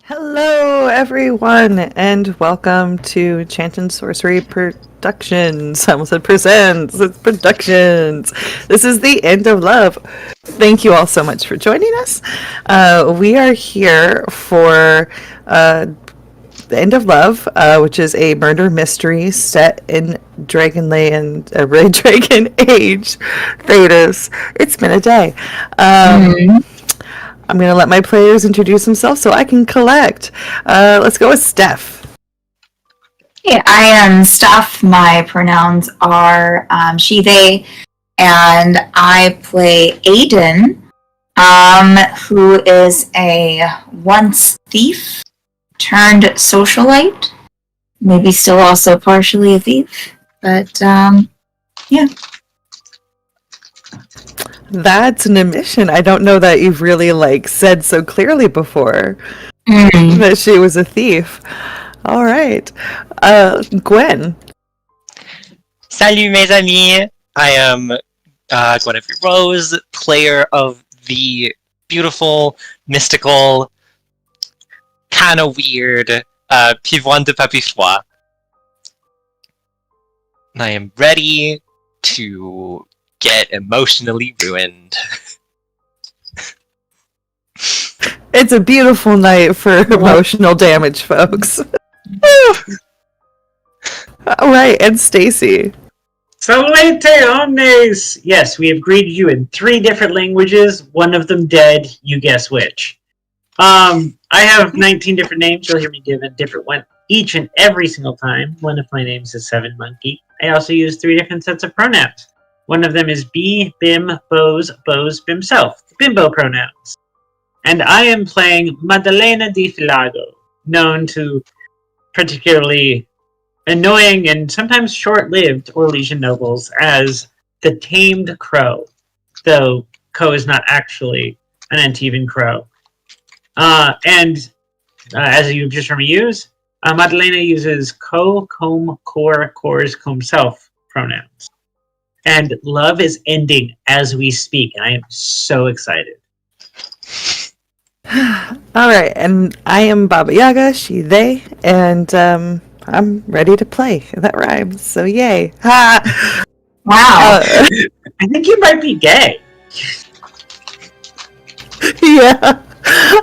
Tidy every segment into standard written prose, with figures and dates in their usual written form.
Hello, everyone, and welcome to Enchanting Sorcery Productions. I almost said presents. It's productions. This is the end of love. Thank you all so much for joining us. We are here for the End of Love, which is a murder mystery set in Dragon Age Thetis. It's been a day. I'm going to let my players introduce themselves so I can collect. Let's go with Steph. Hey, I am Steph. My pronouns are she, they, and I play Aiden, who is a once thief turned socialite. Maybe still also partially a thief. But, yeah. That's an admission. I don't know that you've really said so clearly before that she was a thief. All right, Gwen. Salut mes amis. I am Guinevere Rose, player of the beautiful, mystical, kind of weird Pivoine de Papifroid. And I am ready to get emotionally ruined. It's a beautiful night for emotional damage, folks. All right, and Stacy. Salute omnes! Yes, we have greeted you in 3 different languages, one of them dead, you guess which. I have 19 different names, you'll hear me give a different one each and every single time. One of my names is Seven Monkey. I also use 3 different sets of pronouns. One of them is B, Bim, Bose, Bimself, Bimbo pronouns. And I am playing Maddalena di Filago, known to particularly annoying and sometimes short-lived Orlesian nobles as the Tamed Crow, though Crow is not actually an Antivan crow. As you've just heard me use, Maddalena uses co, com, cor, cors, com, self pronouns. And love is ending as we speak, and I am so excited. All right, and I am Baba Yaga, she, they, and I'm ready to play. That rhymes, so yay. Ha! Wow. I think you might be gay. Yeah.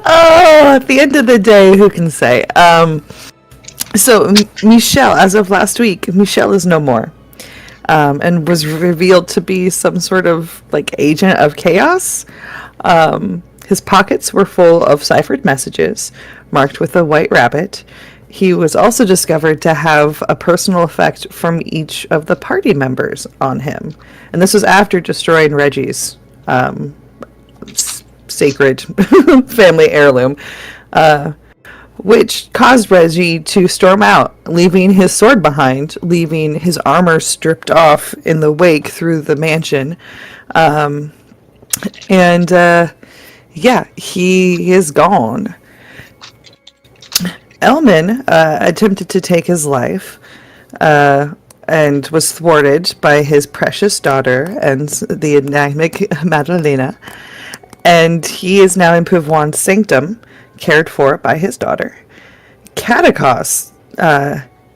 Oh, at the end of the day, who can say? So, Michelle, as of last week, Michelle is no more. And was revealed to be some sort of agent of chaos. His pockets were full of ciphered messages marked with a white rabbit. He was also discovered to have a personal effect from each of the party members on him. And this was after destroying Reggie's sacred family heirloom, which caused Reggie to storm out, leaving his sword behind, leaving his armor stripped off in the wake through the mansion. He is gone. Elman attempted to take his life and was thwarted by his precious daughter and the enigmatic Maddalena. And he is now in Pivoine's sanctum, cared for by his daughter. Catacos,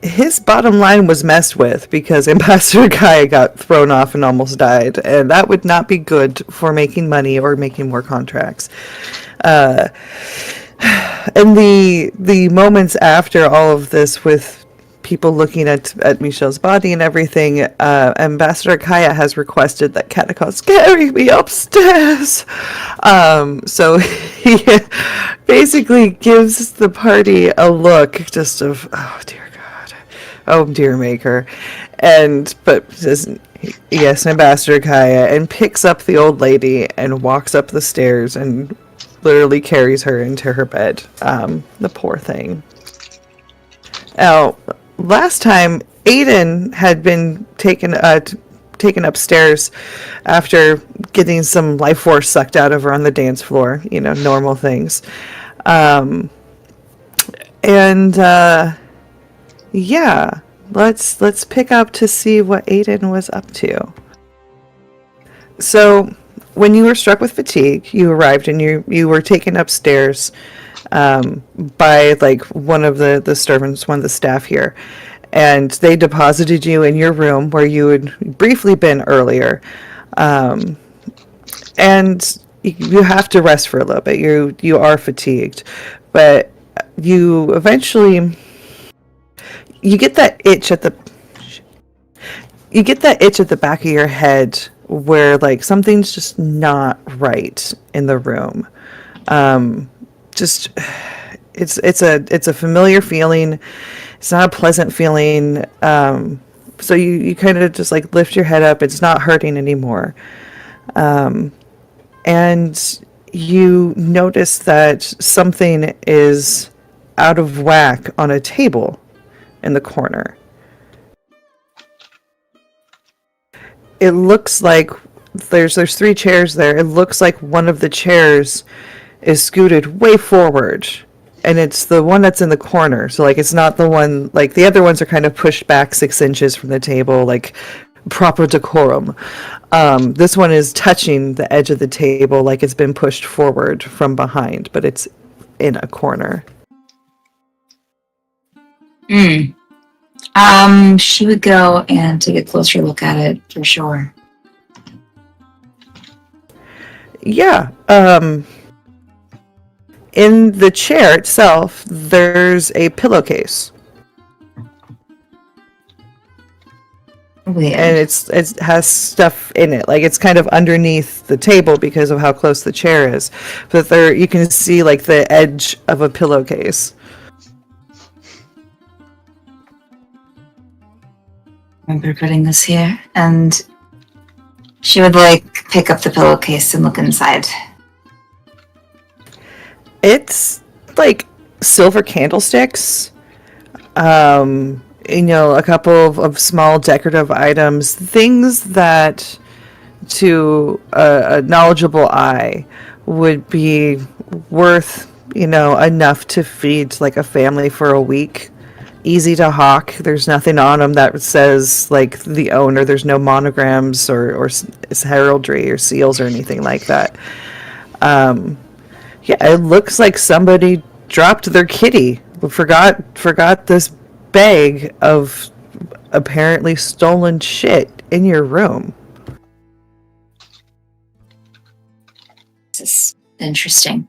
his bottom line was messed with because Ambassador Gaia got thrown off and almost died, and that would not be good for making money or making more contracts. And the moments after all of this, with people looking at Michelle's body and everything, Ambassador Kaya has requested that Catacos carry me upstairs. So he basically gives the party a look just of, oh dear God, oh dear maker, but says yes, Ambassador Kaya, and picks up the old lady and walks up the stairs and literally carries her into her bed. The poor thing. Now, last time, Aiden had been taken upstairs after getting some life force sucked out of her on the dance floor. Normal things. Let's pick up to see what Aiden was up to. So, when you were struck with fatigue, you arrived and you were taken upstairs by like one of the servants, one of the staff here, and they deposited you in your room where you had briefly been earlier, and you have to rest for a little bit. You are fatigued, but you eventually you get that itch at the back of your head where like something's just not right in the room. Just it's a familiar feeling. It's not a pleasant feeling. So you kind of just like lift your head up. It's not hurting anymore. And you notice that something is out of whack on a table in the corner. It looks like there's 3 chairs there. It looks like one of the chairs is scooted way forward, and it's the one that's in the corner. So like it's not the one, like the other ones are kind of pushed back 6 inches from the table, like proper decorum. This one is touching the edge of the table, like it's been pushed forward from behind, but it's in a corner. She would go and take a closer look at it for sure. Yeah. In the chair itself, there's a pillowcase. Weird. And it has stuff in it. Like it's kind of underneath the table because of how close the chair is. But there you can see like the edge of a pillowcase. Remember putting this here, and she would like pick up the pillowcase and look inside. It's like silver candlesticks, a couple of small decorative items, things that to a knowledgeable eye would be worth, enough to feed like a family for a week. Easy to hawk. There's nothing on them that says like the owner. There's no monograms or heraldry or seals or anything like that. Yeah, it looks like somebody dropped their kitty. Forgot this bag of apparently stolen shit in your room. This is interesting.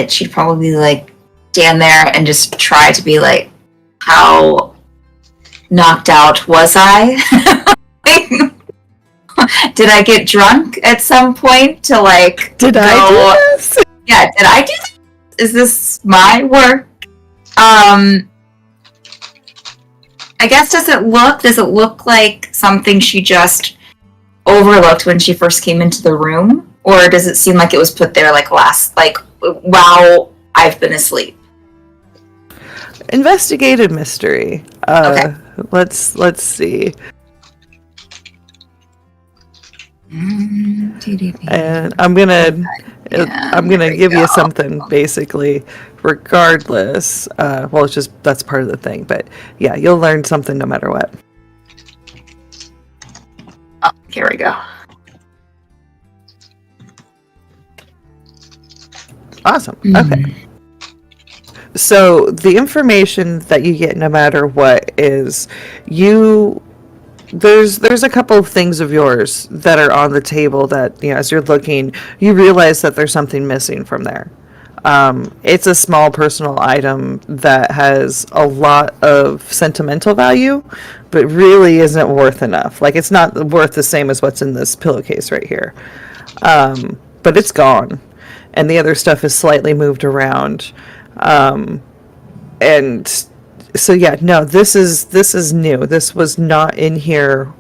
She'd probably like stand there and just try to be like, how knocked out was I? Did I get drunk at some point to like Did I do this? Yeah, did I do this? Is this my work? I guess does it look like something she just overlooked when she first came into the room? Or does it seem like it was put there while I've been asleep? Investigative mystery. Okay. Let's see. And I'm gonna give you something basically, regardless. It's just that's part of the thing, but yeah, you'll learn something no matter what. Oh, here we go. Awesome. Okay. So the information that you get no matter what is there's a couple of things of yours that are on the table that, as you're looking, you realize that there's something missing from there. It's a small personal item that has a lot of sentimental value, but really isn't worth enough. Like it's not worth the same as what's in this pillowcase right here. But it's gone. And the other stuff is slightly moved around. And so yeah, no, this is new. This was not in here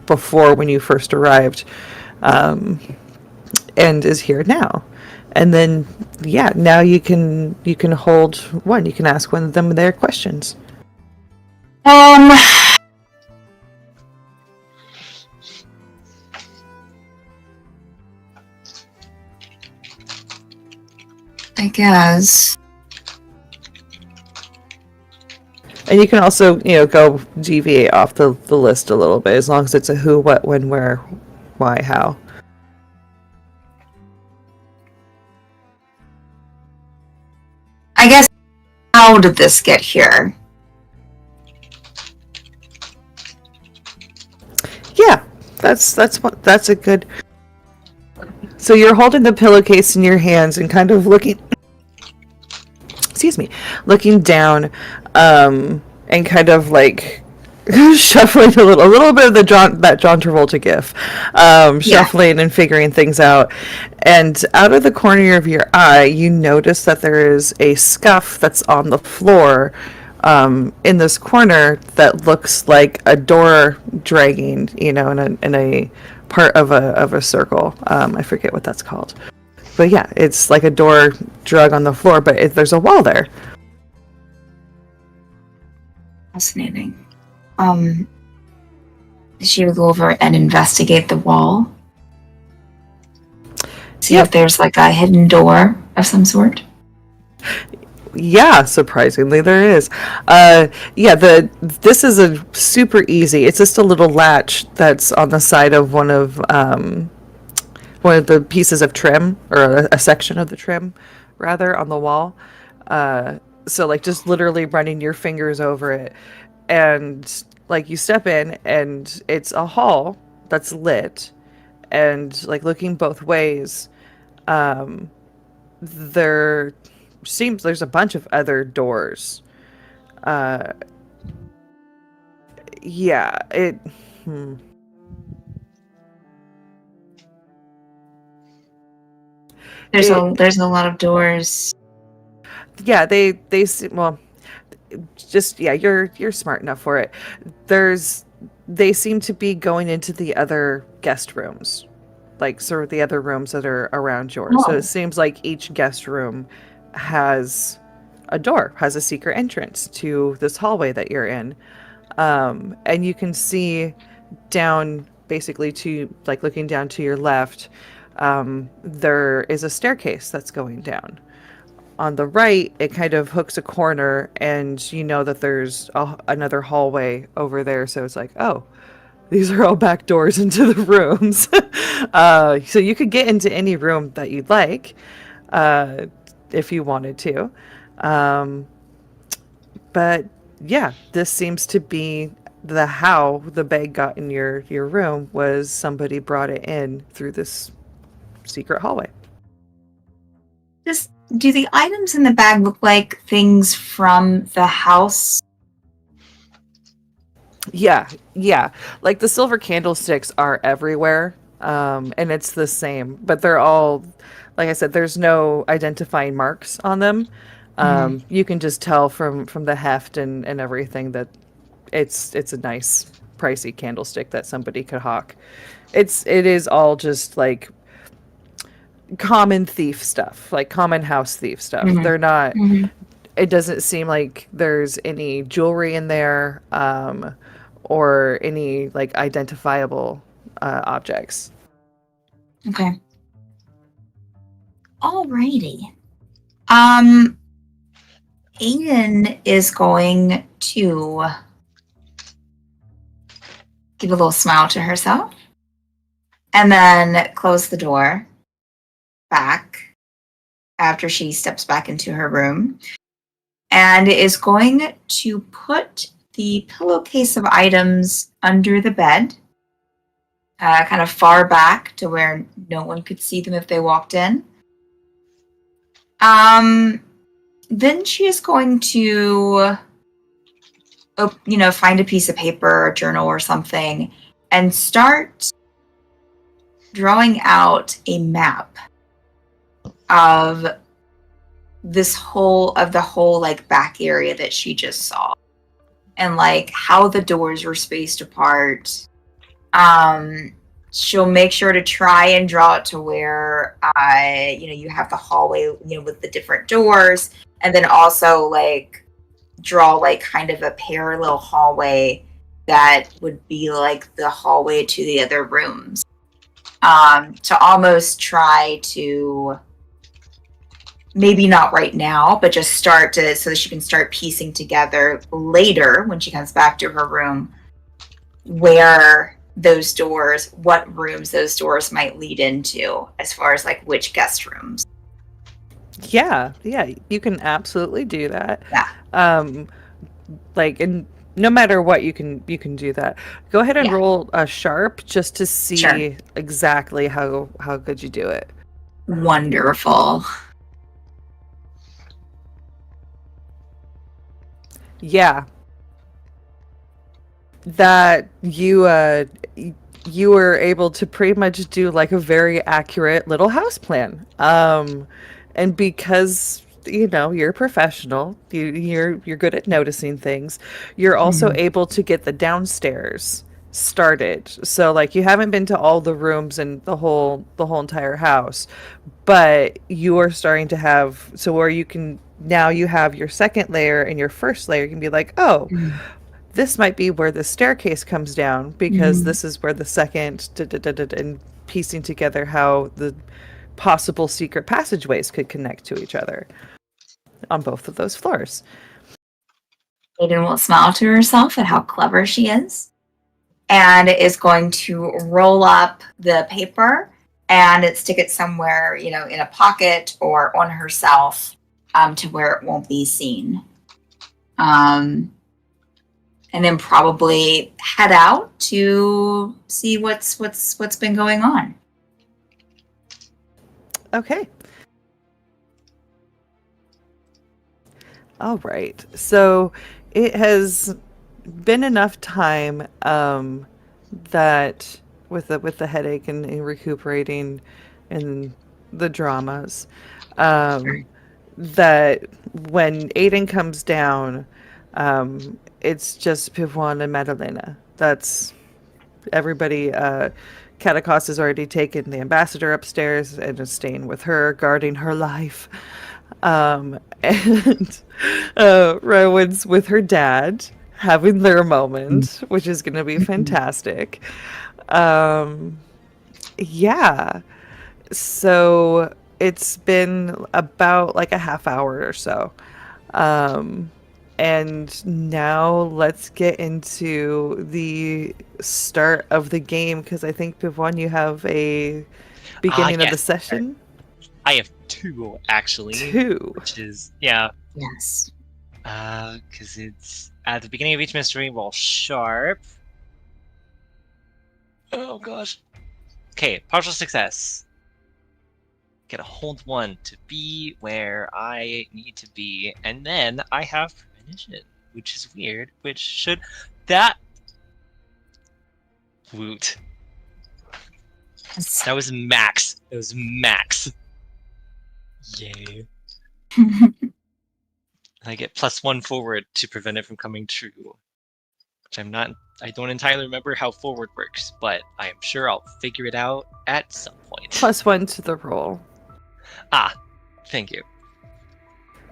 before when you first arrived, and is here now. And then yeah, now you can hold one. You can ask one of them their questions. I guess. And you can also, go deviate off the list a little bit, as long as it's a who, what, when, where, Why? How? I guess, how did this get here? Yeah, that's a good. So you're holding the pillowcase in your hands and kind of looking. Excuse me, looking down, and kind of like shuffling a little bit of the John Travolta gif, shuffling and figuring things out. And out of the corner of your eye, you notice that there is a scuff that's on the floor, in this corner that looks like a door dragging, in a part of a circle. I forget what that's called. But yeah, it's like a door drug on the floor, but there's a wall there. Fascinating. She would go over and investigate the wall. See if there's like a hidden door of some sort. Yeah, surprisingly there is. This is a super easy. It's just a little latch that's on the side of one of the pieces of trim, or a section of the trim, rather, on the wall. So like just literally running your fingers over it, and like you step in, and it's a hall that's lit, and like looking both ways, there seems there's a bunch of other doors. There's a lot of doors. Yeah, they well, just you're smart enough for it. They seem to be going into the other guest rooms, like sort of the other rooms that are around yours. So it seems like each guest room has a door, has a secret entrance to this hallway that you're in. And you can see down, basically, to like looking down to your left, there is a staircase that's going down. On the right, it kind of hooks a corner, and you know that there's another hallway over there. So it's like, oh, these are all back doors into the rooms. So you could get into any room that you'd like, if you wanted to. But yeah, this seems to be how the bag got in your room, was somebody brought it in through this secret hallway. Do the items in the bag look like things from the house? Yeah. Like the silver candlesticks are everywhere, and it's the same, but they're all, like I said, there's no identifying marks on them. You can just tell from the heft and everything that it's a nice, pricey candlestick that somebody could hawk. It is all just like common thief stuff, like common house thief stuff. They're not. It doesn't seem like there's any jewelry in there, or any like identifiable objects. Okay. Alrighty. Aiden is going to give a little smile to herself, and then close the door back after she steps back into her room, and is going to put the pillowcase of items under the bed, kind of far back to where no one could see them if they walked in. Then she is going to, find a piece of paper, a journal or something, and start drawing out a map of the whole like back area that she just saw, and like how the doors were spaced apart. She'll make sure to try and draw it to where you have the hallway, with the different doors, and then also like draw like kind of a parallel hallway that would be like the hallway to the other rooms, to almost try to, maybe not right now, but just start to, so that she can start piecing together later when she comes back to her room where those doors, what rooms those doors might lead into, as far as like which guest rooms. Yeah, you can absolutely do that. Yeah. Like, and no matter what, you can do that. Go ahead and Yeah. roll a sharp just to see Sure. exactly how good you do it. Wonderful. Yeah, that you were able to pretty much do like a very accurate little house plan. And because you're a professional, you're good at noticing things. You're also able to get the downstairs started. So like you haven't been to all the rooms and the whole entire house, but you are starting to have so where you can now you have your second layer and your first layer can be like, oh, this might be where the staircase comes down because this is where the second and piecing together how the possible secret passageways could connect to each other on both of those floors. Aiden will smile to herself at how clever she is and is going to roll up the paper and stick it somewhere, in a pocket or on herself, to where it won't be seen. And then probably head out to see what's been going on. Okay. All right. So it has been enough time that with the headache and recuperating and the dramas, that when Aiden comes down, it's just Pivoine and Madalena. That's everybody. Catacos has already taken the ambassador upstairs and is staying with her, guarding her life. And Rowan's with her dad, having their moment, which is going to be fantastic. Yeah. So it's been about like a half hour or so. And now let's get into the start of the game, because I think, Pivoine, you have a beginning of the Yes. session. I have 2 actually. 2. Which is yes. Yes. Because it's at the beginning of each mystery, roll sharp. Oh gosh. Okay, partial success. Get a hold 1 to be where I need to be, and then I have premonition, which is weird. Which should that woot. That was max. It was max. Yay. I get +1 forward to prevent it from coming true. Which I don't entirely remember how forward works, but I am sure I'll figure it out at some point. +1 to the roll. Thank you.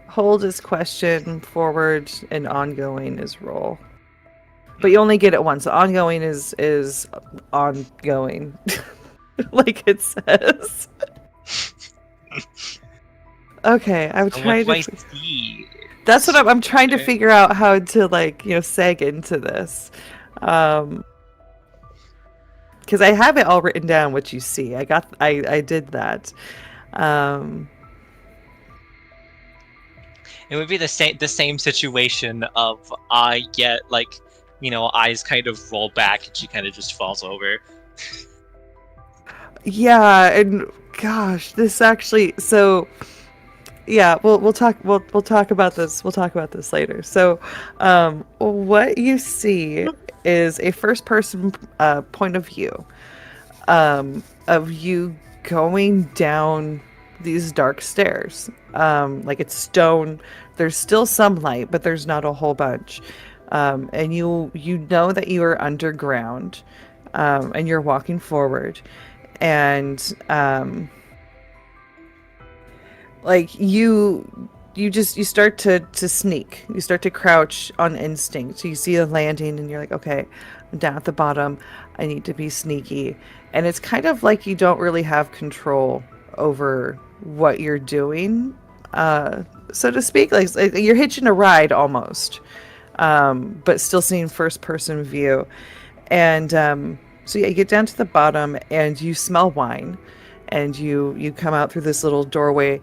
Hold is question, forward, and ongoing is roll. But you only get it once. Ongoing is ongoing. Like it says. Okay, I'm trying What to. do I see? That's what I'm trying to Okay. figure out how to seg into this. Because I have it all written down what you see. I did that. It would be the same situation of I get eyes kind of roll back and she kind of just falls over. Yeah, and gosh, this actually yeah, we'll talk about this. We'll talk about this later. So, what you see is a first person point of view of you going down these dark stairs. Like it's stone. There's still some light, but there's not a whole bunch. And you know that you are underground, and you're walking forward, and like you start to sneak. You start to crouch on instinct. So you see a landing and you're like, okay, I'm down at the bottom. I need to be sneaky. And it's kind of like you don't really have control over what you're doing, so to speak. Like you're hitching a ride almost, but still seeing first person view. And So yeah, you get down to the bottom and you smell wine, and you come out through this little doorway,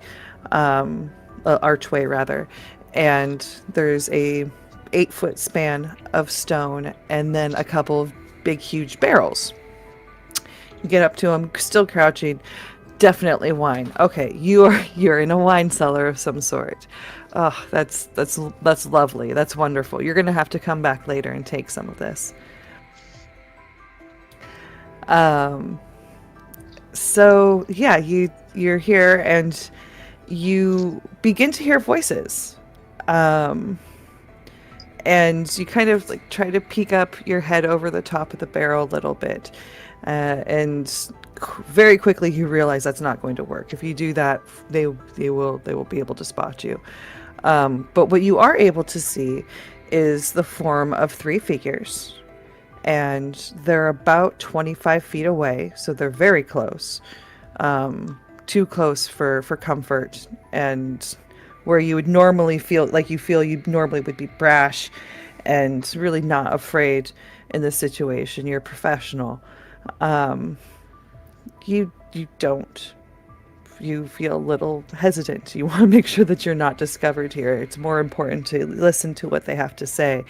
archway rather, and there's a 8-foot span of stone, and then a couple of big, huge barrels. You get up to them, still crouching. Definitely wine. Okay, you're in a wine cellar of some sort. Oh, that's lovely. That's wonderful. You're gonna have to come back later and take some of this. So yeah, you're here and you begin to hear voices. And you kind of like try to peek up your head over the top of the barrel a little bit, and very quickly you realize that's not going to work. If you do that, they will be able to spot you. But what you are able to see is the form of 3 figures, and they're about 25 feet away, so they're very close, too close for comfort, and where you would normally feel you normally would be brash and really not afraid in this situation. You're a professional. You don't. You feel a little hesitant. You want to make sure that you're not discovered here. It's more important to listen to what they have to say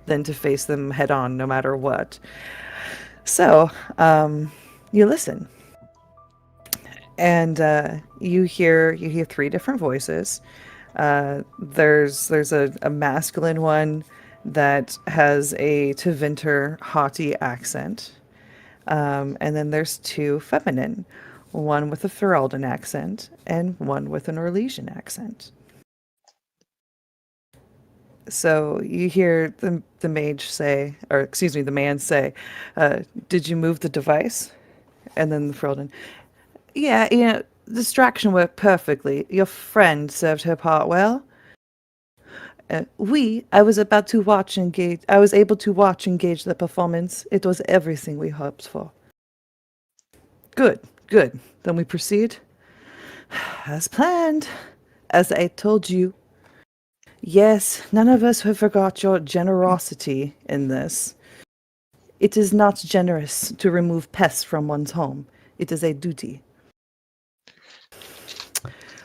than to face them head on, no matter what. So, you listen, and you hear 3 different voices. There's a masculine one that has a Tevinter haughty accent. And then there's 2 feminine, one with a Ferelden accent and one with an Orlesian accent. So you hear the mage say, or excuse me, the man say, "Did you move the device?" And then the Ferelden, "Yeah, distraction worked perfectly. Your friend served her part well." I was able to watch and gauge the performance. It was everything we hoped for. Good. Then we proceed. As planned. As I told you. Yes, none of us have forgot your generosity in this. It is not generous to remove pests from one's home. It is a duty.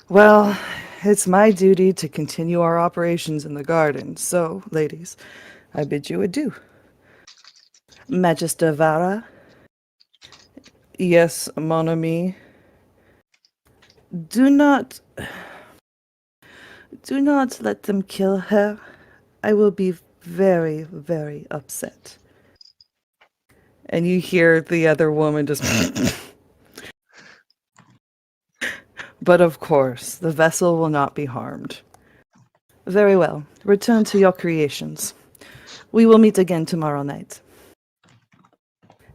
Well, it's my duty to continue our operations in the garden. So, ladies, I bid you adieu. Magister Vara? Yes, mon ami. Do not let them kill her. I will be very, very upset. And you hear the other woman just... But of course, the vessel will not be harmed. Very well. Return to your creations. We will meet again tomorrow night.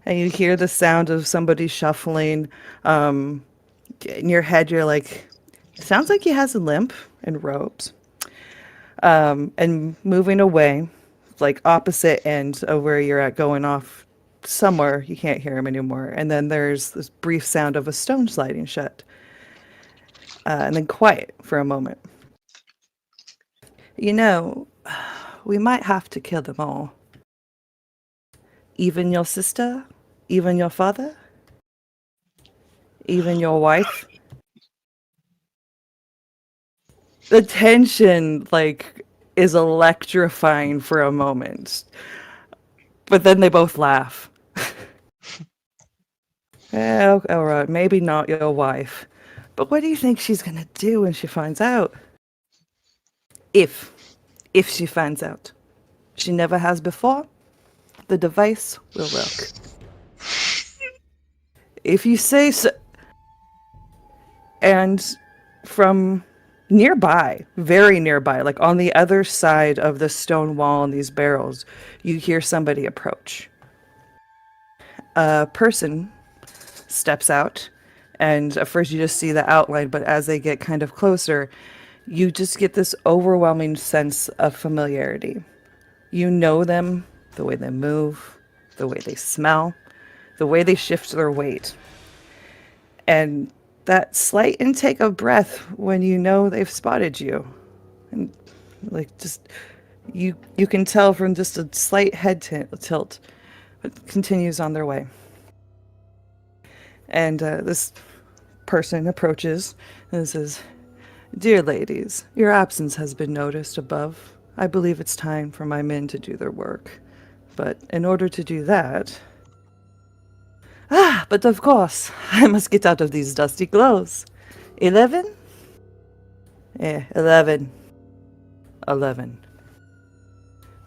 And you hear the sound of somebody shuffling. In your head, you're like, it sounds like he has a limp and robes. And moving away, like opposite end of where you're at, going off somewhere, you can't hear him anymore. And then there's this brief sound of a stone sliding shut. And then quiet for a moment. We might have to kill them all. Even your sister? Even your father? Even your wife? The tension, is electrifying for a moment. But then they both laugh. All right, maybe not your wife. But what do you think she's gonna do when she finds out? If she finds out. She never has before. The device will work. If you say so. And from nearby, very nearby, like on the other side of the stone wall and these barrels, you hear somebody approach. A person steps out, and at first you just see the outline, but as they get kind of closer, you just get this overwhelming sense of familiarity. You know them, the way they move, the way they smell, the way they shift their weight. And that slight intake of breath when you know they've spotted you. And you can tell from just a slight head tilt, but continues on their way. And this person approaches and says, "Dear ladies, your absence has been noticed above. I believe it's time for my men to do their work. But in order to do that... but of course, I must get out of these dusty clothes. 11? 11. 11.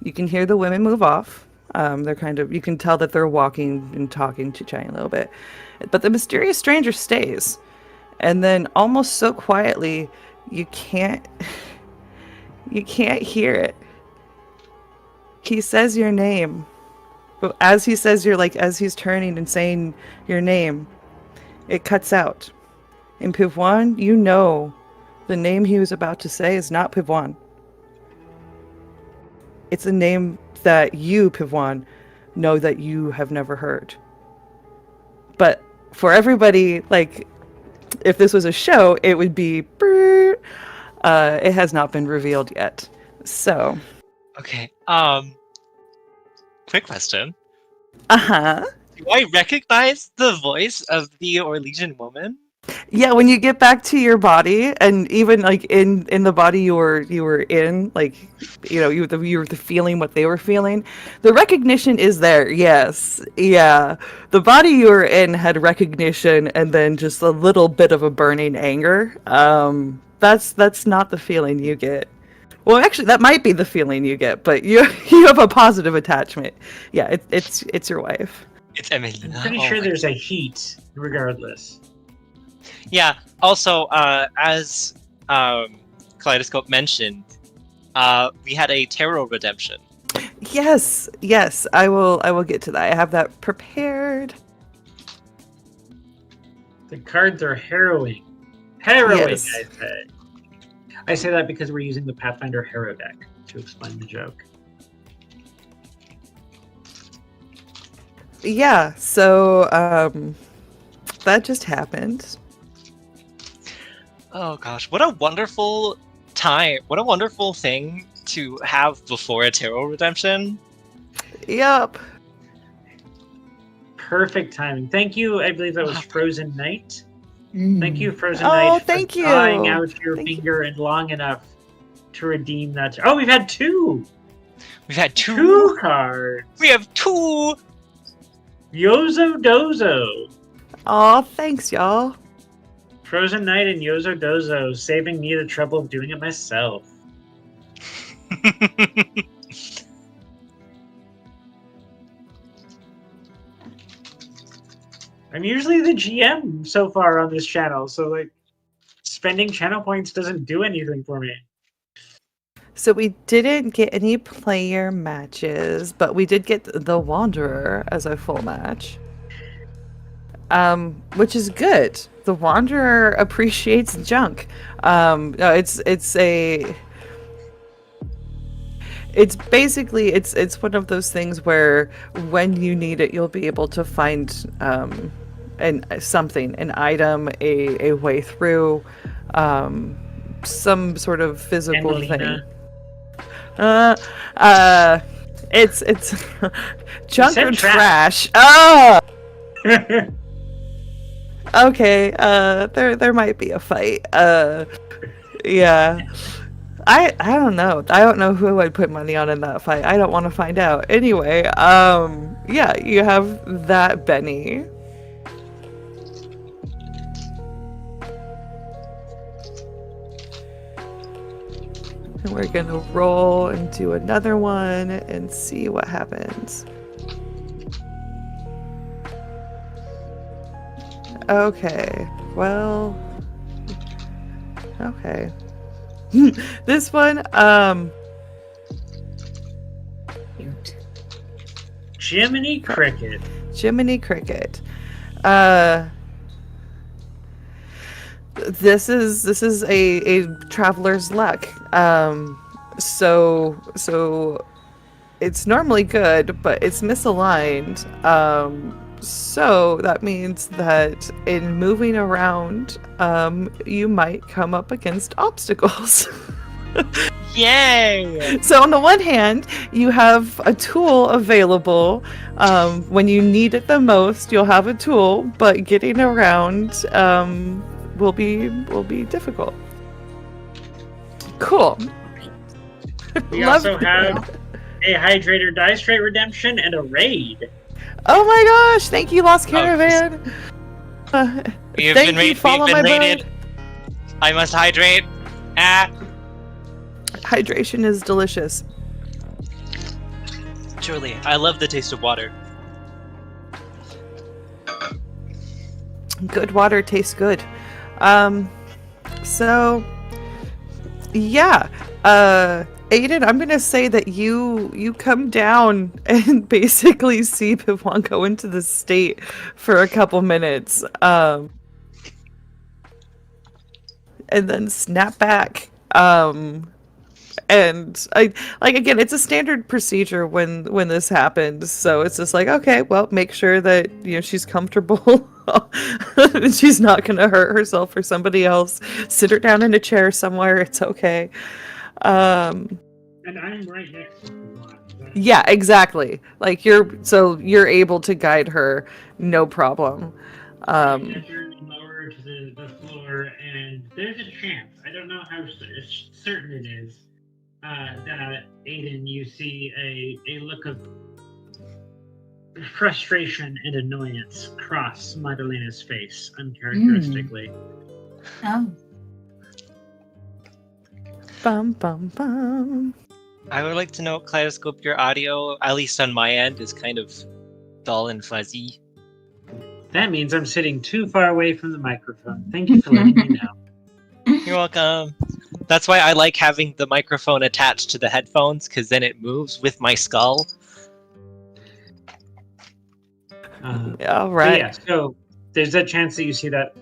You can hear the women move off. They're kind of, you can tell that they're walking and talking, chit-chatting a little bit. But the mysterious stranger stays. And then almost so quietly, you can't hear it. He says your name. But as he says as he's turning and saying your name, it cuts out. In Pivoine, you know the name he was about to say is not Pivoine. It's a name that you, Pivoine, know that you have never heard. But for everybody, if this was a show, it would be... it has not been revealed yet. So... Okay, quick question. Uh-huh. Do I recognize the voice of the Orlesian woman? Yeah, when you get back to your body, and even in the body you were in, you were feeling what they were feeling, the recognition is there. Yes, yeah. The body you were in had recognition, and then just a little bit of a burning anger. That's not the feeling you get. Well, actually, that might be the feeling you get, but you have a positive attachment. Yeah, it's your wife. It's Emily. I'm pretty sure there's a heat, regardless. Yeah. Also, as Kaleidoscope mentioned, we had a tarot redemption. Yes, I will get to that. I have that prepared. The cards are harrowing. Harrowing, Yes. I say. I say that because we're using the Pathfinder Harrow deck to explain the joke. Yeah, so that just happened. Oh gosh, what a wonderful time! What a wonderful thing to have before a tarot redemption. Yep. Perfect timing. Thank you. I believe that was Frozen Knight. Mm. Thank you, Frozen Oh, Knight, for thank you. drawing out your Thank you. finger and long enough to redeem that. Oh, we've had two! We've had two. Two cards! We have two. Yozo Dozo! Aw, thanks, y'all. Frozen Knight and Yozo Dozo, saving me the trouble of doing it myself. I'm usually the GM so far on this channel, so spending channel points doesn't do anything for me. So we didn't get any player matches, but we did get the Wanderer as a full match. Which is good. The Wanderer appreciates junk. It's basically it's one of those things where when you need it, you'll be able to find an item, a way through, some sort of physical thing. It's junk or trash. Ah. Okay, there might be a fight. Yeah. I don't know. I don't know who I'd put money on in that fight. I don't want to find out. Anyway, yeah, you have that Benny. And we're gonna roll and do another one and see what happens. Okay, well, okay. This one, Cute. Jiminy Cricket. Jiminy Cricket. This is a traveler's luck. So it's normally good, but it's misaligned. So that means that in moving around, you might come up against obstacles. Yay! So on the one hand, you have a tool available. When you need it the most, you'll have a tool, but getting around will be difficult. Cool. We Love also that. have a Hydrator Die Straight Redemption and a Raid. Oh my gosh! Thank you, Lost Caravan. We've Thank been, you, we've follow been my raided. boat. I must hydrate. Ah. Hydration is delicious. Truly, I love the taste of water. Good water tastes good. So yeah. Aiden, I'm gonna say that you come down and basically see Pivon go into the state for a couple minutes. And then snap back. And I like again, it's a standard procedure when this happens. So it's just like, okay, well, make sure that she's comfortable. She's not gonna hurt herself or somebody else. Sit her down in a chair somewhere. It's okay. And I'm right next to her. Yeah, exactly. Like you're able to guide her, no problem. I measure and lower to the floor, and there's a chance. I don't know how certain it is. That Aiden, you see a look of frustration and annoyance cross Madalena's face uncharacteristically. Oh. Bum bum bum. I would like to know, Kaleidoscope, your audio, at least on my end, is kind of dull and fuzzy. That means I'm sitting too far away from the microphone. Thank you for letting me know. You're welcome. That's why I like having the microphone attached to the headphones, because then it moves with my skull. All right. Yeah, so there's a chance that you see that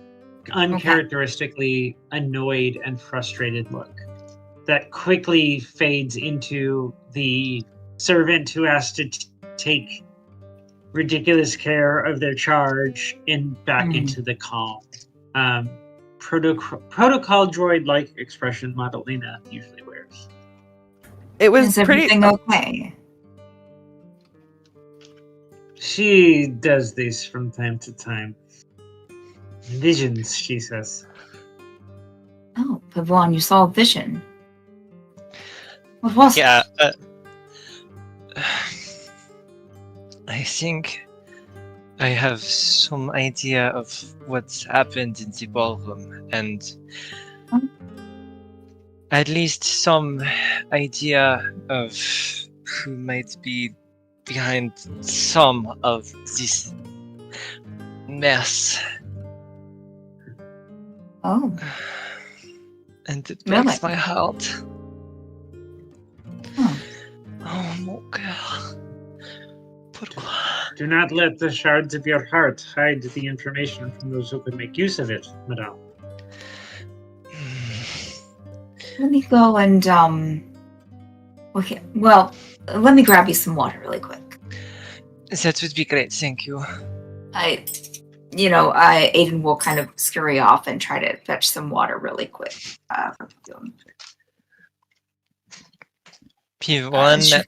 uncharacteristically annoyed and frustrated look that quickly fades into the servant who has to take ridiculous care of their charge and back into the calm. Protocol droid-like expression Madalena usually wears. It was Is pretty. everything okay? She does this from time to time. Visions, she says. Oh, Pavon, you saw a vision. What was Yeah, it? I think I have some idea of what's happened in the ballroom, and at least some idea of who might be behind some of this mess. Oh. And it Really? breaks my heart. Oh. Oh, mon cœur. Pourquoi? Do not let the shards of your heart hide the information from those who could make use of it, madame. Let me go and, okay, well, let me grab you some water really quick. That would be great, thank you. Aiden will kind of scurry off and try to fetch some water really quick. P1.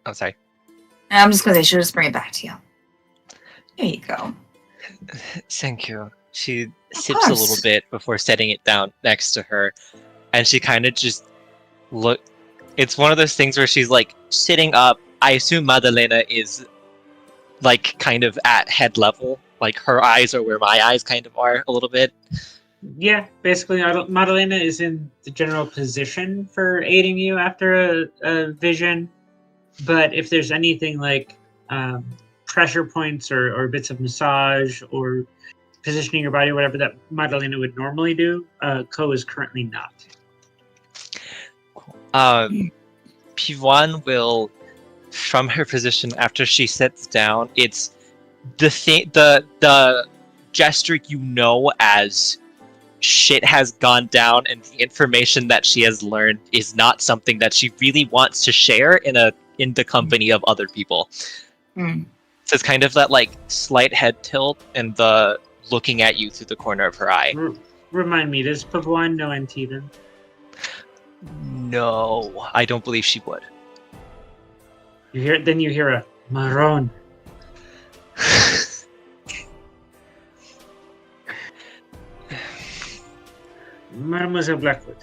Oh, sorry. I'm just going to say, she'll just bring it back to you. There you go. Thank you. She Of sips a little course. bit before setting it down next to her, and she kind of just look. It's one of those things where she's like sitting up. I assume Madalena is like kind of at head level, like her eyes are where my eyes kind of are a little bit. Yeah, basically, Madalena is in the general position for aiding you after a vision. But if there's anything like pressure points or bits of massage or positioning your body, whatever that Madalena would normally do, Ko is currently not. P1 will, from her position after she sits down, it's the gesture as shit has gone down and the information that she has learned is not something that she really wants to share in the company of other people. Mm. So it's kind of that like slight head tilt and the looking at you through the corner of her eye. Remind me, does Pavwan know Antivan? No, I don't believe she would. Then you hear a Maron. Mademoiselle Blackwood.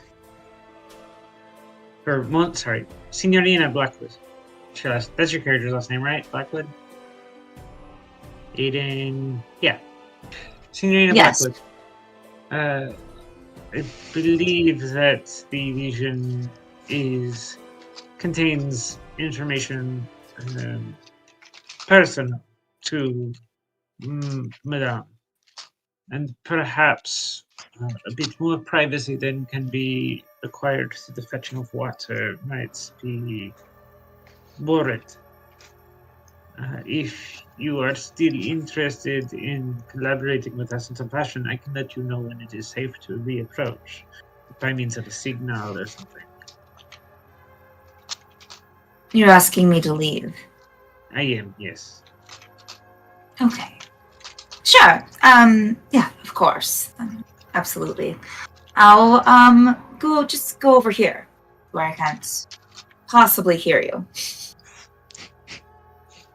Sorry, Signorina Blackwood. That's your character's last name, right? Blackwood? Aiden. Yeah. Signorina Yes. Blackwood. I believe that the vision contains information personal to Madame, and perhaps a bit more privacy than can be acquired through the fetching of water might be worth. If you are still interested in collaborating with us in some fashion, I can let you know when it is safe to reapproach, by means of a signal or something. You're asking me to leave. I am, yes. Okay. Sure. Yeah, of course. Absolutely. I'll go over here where I can't possibly hear you.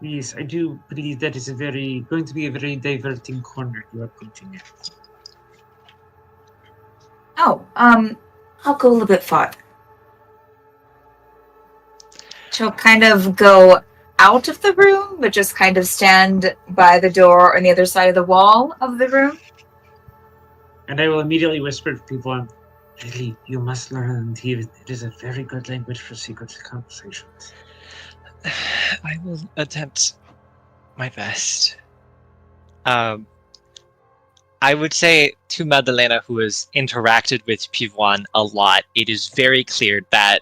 Yes, I do believe that is going to be a very diverting corner you are pointing at. Oh, I'll go a little bit farther. She'll kind of go out of the room, but just kind of stand by the door on the other side of the wall of the room. And I will immediately whisper to people, Lily, you must learn here. It is a very good language for secret conversations. I will attempt my best. I would say to Madalena, who has interacted with Pivoine a lot, it is very clear that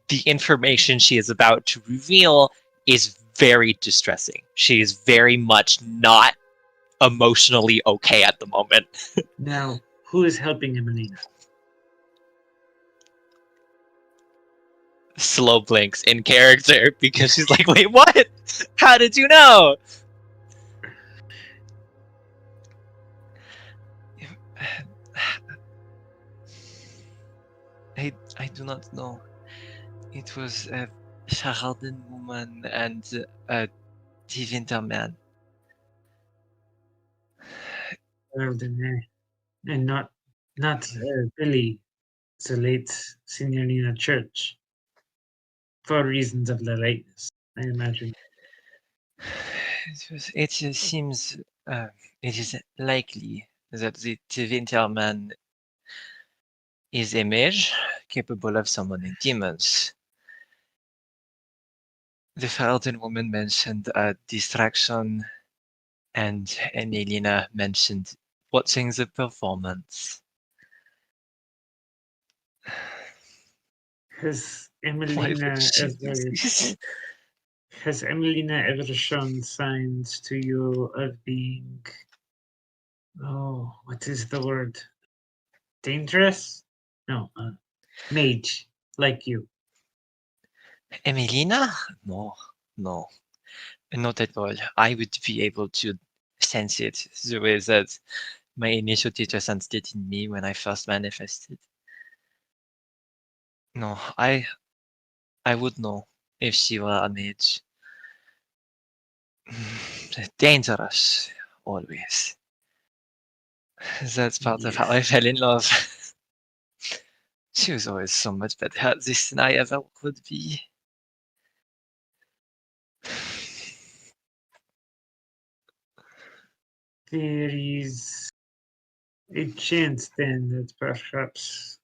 the information she is about to reveal is very distressing. She is very much not emotionally okay at the moment. Now, who is helping Emelina? Slow blinks in character because she's like, wait, what? How did you know? I do not know. It was a Charalden woman and a Winter man. And not Billy, the late Signorina Church, for reasons of the lateness, I imagine. It seems it is likely that the Winter man is a mage capable of summoning demons. The Charalden woman mentioned a distraction, and Emelina mentioned watching the performance. Has Why would Emelina she do ever this? has Emelina ever shown signs to you of being what is the word? Dangerous? No, mage, like you. Emelina? No, no, not at all. I would be able to sense it the way that my initial teacher sensed it in me when I first manifested. No, I would know if she were a mage. Dangerous, always. That's part of how I fell in love. She was always so much better at this than I ever could be. There is a chance then that perhaps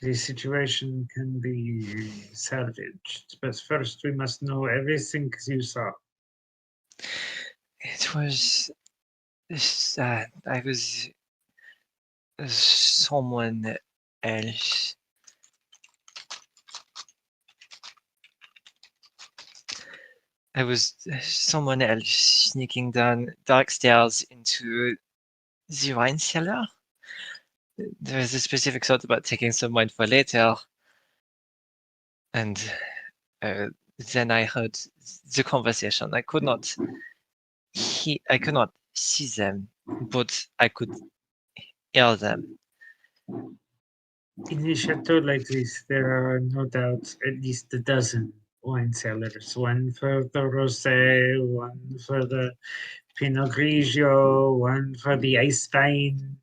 the situation can be salvaged. But first we must know everything you saw. It was sad. I was someone else. I was someone else sneaking down dark stairs into the wine cellar. There was a specific thought about taking some wine for later, and then I heard the conversation. I could not see them, but I could hear them. In a chateau like this, there are no doubt at least a dozen wine cellars. One for the rosé, one for the Pinot Grigio, one for the ice wine.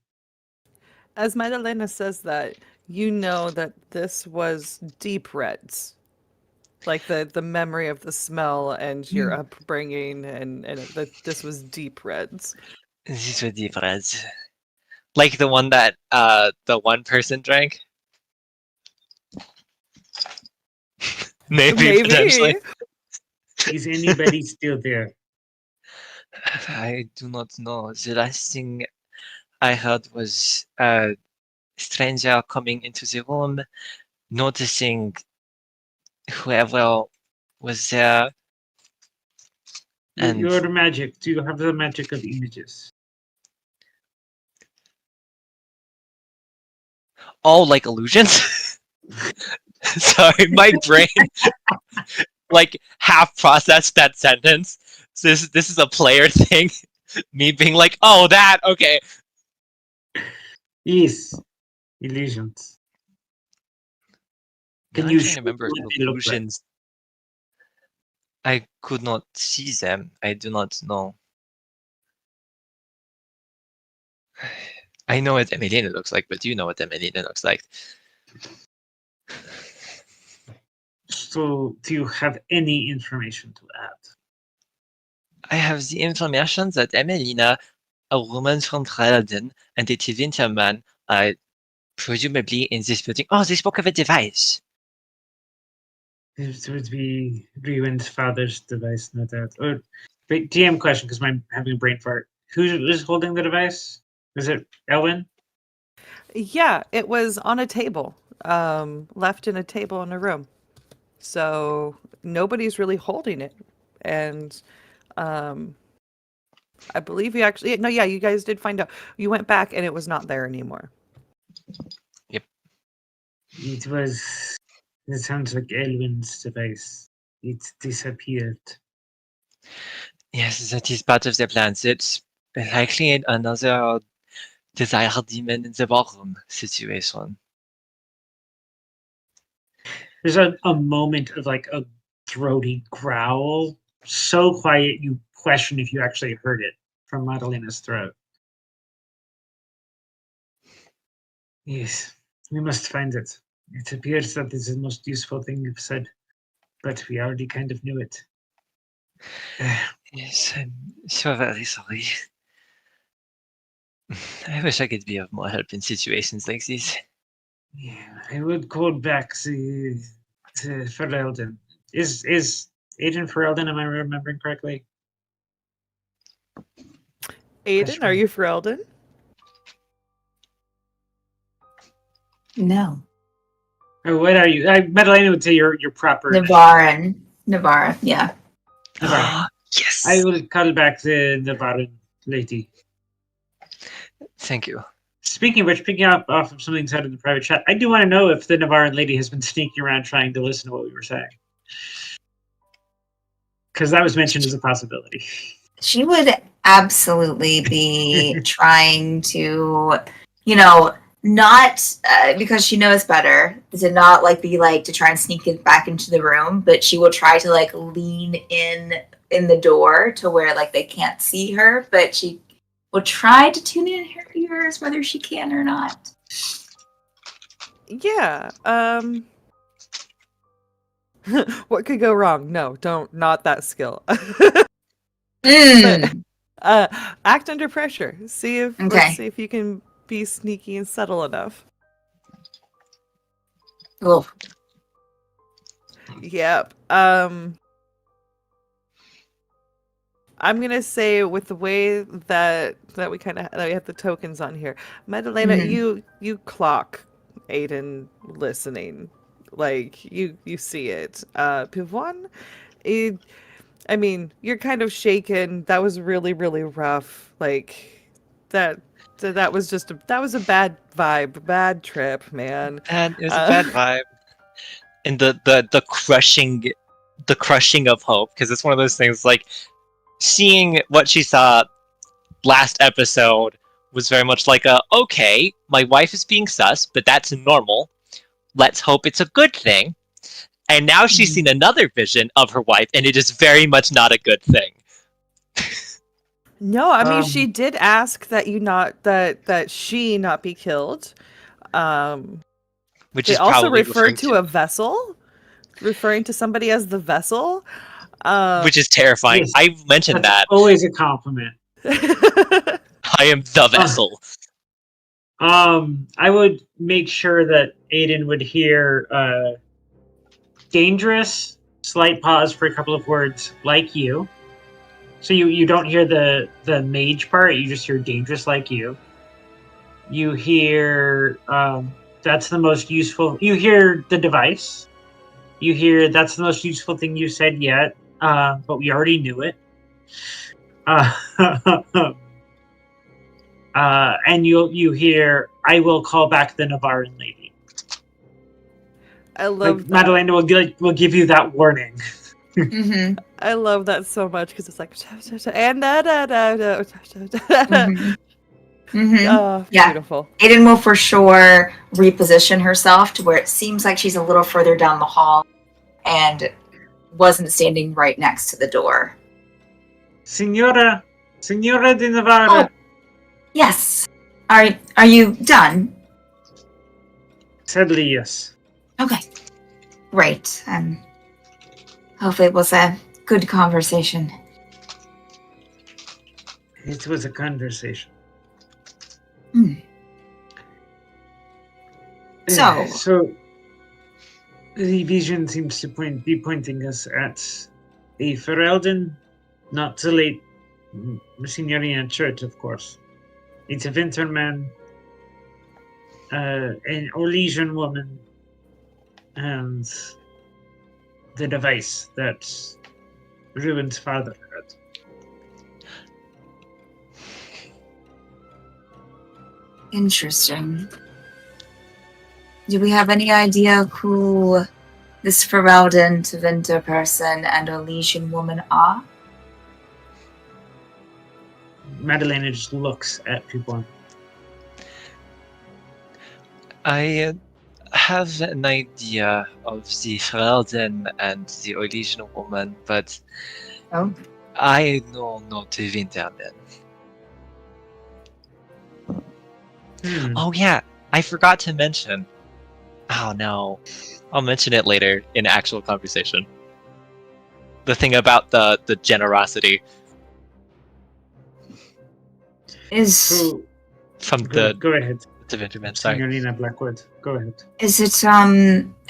As Madalena says that, you know that this was deep reds. Like the memory of the smell and your upbringing, and that this was deep reds. These were deep reds. Like the one that the one person drank? Maybe, potentially. Is anybody still there? I do not know. The last thing I heard was a stranger coming into the room, noticing whoever was there, and Your magic. Do you have the magic of images? all like illusions. Sorry, my brain like half processed that sentence. So this is a player thing. Me being like, oh, that okay. Yes. Illusions. Now Can I'm you trying show to remember what they look like? illusions. I could not see them. I do not know. I know what Emiliana looks like, but do you know what Emiliana looks like? So, do you have any information to add? I have the information that Emelina, a woman from Dragon, and a Tevinter man are presumably in this building. Oh, they spoke of a device. It would be Ruin's father's device, no doubt. Or, wait, DM question, because I'm having a brain fart. Who is holding the device? Is it Elwin? Yeah, it was on a table, left in a table in a room. So nobody's really holding it. And I believe you actually, no, yeah, you guys did find out. You went back and it was not there anymore. Yep. It was. It sounds like Elwin's device. It disappeared. Yes, that is part of the plan. It's likely another desire demon in the ballroom situation. There's a moment of like a throaty growl, so quiet you question if you actually heard it from Madalena's throat. Yes, we must find it. It appears that this is the most useful thing you've said, but we already kind of knew it. Yes, I'm so very sorry. I wish I could be of more help in situations like this. Yeah, I would call back to Ferelden. Is Agent Ferelden? Am I remembering correctly? Aiden, are you Ferelden? No. Oh, what are you? Madalena would say you're proper. Navaran, yeah. Navarran. Yes. I will call back the Navaran lady. Thank you. Speaking of which, picking up off of something said in the private chat, I do want to know if the Navaran lady has been sneaking around trying to listen to what we were saying. Because that was mentioned as a possibility. She would absolutely be trying to, not because she knows better, to not be to try and sneak it back into the room, but she will try to lean in the door to where they can't see her, but she will try to tune in her ears whether she can or not. Yeah. What could go wrong? No, not that skill. But, act under pressure. Let's see if you can be sneaky and subtle enough. Cool. Yep. I'm gonna say with the way that we have the tokens on here, Madalena, you clock Aiden listening, you see it. Pivon, I mean, you're kind of shaken. That was really, really rough. That was a bad vibe, bad trip, man. And it was a bad vibe. And the crushing of hope, because it's one of those things seeing what she saw last episode was very much like okay, my wife is being sus, but that's normal. Let's hope it's a good thing. And now she's seen another vision of her wife, and it is very much not a good thing. No, I mean she did ask that you not that she not be killed. Which They is also probably referred to a vessel, referring to somebody as the vessel. which is terrifying. Yes, I mentioned that's that. always a compliment. I am the vessel. I would make sure that Aiden would hear dangerous, slight pause for a couple of words, like you. So you don't hear the mage part, you just hear dangerous like you. You hear that's the most useful. You hear the device. You hear that's the most useful thing you said yet, but we already knew it. And you hear, I will call back the Navaran lady. I love that. Madalena will give you that warning. Mm-hmm. I love that so much because it's like and Mm-hmm. Yeah. Beautiful. Aiden will for sure reposition herself to where it seems like she's a little further down the hall and wasn't standing right next to the door. Signora de Navarra. Oh, yes. Are you done? Sadly, yes. Okay. Great. Hopefully it was a good conversation. It was a conversation. So the vision seems to be pointing us at a Ferelden, not the late Signorina Church, of course. It's a Winterman, an Orlesian woman, and the device that Ruin's father had. interesting. Do we have any idea who this Ferelden Tevinter person and Orlesian woman are? Madalena just looks at people. I have an idea of the Ferelden and the Orlesian woman, but I know not to Winterden. Oh yeah, I forgot to mention. Oh no, I'll mention it later in actual conversation. The thing about the generosity Is from the Go ahead. Winterman. Sorry. Signorina Blackwood, go ahead. Is it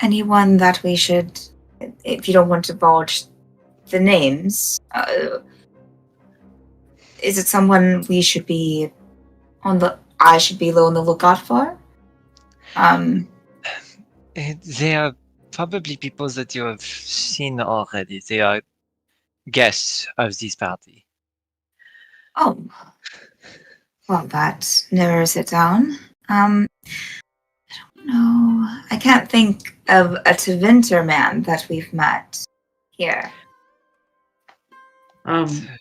anyone that we should, if you don't want to divulge the names, is it someone we should be I should be on the lookout for? They are probably people that you have seen already. They are guests of this party. Oh. Well, that narrows it down. I don't know. I can't think of a Tevinter man that we've met here.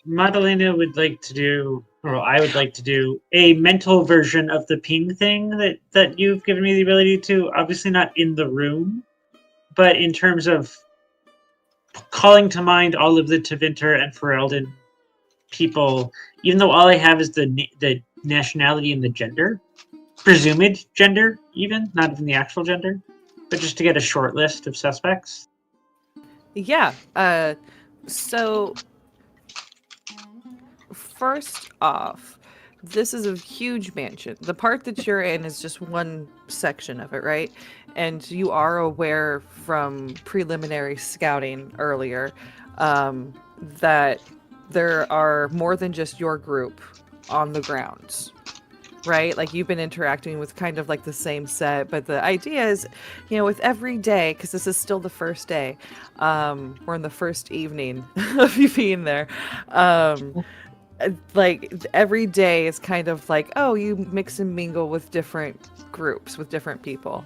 Madalena would like to do, or I would like to do, a mental version of the ping thing that you've given me the ability to. Obviously not in the room, but in terms of calling to mind all of the Tevinter and Ferelden people, even though all I have is the nationality and the gender, presumed gender, even, not even the actual gender, but just to get a short list of suspects. Yeah. So first off, this is a huge mansion. The part that you're in is just one section of it, right? And you are aware from preliminary scouting earlier that there are more than just your group on the grounds, right? Like you've been interacting with kind of like the same set, but the idea is, you know, with every day, because this is still the first day, we're in the first evening of you being there, like every day is kind of like, oh, you mix and mingle with different groups, with different people.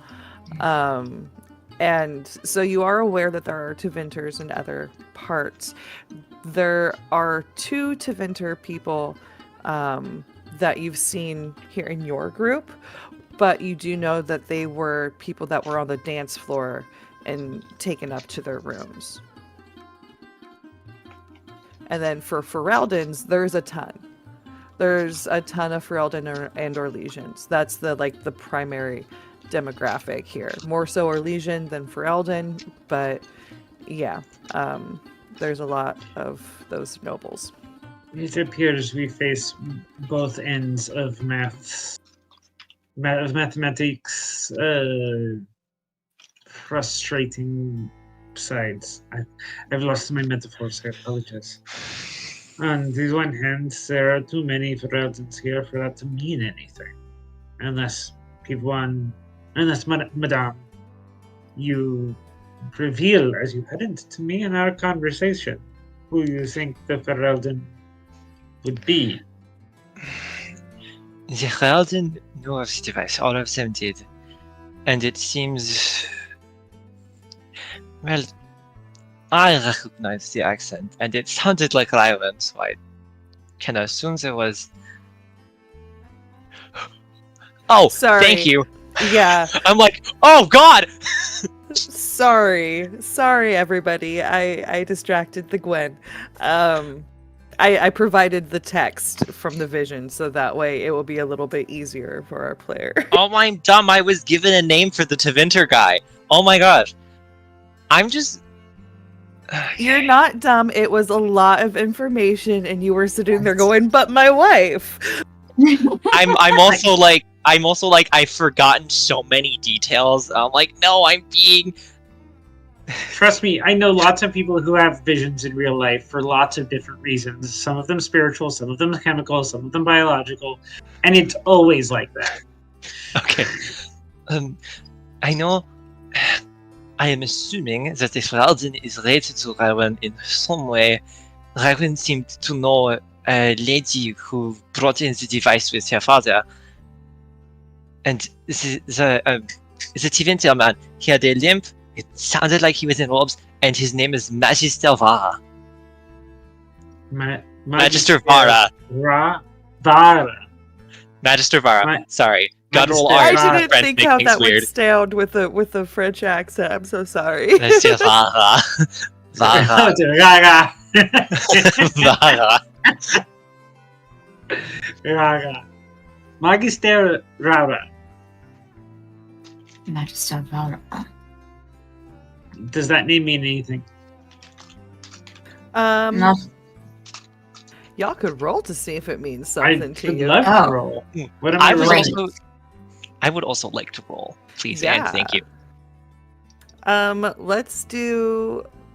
And so you are aware that there are Tevinters in other parts. There are two Tevinter people that you've seen here in your group, but you do know that they were people that were on the dance floor and taken up to their rooms. And then for Ferelden's, there's a ton. There's a ton of Ferelden and Orlesians. That's the primary demographic here. More so Orlesian than Ferelden, but yeah, there's a lot of those nobles. It appears we face both ends of mathematics, frustrating sides. I've lost my metaphors, I apologize. On the one hand, there are too many Fereldens here for that to mean anything. Unless Madame, you reveal, as you hadn't to me in our conversation, who you think the Ferelden would be. The Ferelden knew of the device, all of them did. And it seems... Well, I recognized the accent, and it sounded like Ryland, so I can assume there was... Oh, Sorry. thank you! Yeah. I'm like, oh god! Sorry, everybody. I distracted the Gwen. I provided the text from the vision, so that way it will be a little bit easier for our player. Oh, I'm dumb, I was given a name for the Tevinter guy. Oh my gosh. I'm just... You're not dumb. It was a lot of information, and you were sitting there going, "But my wife." I'm also like, I've forgotten so many details. I'm like, no, I'm being... Trust me, I know lots of people who have visions in real life for lots of different reasons. Some of them spiritual, some of them chemical, some of them biological, and it's always like that. Okay. I know... I am assuming that the Ferelden is related to Rywan in some way. Rywan seemed to know a lady who brought in the device with her father. And the Tevinter man, he had a limp, it sounded like he was in robes, and his name is Magister Vara. Magister Vara. Vara. Magister Vara. Sorry. Guttural Magister art. I didn't French think make how things that weird. would sound with a French accent. I'm so sorry. Magister Vara. Vara. Vara. Raga. Magister Rara. Magister Val. Does that name mean anything? No. Y'all could roll to see if it means something to would you. love Oh. to roll. What am I rolling? I would also like to roll, please, Yeah. and thank you.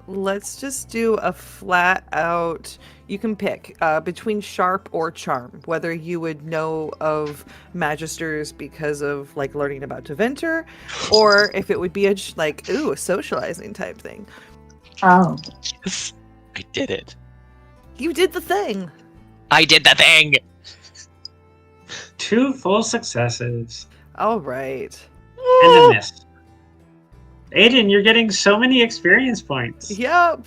Let's just do a flat out. You can pick between sharp or charm, whether you would know of magisters because of like learning about Tevinter, or if it would be a socializing type thing. Oh. Yes, I did it. You did the thing. I did the thing! 2 full successes. All right. And a miss. Aiden, you're getting so many experience points. Yep.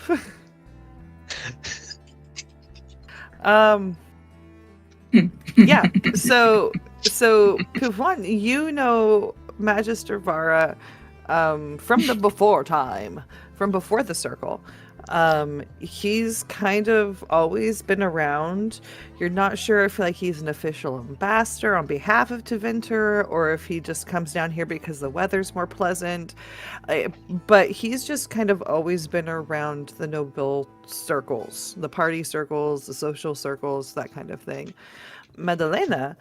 Yeah. So Kufwan, you know Magister Vara from the before time, from before the circle. He's kind of always been around. You're not sure if he's an official ambassador on behalf of Tevinter, or if he just comes down here because the weather's more pleasant. But he's just kind of always been around the noble circles, the party circles, the social circles, that kind of thing. Madalena,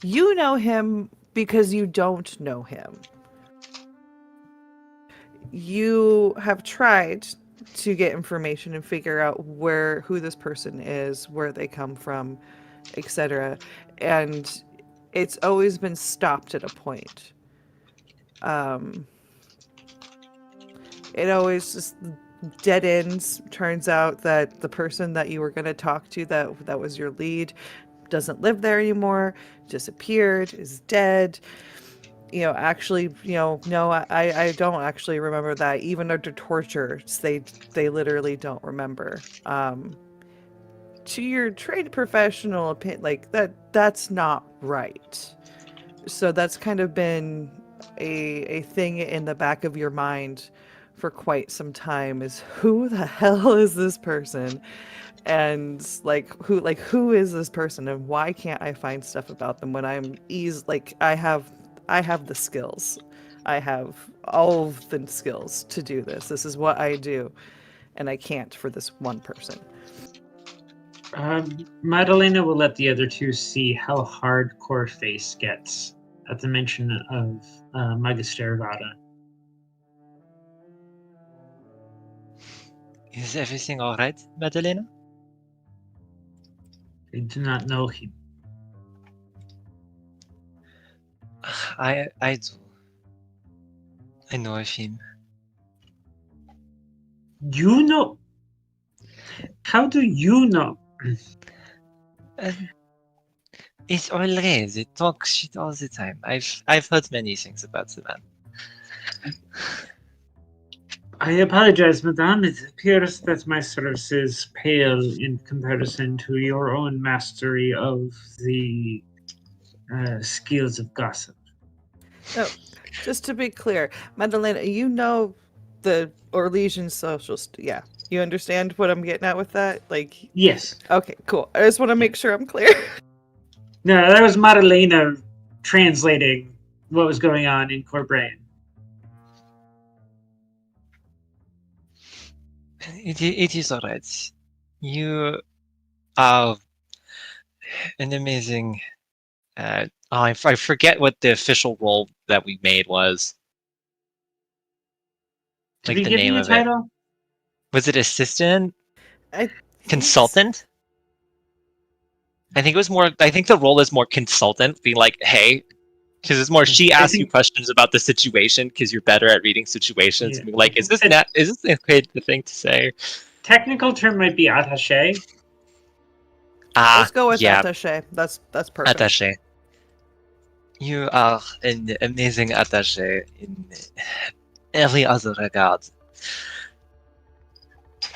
you know him because you don't know him. You have tried to get information and figure out who this person is, where they come from, etc. And it's always been stopped at a point. It always just dead ends. Turns out that the person that you were going to talk to, that was your lead, doesn't live there anymore, disappeared, is dead. No, I don't actually remember that. Even under torture, they literally don't remember. to your trade professional opinion, like that's not right. So that's kind of been a thing in the back of your mind for quite some time, is who the hell is this person? And who is this person, and why can't I find stuff about them when I have the skills. I have all of the skills to do this. This is what I do, and I can't for this one person. Madalena will let the other two see how hardcore Face gets at the mention of Magister Vada. Is everything all right, Madalena? I do not know him. I do. I know of him. You know? How do you know? It's Orlais. They talk shit all the time. I've heard many things about the man. I apologize, madame. It appears that my services pale in comparison to your own mastery of the skills of gossip. No, just to be clear, Madalena, you know the Orlesian yeah. You understand what I'm getting at with that? Like, Yes. okay, cool. I just want to make sure I'm clear. No, that was Madalena translating what was going on in Corbrain. It is alright. You are an amazing. I forget what the official role that we made was. Did Like he the give name you a of title? it. Was it assistant? I Consultant? I think it was more. I think the role is more consultant, being like, hey, because it's more. She asks you questions about the situation because you're better at reading situations. Yeah. Being like, is this okay the thing to say? Technical term might be attaché. Let's go with yeah, attaché. That's perfect. attaché. You are an amazing attaché in every other regard,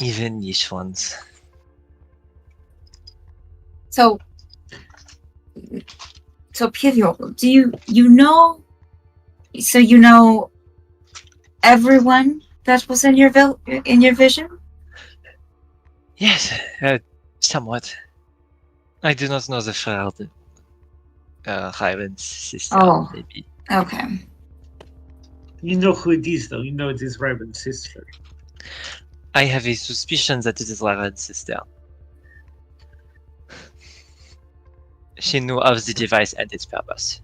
even niche ones. So Pirio, do you know? So you know everyone that was in your vision? Yes, somewhat. I do not know the Fraude. Hyren's sister, Oh. maybe. Okay. You know who it is, though. You know it is Raven's sister. I have a suspicion that it is Hyren's sister. She knew of the device and its purpose.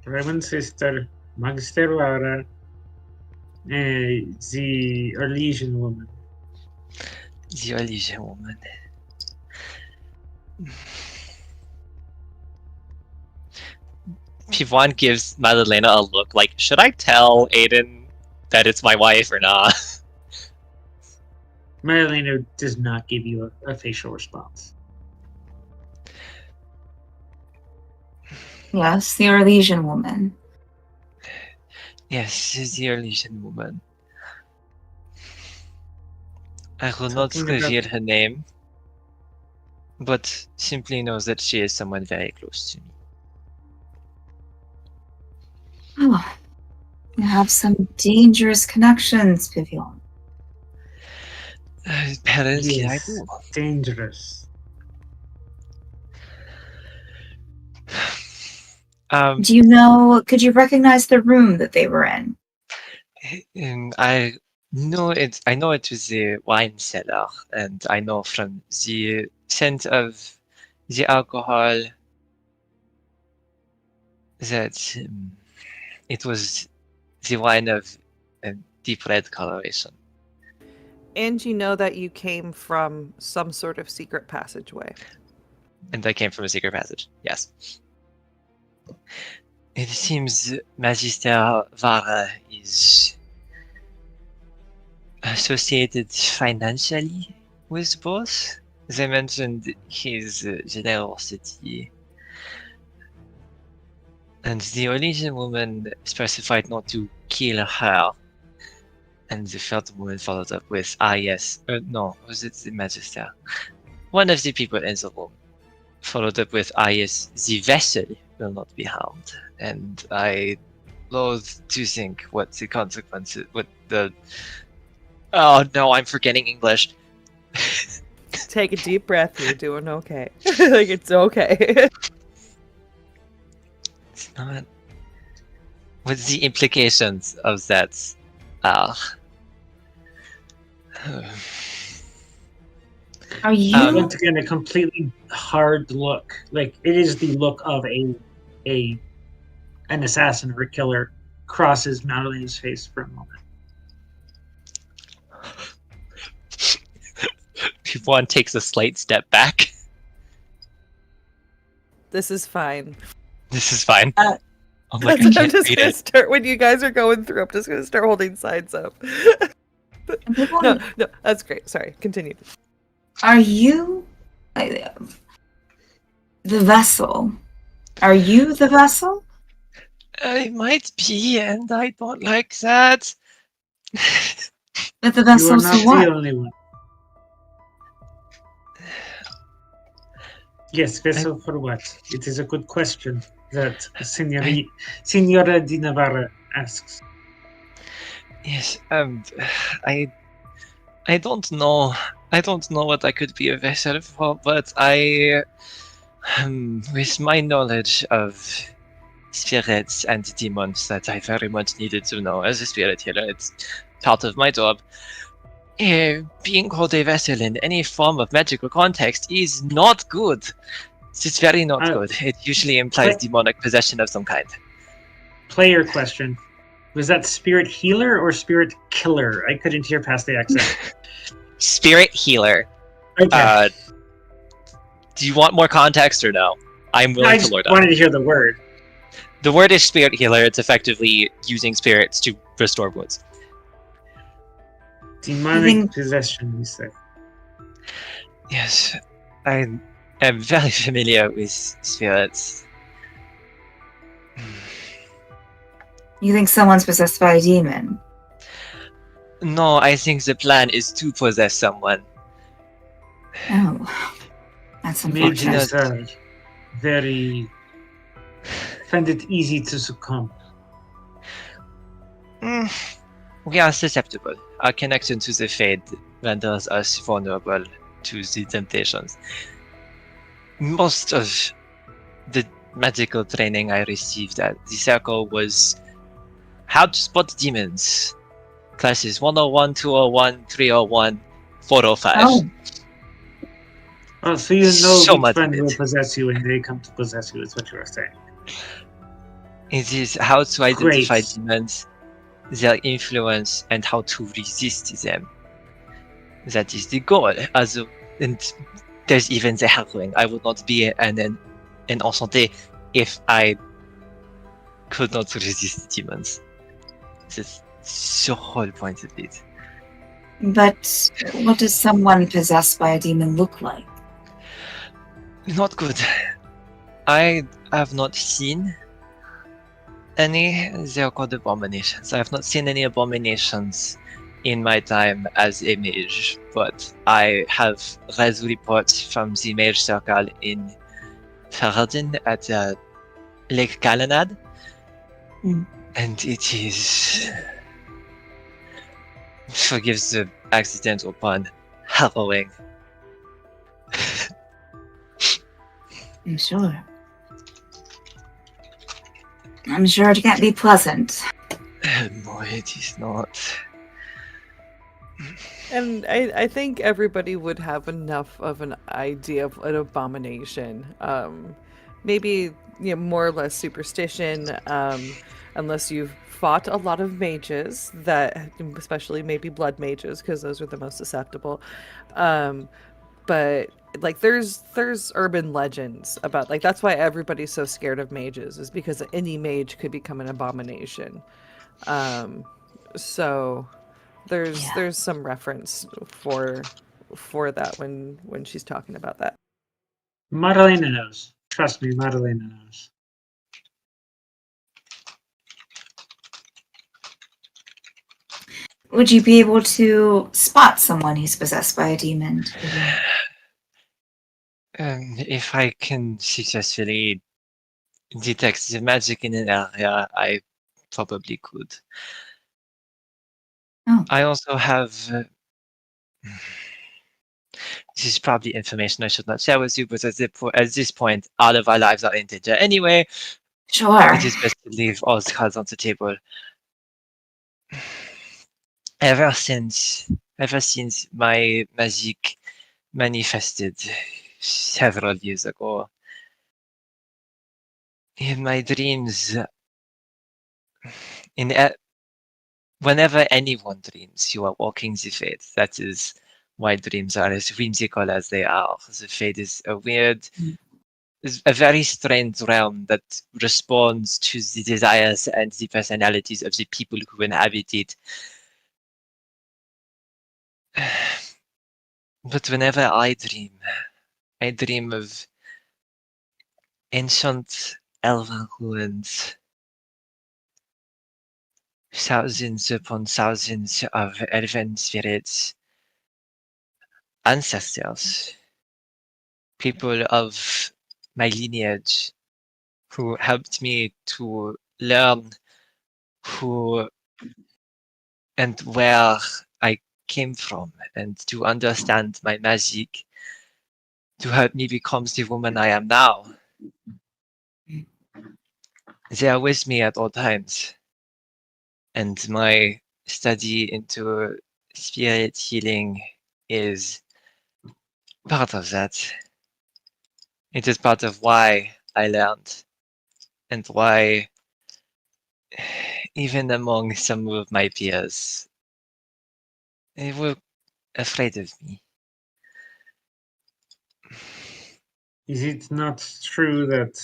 Raven's sister, Magister Laura, the Orlesian woman. The Orlesian woman. Pivoine gives Madalena a look like, should I tell Aiden that it's my wife or not? Madalena does not give you a facial response. Yes, the Orlesian woman. Yes, she's the Orlesian woman. I will not reveal her name, but simply know that she is someone very close to me. Oh, you have some dangerous connections, Pivion. Apparently I Yes, do. dangerous. Do you know? Could you recognize the room that they were in? I know it. I know it was the wine cellar, and I know from the scent of the alcohol that it was the wine of a deep red coloration. And you know that you came from some sort of secret passageway. And I came from a secret passage. Yes. It seems Magister Vara is associated financially with both. They mentioned his generosity. And the Orlesian woman specified not to kill her. And the third woman followed up with, yes. No, was it the Magister? One of the people in the room followed up with, yes, the vessel will not be harmed. And I loathe to think what the consequences, what the... Oh no, I'm forgetting English. Take a deep breath. You're doing okay. Like, it's okay. It's not... What the implications of that are. Are you? Once again, a completely hard look. Like, it is the look of an assassin or a killer crosses Madeline's face for a moment. One takes a slight step back. This is fine. This is fine. Uh, I'm like, I I'm can't just read gonna it. start when you guys are going through. I'm just gonna start holding signs up. No, that's great. Sorry, continue. Are you the vessel? Are you the vessel? I might be, and I don't like that. But the You are vessel's not the what? the only one. Yes, vessel for what? It is a good question that Signora Di Navarra asks. Yes, I don't know. I don't know what I could be a vessel for, but with my knowledge of spirits and demons that I very much needed to know as a spirit healer, it's part of my job. Being called a vessel in any form of magical context is not good. It's very not good. It usually implies demonic possession of some kind. Player question. Was that spirit healer or spirit killer? I couldn't hear past the accent. Spirit healer. Okay. Do you want more context or no? I'm willing I to just lord wanted up. to hear the word. The word is spirit healer. It's effectively using spirits to restore wounds. Demonic possession, you say. Yes, I am very familiar with spirits. You think someone's possessed by a demon? No, I think the plan is to possess someone. Oh, that's unfortunate. Mages are find it easy to succumb. We are susceptible. Our connection to the Fade renders us vulnerable to the temptations. Most of the magical training I received at the Circle was how to spot demons. Classes 101, 201, 301, 405. Oh, so you know So which much one of will it. possess you and they come to possess you, is what you are saying. It is how to identify Great. demons, their influence, and how to resist them. That is the goal. And there's even the heroine. I would not be an Enchanting if I could not resist demons. That's the whole point of it. But what does someone possessed by a demon look like? Not good. I have not seen any. They're called abominations. I have not seen any abominations in my time as a mage, but I have read reports from the mage circle in Ferradin at Lake Celestine, and it is, forgive the accidental pun, harrowing. I'm sure. I'm sure it can't be pleasant. No, it is not. And I think everybody would have enough of an idea of an abomination. Maybe more or less superstition, unless you've fought a lot of mages, that especially maybe blood mages, because those are the most susceptible. But like there's urban legends about, like, that's why everybody's so scared of mages, is because any mage could become an abomination. So there's some reference for that when she's talking about that. Madalena knows. Trust me, Madalena knows. Would you be able to spot someone who's possessed by a demon? If I can successfully detect the magic in an area, I probably could. Oh. I also have. This is probably information I should not share with you, but at this point, all of our lives are in danger anyway. Sure. It is best to leave all cards on the table. Ever since my magic manifested several years ago, in my dreams, whenever anyone dreams, you are walking the fate. That is why dreams are as whimsical as they are. The fate is is a very strange realm that responds to the desires and the personalities of the people who inhabit it. But whenever I dream of ancient elven ruins, thousands upon thousands of elven spirits, ancestors, people of my lineage who helped me to learn who and where I came from and to understand my magic to help me become the woman I am now. They are with me at all times. And my study into spirit healing is part of that. It is part of why I learned and why even among some of my peers, they were afraid of me. Is it not true that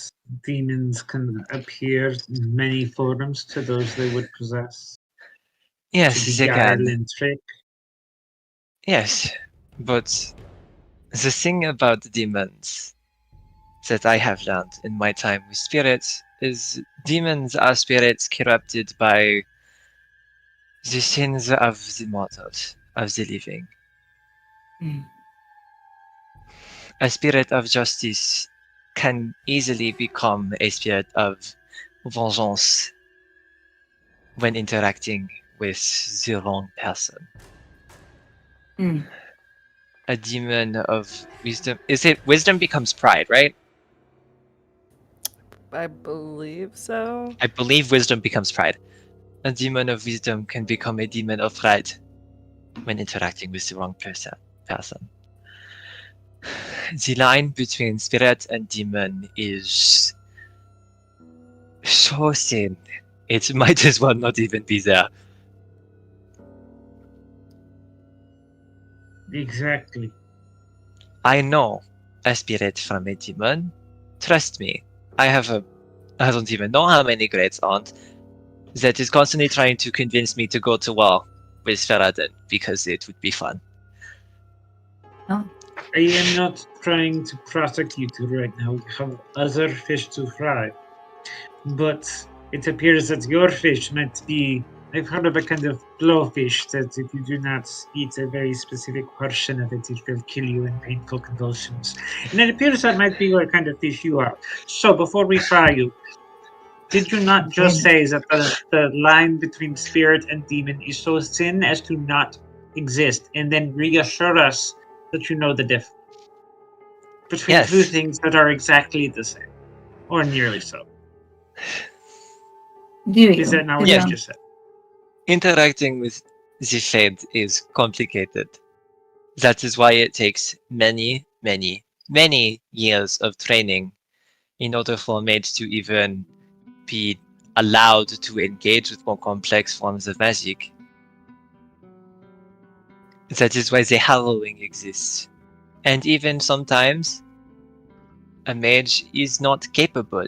demons can appear in many forms to those they would possess? To Yes, they beguile can. and trick? Yes, but the thing about demons that I have learned in my time with spirits is demons are spirits corrupted by the sins of the mortals, of the living. A spirit of justice can easily become a spirit of vengeance when interacting with the wrong person. Mm. A demon of wisdom. Is it wisdom becomes pride, right? I believe so. I believe wisdom becomes pride. A demon of wisdom can become a demon of pride when interacting with the wrong person. The line between spirit and demon is so thin. It might as well not even be there. Exactly. I know a spirit from a demon. Trust me, I don't even know how many great aunt that is constantly trying to convince me to go to war with Faradin because it would be fun. Oh. I am not trying to prosecute you right now. We have other fish to fry. But it appears that your fish might be. I've heard of a kind of blowfish that if you do not eat a very specific portion of it, it will kill you in painful convulsions. And it appears that might be what kind of fish you are. So before we fry you, did you not just say that the line between spirit and demon is so thin as to not exist, and then reassure us that you know the difference between two Yes, things that are exactly the same, or nearly so? Do you? Is that not what Yes. you just said? interacting with the Fed is complicated. That is why it takes many, many, many years of training in order for mages to even be allowed to engage with more complex forms of magic. That is why the Hallowing exists. And even sometimes, a mage is not capable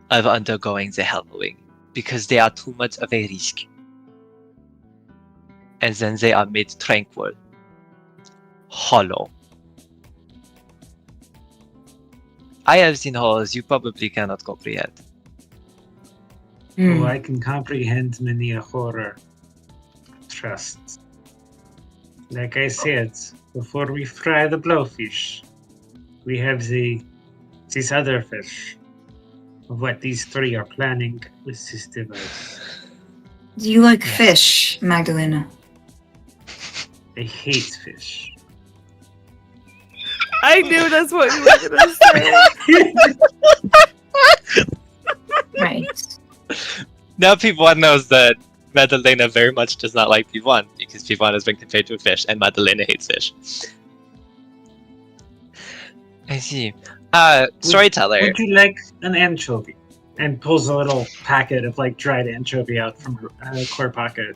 of undergoing the Hallowing because they are too much of a risk. And then they are made tranquil, hollow. I have seen horrors you probably cannot comprehend. Oh, I can comprehend many a horror. Trust. Like I said, before we fry the blowfish, we have this other fish of what these three are planning with this device. Do you like Yes. fish, Magdalena? They hate fish. I knew that's what you were gonna say. Right. Now P1 knows that Madalena very much does not like P1 because P1 has been compared to a fish and Madalena hates fish. I see. Storyteller. Would you like an anchovy? And pulls a little packet of like dried anchovy out from her core pocket.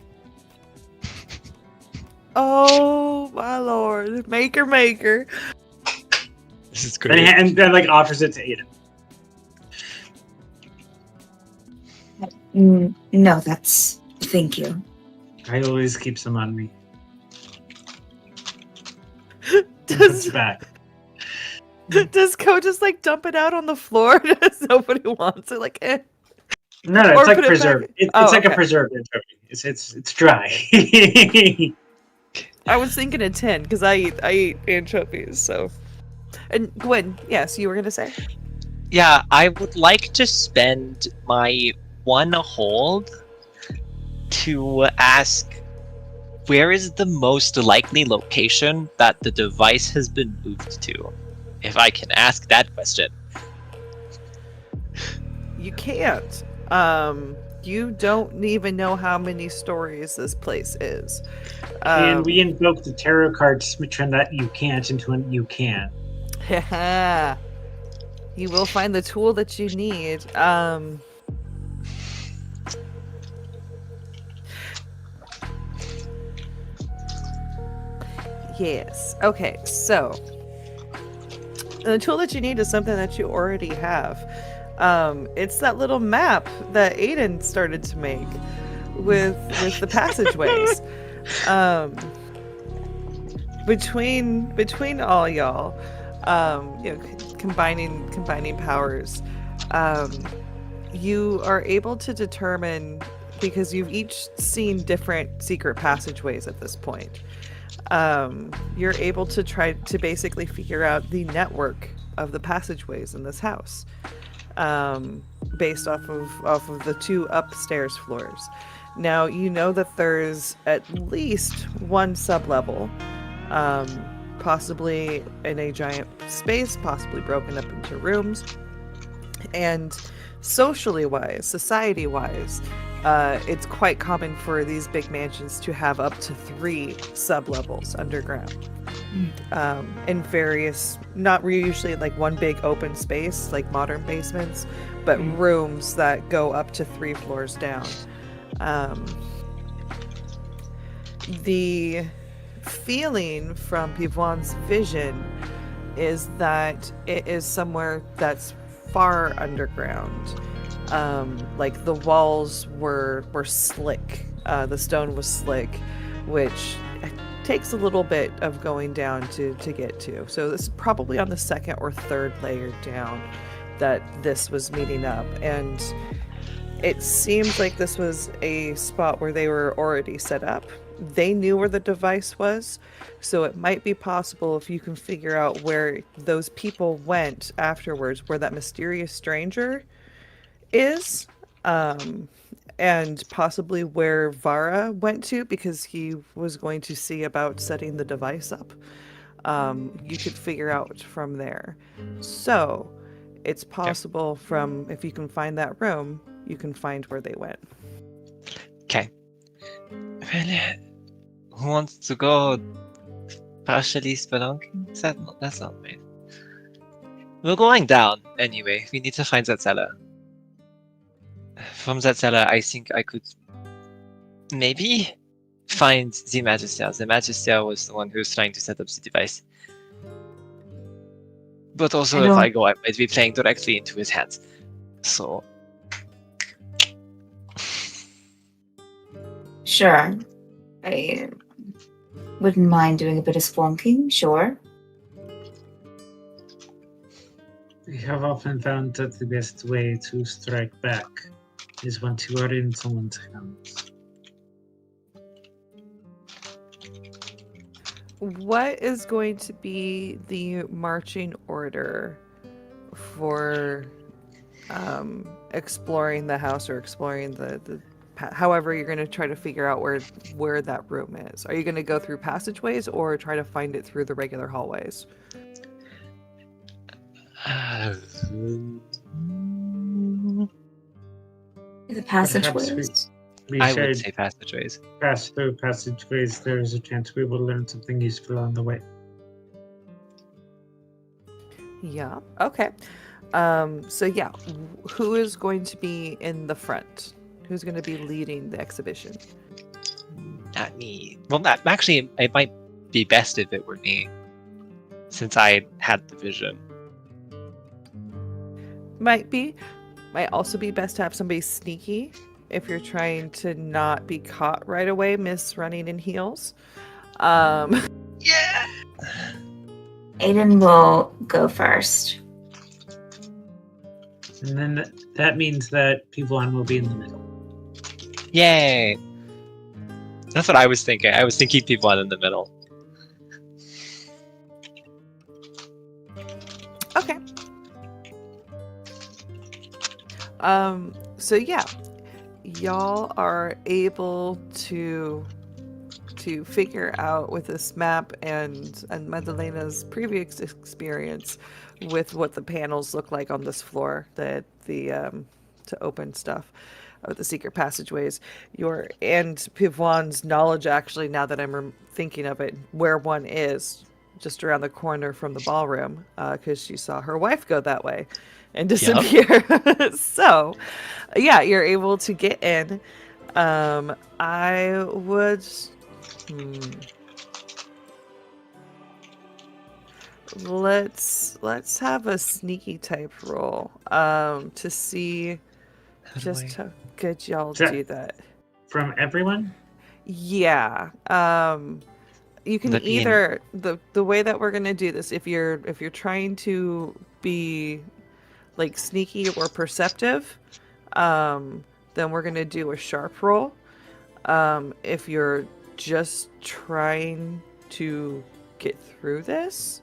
Oh my lord, maker. This is great. And then like offers it to Aiden. No, that's... Thank you. I always keep some on me. Puts it back. Does Ko just like dump it out on the floor? Does nobody wants it? Like, eh. No, Or it's like put it preserved. back- It's Oh, like okay. a preserved anchovy. It's dry. I was thinking a 10 because I eat anchovies. So, and Gwen, yes, you were gonna say. Yeah, I would like to spend my one hold to ask where is the most likely location that the device has been moved to? If I can ask that question. You can't. You don't even know how many stories this place is. And we invoke the tarot card to turn that you can't into an you can. You will find the tool that you need. Yes. Okay, so the tool that you need is something that you already have. It's that little map that Aiden started to make with the passageways. Between all y'all, you know, combining powers, you are able to determine, because you've each seen different secret passageways at this point. You're able to try to basically figure out the network of the passageways in this house, based off of the two upstairs floors. Now you know that there's at least one sublevel, possibly in a giant space, possibly broken up into rooms. And socially wise, society wise, it's quite common for these big mansions to have up to 3 sublevels underground. In various, not usually like one big open space like modern basements, but rooms that go up to 3 floors down. The feeling from Pivoin's vision is that it is somewhere that's far underground. Like the walls were slick, the stone was slick, which takes a little bit of going down to get to. So this is probably on the 2nd or 3rd layer down that this was meeting up, and it seems like this was a spot where they were already set up. They knew where the device was, so it might be possible if you can figure out where those people went afterwards, where that mysterious stranger is, and possibly where Vara went to, because he was going to see about setting the device up. You could figure out from there. So it's possible from, if you can find that room, you can find where they went. Okay. Well, who wants to go partially spelunking? That's not right. We're going down anyway. We need to find that cellar. From that cellar, I think I could maybe find the Magister. The Magister was the one who was trying to set up the device. But also, if I go, I might be playing directly into his hands. So. Sure. I wouldn't mind doing a bit of splunking, sure. We have often found that the best way to strike back is once you are in someone's hands. what is going to be the marching order for exploring the house or exploring the however you're going to try to figure out where that room is? Are you going to go through passageways or try to find it through the regular hallways? The Perhaps passageways. we I should would say passageways. pass through passageways. There's a chance we will learn something useful on the way. Yeah. Okay. So yeah, who is going to be in the front? Who's going to be leading the exhibition? Not me. Well, actually, it might be best if it were me, since I had the vision. Might be. Might also be best to have somebody sneaky if you're trying to not be caught right away, miss running in heels. Yeah. Aiden will go first. And then that means that Pivoine will be in the middle. Yay. That's what I was thinking. I was thinking people in the middle. Okay. So yeah, y'all are able to figure out with this map and Madalena's previous experience with what the panels look like on this floor, that the to open stuff of the secret passageways. And Pivoine's knowledge, actually, now that I'm thinking of it, where one is just around the corner from the ballroom, because she saw her wife go that way and disappear. So yeah, you're able to get in. I would let's have a sneaky type roll to see just how good y'all do that. From everyone? Yeah. You can either the way that we're gonna do this, if you're trying to be like sneaky or perceptive, then we're gonna do a sharp roll. If you're just trying to get through this,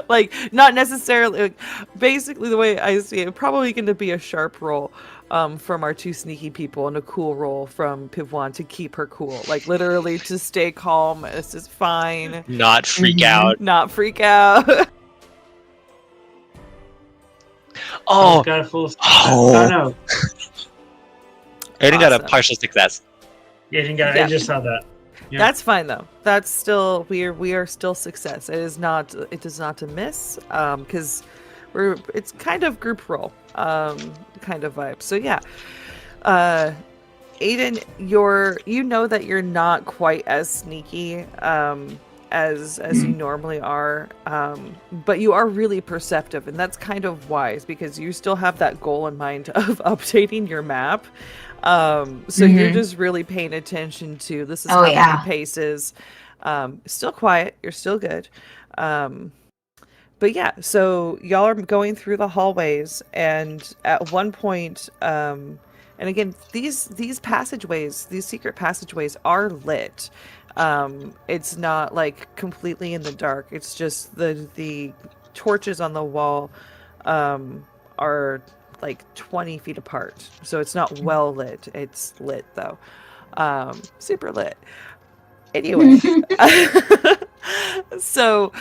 like not necessarily, like, basically the way I see it, probably going to be a sharp roll from our two sneaky people and a cool roll from Pivoine to keep her cool, like literally to stay calm. This is fine, not freak out. not freak out. Oh, Got a full. oh No. I already got a Awesome. partial success. Yeah, Yeah. I just saw that. Yeah. That's fine though. That's still we are still success. It is not a miss because it's kind of group roll kind of vibe. So yeah, Aiden, you know that you're not quite as sneaky as you normally are, but you are really perceptive, and that's kind of wise because you still have that goal in mind of updating your map. So you're just really paying attention to this is how many paces. Still quiet, you're still good. But yeah, so y'all are going through the hallways, and at one point, and again, these passageways, these secret passageways are lit. It's not like completely in the dark. It's just the torches on the wall are like 20 feet apart, so it's not well lit. It's lit though, super lit. Anyway, so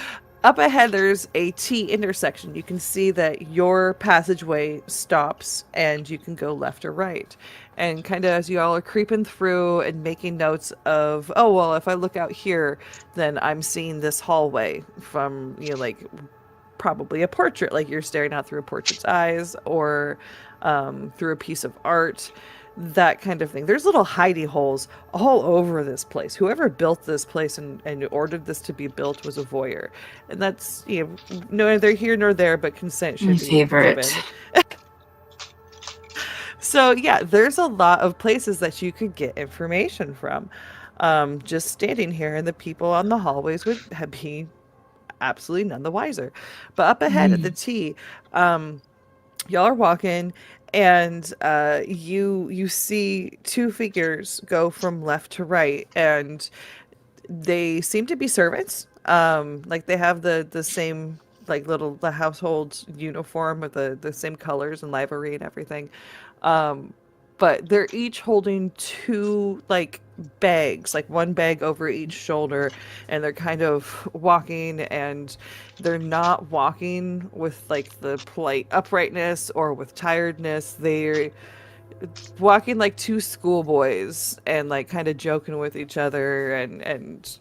up ahead there's a T intersection. You can see that your passageway stops and you can go left or right. And kind of as you all are creeping through and making notes of, oh well, if I look out here, then I'm seeing this hallway from, like probably a portrait, like you're staring out through a portrait's eyes, or through a piece of art, that kind of thing. There's little hidey holes all over this place. Whoever built this place and ordered this to be built was a voyeur, and that's neither here nor there, but consent should be given. So yeah, there's a lot of places that you could get information from, just standing here, and the people on the hallways would be absolutely none the wiser. But up ahead at the T, y'all are walking, and you see two figures go from left to right, and They seem to be servants. Like they have the same like the household uniform with the same colors and livery and everything. Um, but they're each holding two like bags, like one bag over each shoulder, and they're kind of walking, and they're not walking with like the polite uprightness or with tiredness. They're walking like two schoolboys and like kind of joking with each other and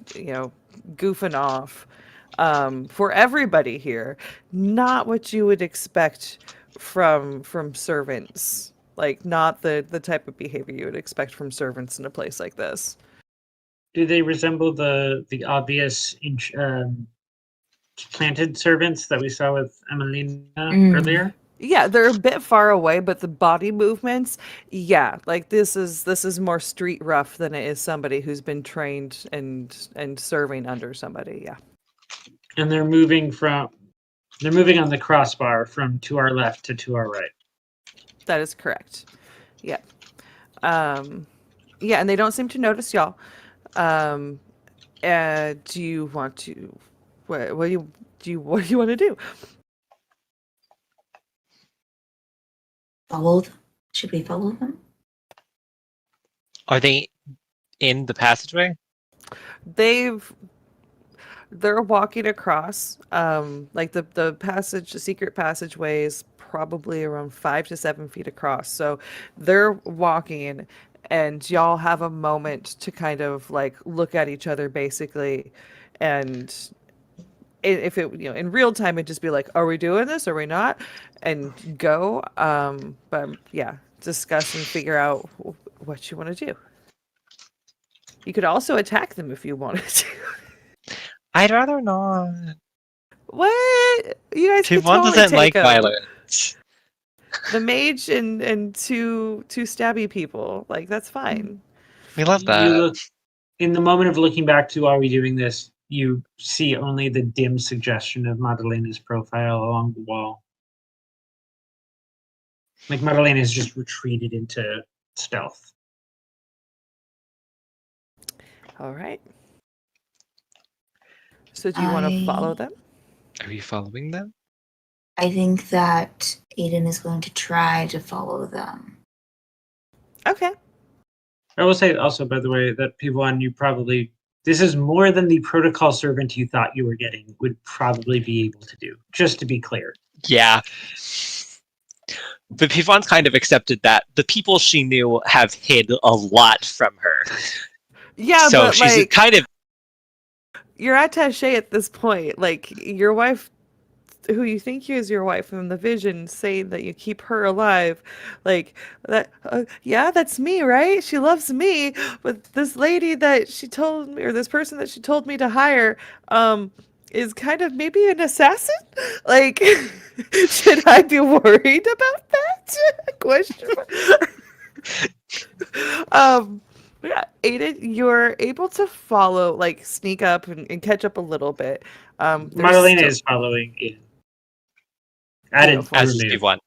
goofing off for everybody here. Not what you would expect from servants, like not the type of behavior you would expect from servants in a place like this. Do they resemble the obvious planted servants that we saw with Emelina earlier? Yeah, they're a bit far away, but the body movements, yeah, like this is more street rough than it is somebody who's been trained and serving under somebody. Yeah, And they're moving on the crossbar from to our left to our right. that is correct. Yeah, yeah, and they don't seem to notice y'all. Um, do you want to? What what do you want to do? Follow them? Should we follow them? Are they in the passageway? They're walking across like the secret passageway is probably around 5 to 7 feet across, so they're walking, and y'all have a moment to kind of like look at each other basically, and if it in real time it'd just be like, are we doing this, are we not, and go, but yeah, discuss and figure out what you want to do. You could also attack them if you wanted to. I'd rather not. What? You guys could Pivon totally doesn't take like them. violence. The mage and two stabby people. Like that's fine. We love You that. look in the moment of looking back to are we doing this, you see only the dim suggestion of Madalena's profile along the wall. Like Madalena has just retreated into stealth. All right. So do you want to follow them? Are you following them? I think that Aiden is going to try to follow them. Okay. I will say also, by the way, that P1, this is more than the protocol servant you thought you were getting would probably be able to do, just to be clear. Yeah. But Pivon's kind of accepted that the people she knew have hid a lot from her. Yeah, so but she's like kind of you're attaché at this point. Like your wife, who you think is your wife from the vision, saying that you keep her alive, like that. Yeah, that's me, right? She loves me, but this lady that she told me, or this person that she told me to hire, is kind of maybe an assassin. Like, should I be worried about that? Question mark. Yeah, Aiden, you're able to follow, like, sneak up and catch up a little bit. There's Madalena still is following in. Added beautiful. as through Pivon.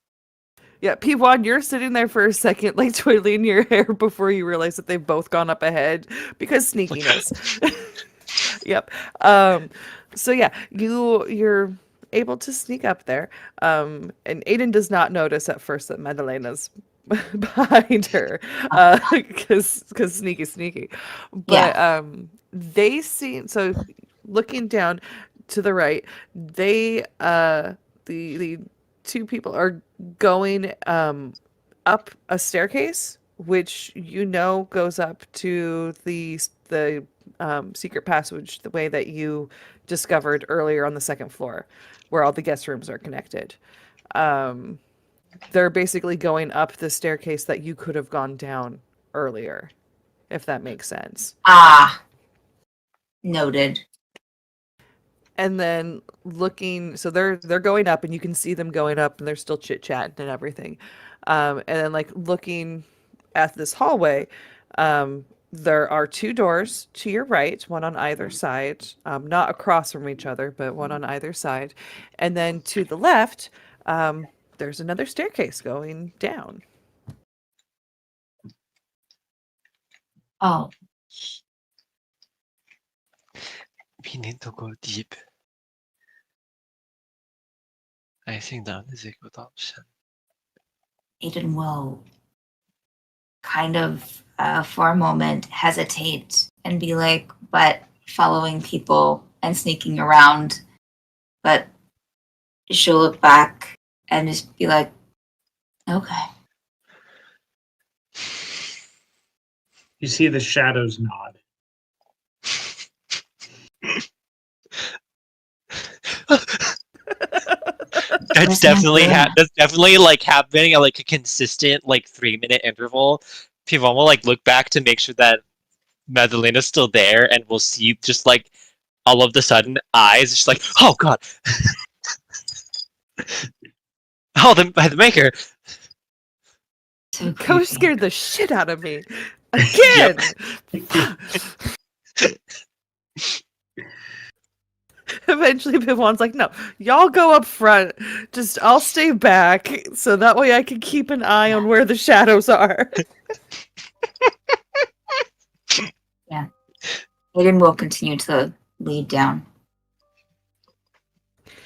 Yeah, P1, you're sitting there for a second, like twiddling your hair before you realize that they've both gone up ahead because sneakiness. Yep. So yeah, you're able to sneak up there. And Aiden does not notice at first that Madalena's behind her. Because sneaky. But Yeah. they seem, so looking down to the right, they the two people are going up a staircase, which goes up to the secret passage, the way that you discovered earlier on the second floor, where all the guest rooms are connected. They're basically going up the staircase that you could have gone down earlier, if that makes sense. Ah. Noted. And then looking, so they're going up, and you can see them going up, and they're still chit chatting and everything. And then like looking at this hallway, there are two doors to your right, one on either side, not across from each other, but one on either side. And then to the left, there's another staircase going down. Oh. We need to go deep. I think that is a good option. Aiden will kind of, for a moment, hesitate and be like, but following people and sneaking around. But she'll look back and just be like, okay. You see the shadows nod. That's definitely like happening at like a consistent like 3-minute interval. People will like look back to make sure that Madalena's still there, and we'll see just like all of the sudden eyes just like, oh god. Oh, the maker. So Ghost creepy. scared the shit out of me. Again! Eventually, Pivon's like, no, y'all go up front. Just, I'll stay back, so that way I can keep an eye on where the shadows are. Yeah. Aiden will continue to lead down.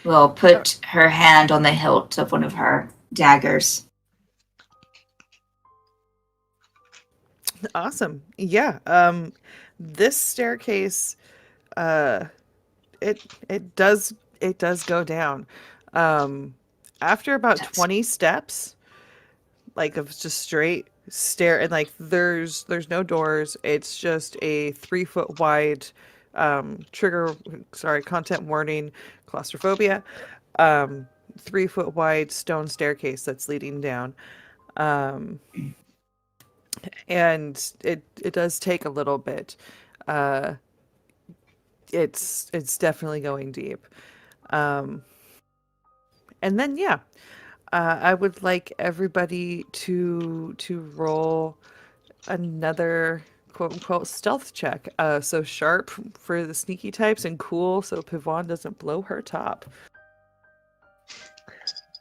Will put her hand on the hilt of one of her daggers. Awesome. Yeah. This staircase, it does go down. After about 20 steps, like of just straight stair, and like there's no doors. It's just a 3-foot wide content warning, claustrophobia, 3-foot wide stone staircase that's leading down. And it does take a little bit. It's definitely going deep. And then I would like everybody to roll another quote unquote stealth check. So sharp for the sneaky types and cool so Pivon doesn't blow her top.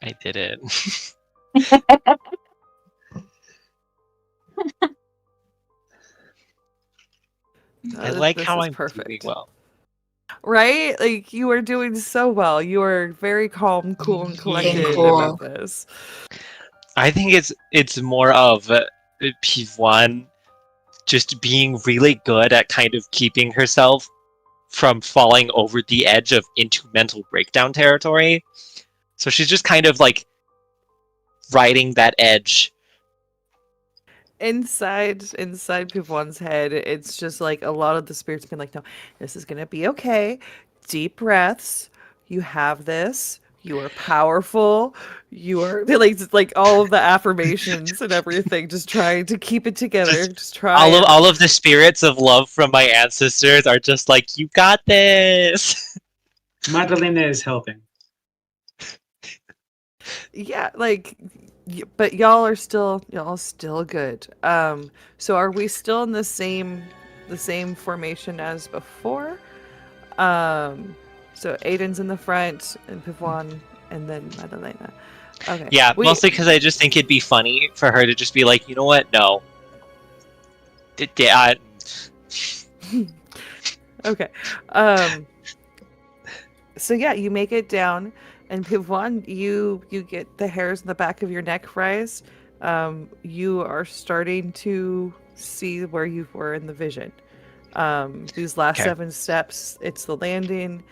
I did it. I like This how is I'm perfect. doing well. Right? Like you are doing so well. You are very calm, cool, and collected Cool. about this. I think it's more of P1 just being really good at kind of keeping herself from falling over the edge of into mental breakdown territory. So she's just kind of like riding that edge. Inside Pivon's head, it's just like a lot of the spirits been like, no, this is gonna be okay. Deep breaths. You have this. You are powerful. You are like all of the affirmations and everything. Just trying to keep it together. Just try. All of the spirits of love from my ancestors are just like, you got this. Madalena is helping. Yeah, like, but y'all still good. So are we still in the same formation as before? So Aiden's in the front and Pivon and then Madalena. Okay. Yeah, mostly because I just think it'd be funny for her to just be like, you know what? No. Okay. So yeah, you make it down, and Pivon, you get the hairs in the back of your neck rise. You are starting to see where you were in the vision. These last 7 steps, it's the landing.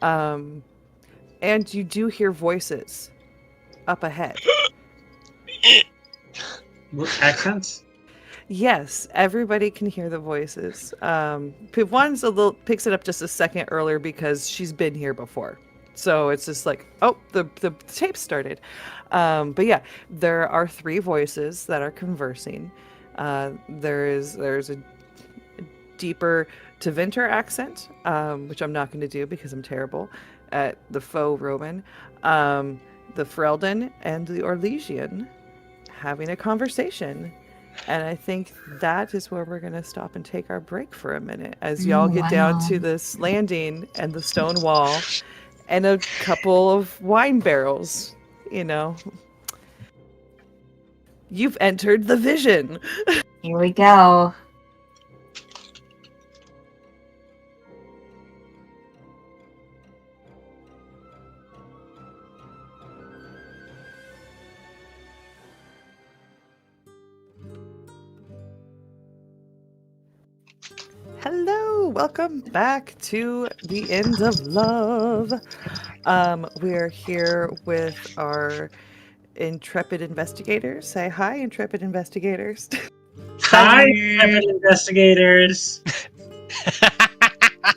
And you do hear voices up ahead. Accents? Yes, everybody can hear the voices. Pivon's picks it up just a second earlier because she's been here before. So it's just like, oh, the tape started. But yeah, there are 3 voices that are conversing. There's a deeper Tevinter accent, which I'm not going to do because I'm terrible at the faux Roman. The Freldon and the Orlesian having a conversation. And I think that is where we're going to stop and take our break for a minute as y'all get down to this landing and the stone wall and a couple of wine barrels, you know. You've entered the vision. Here we go. Hello, welcome back to the End of Love. We're here with our intrepid investigators. Say hi, intrepid investigators. Hi, Salut! investigators.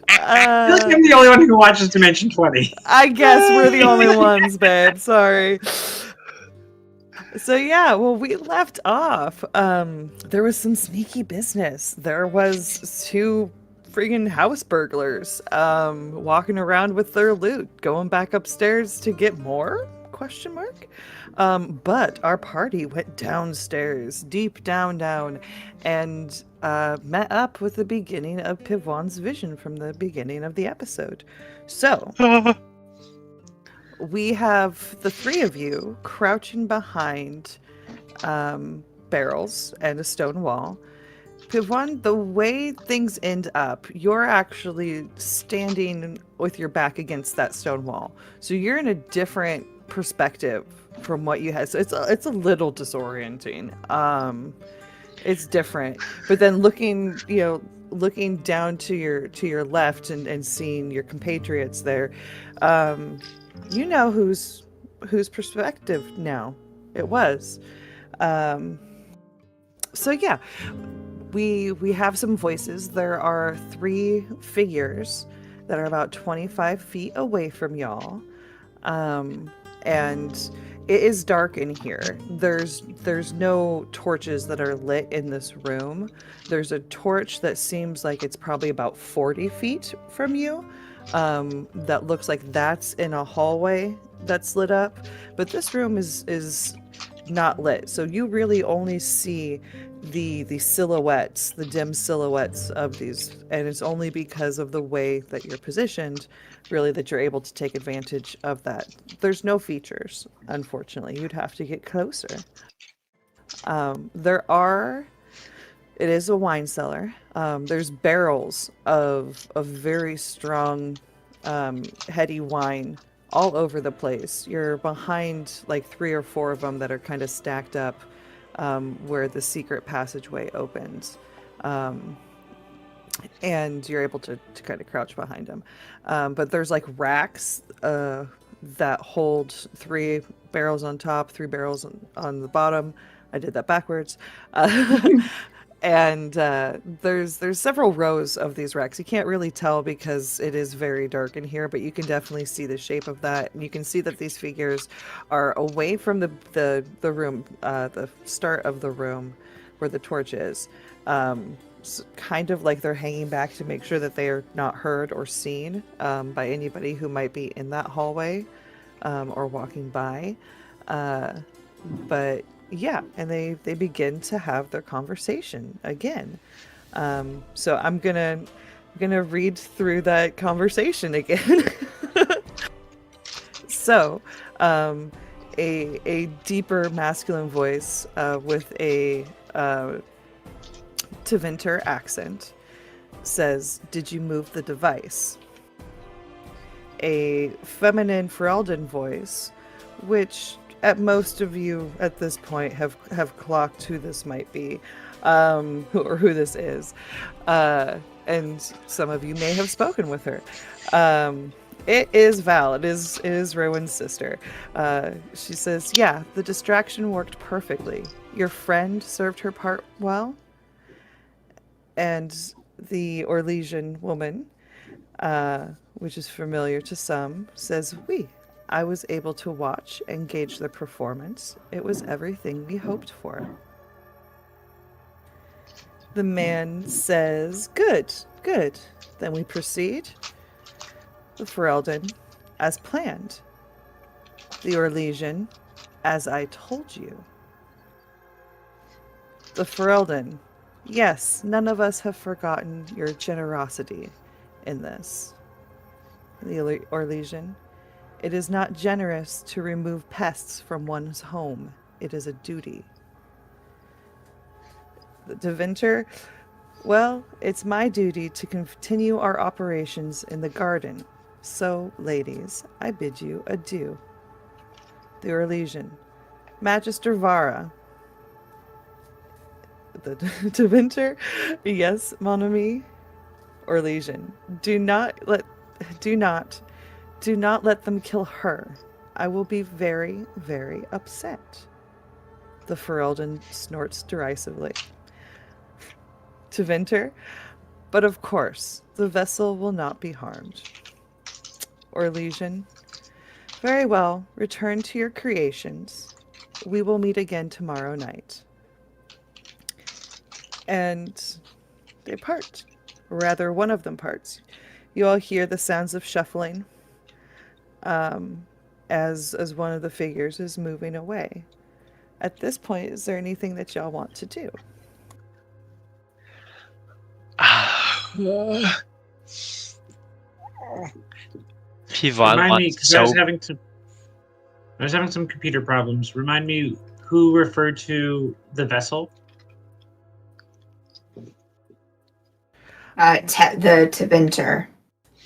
I feel like I'm the only one who watches Dimension 20. I guess we're the only ones, babe. Sorry. So yeah, well, we left off. There was some sneaky business. There was two friggin' house burglars walking around with their loot, going back upstairs to get more? Question mark. But our party went downstairs, deep down, and met up with the beginning of Pivon's vision from the beginning of the episode. So we have the three of you crouching behind barrels and a stone wall. Pivon, the way things end up, you're actually standing with your back against that stone wall. So you're in a different perspective from what you had. So it's a little disorienting. It's different. But then looking down to your left and seeing your compatriots there, you know whose perspective now it was. So yeah, we have some voices. There are three figures that are about 25 feet away from y'all, and it is dark in here. There's no torches that are lit in this room. There's a torch that seems like it's probably about 40 feet from you. That looks like that's in a hallway that's lit up, but this room is not lit, so you really only see the silhouettes, the dim silhouettes of these, and it's only because of the way that you're positioned, really, that you're able to take advantage of that. There's no features, unfortunately. You'd have to get closer. It is a wine cellar. There's barrels of very strong, heady wine all over the place. You're behind like 3 or 4 of them that are kind of stacked up where the secret passageway opens. And you're able to kind of crouch behind them. But there's like racks that hold 3 barrels on top, 3 barrels on the bottom. I did that backwards. And there's several rows of these racks. You can't really tell because it is very dark in here, but you can definitely see the shape of that. And you can see that these figures are away from the room, the start of the room where the torch is. Kind of like they're hanging back to make sure that they are not heard or seen by anybody who might be in that hallway or walking by. But yeah, and they begin to have their conversation again. So I'm gonna read through that conversation again. So a deeper masculine voice with a Tevinter accent says, "Did you move the device?" A feminine Ferelden voice, which at most of you at this point have clocked who this might be, who this is, and some of you may have spoken with her. It is Val. It is Rowan's sister. She says, "Yeah, the distraction worked perfectly. Your friend served her part well." And the Orlesian woman, which is familiar to some, says, "Oui. I was able to watch and gauge the performance. It was everything we hoped for." The man says, Good. Then we proceed." The Ferelden, "As planned." The Orlesian, "As I told you." The Ferelden, "Yes, none of us have forgotten your generosity in this." The Orlesian, "It is not generous to remove pests from one's home. It is a duty." The Tevinter, "Well, it's my duty to continue our operations in the garden. So, ladies, I bid you adieu." The Orlesian, "Magister Vara." The Tevinter, "Yes, mon ami." Orlesian, do not let them kill her. I will be very, very upset. The Ferelden snorts derisively. To Vinter, but of course, the vessel will not be harmed. Orlesian, very well, return to your creations. We will meet again tomorrow night. And they part. Rather, one of them parts. You all hear the sounds of shuffling as one of the figures is moving away. At this point, is there anything that y'all want to do? Pivan Remind me, wants because I was so having some computer problems. Remind me who referred to the vessel. The Tevinter.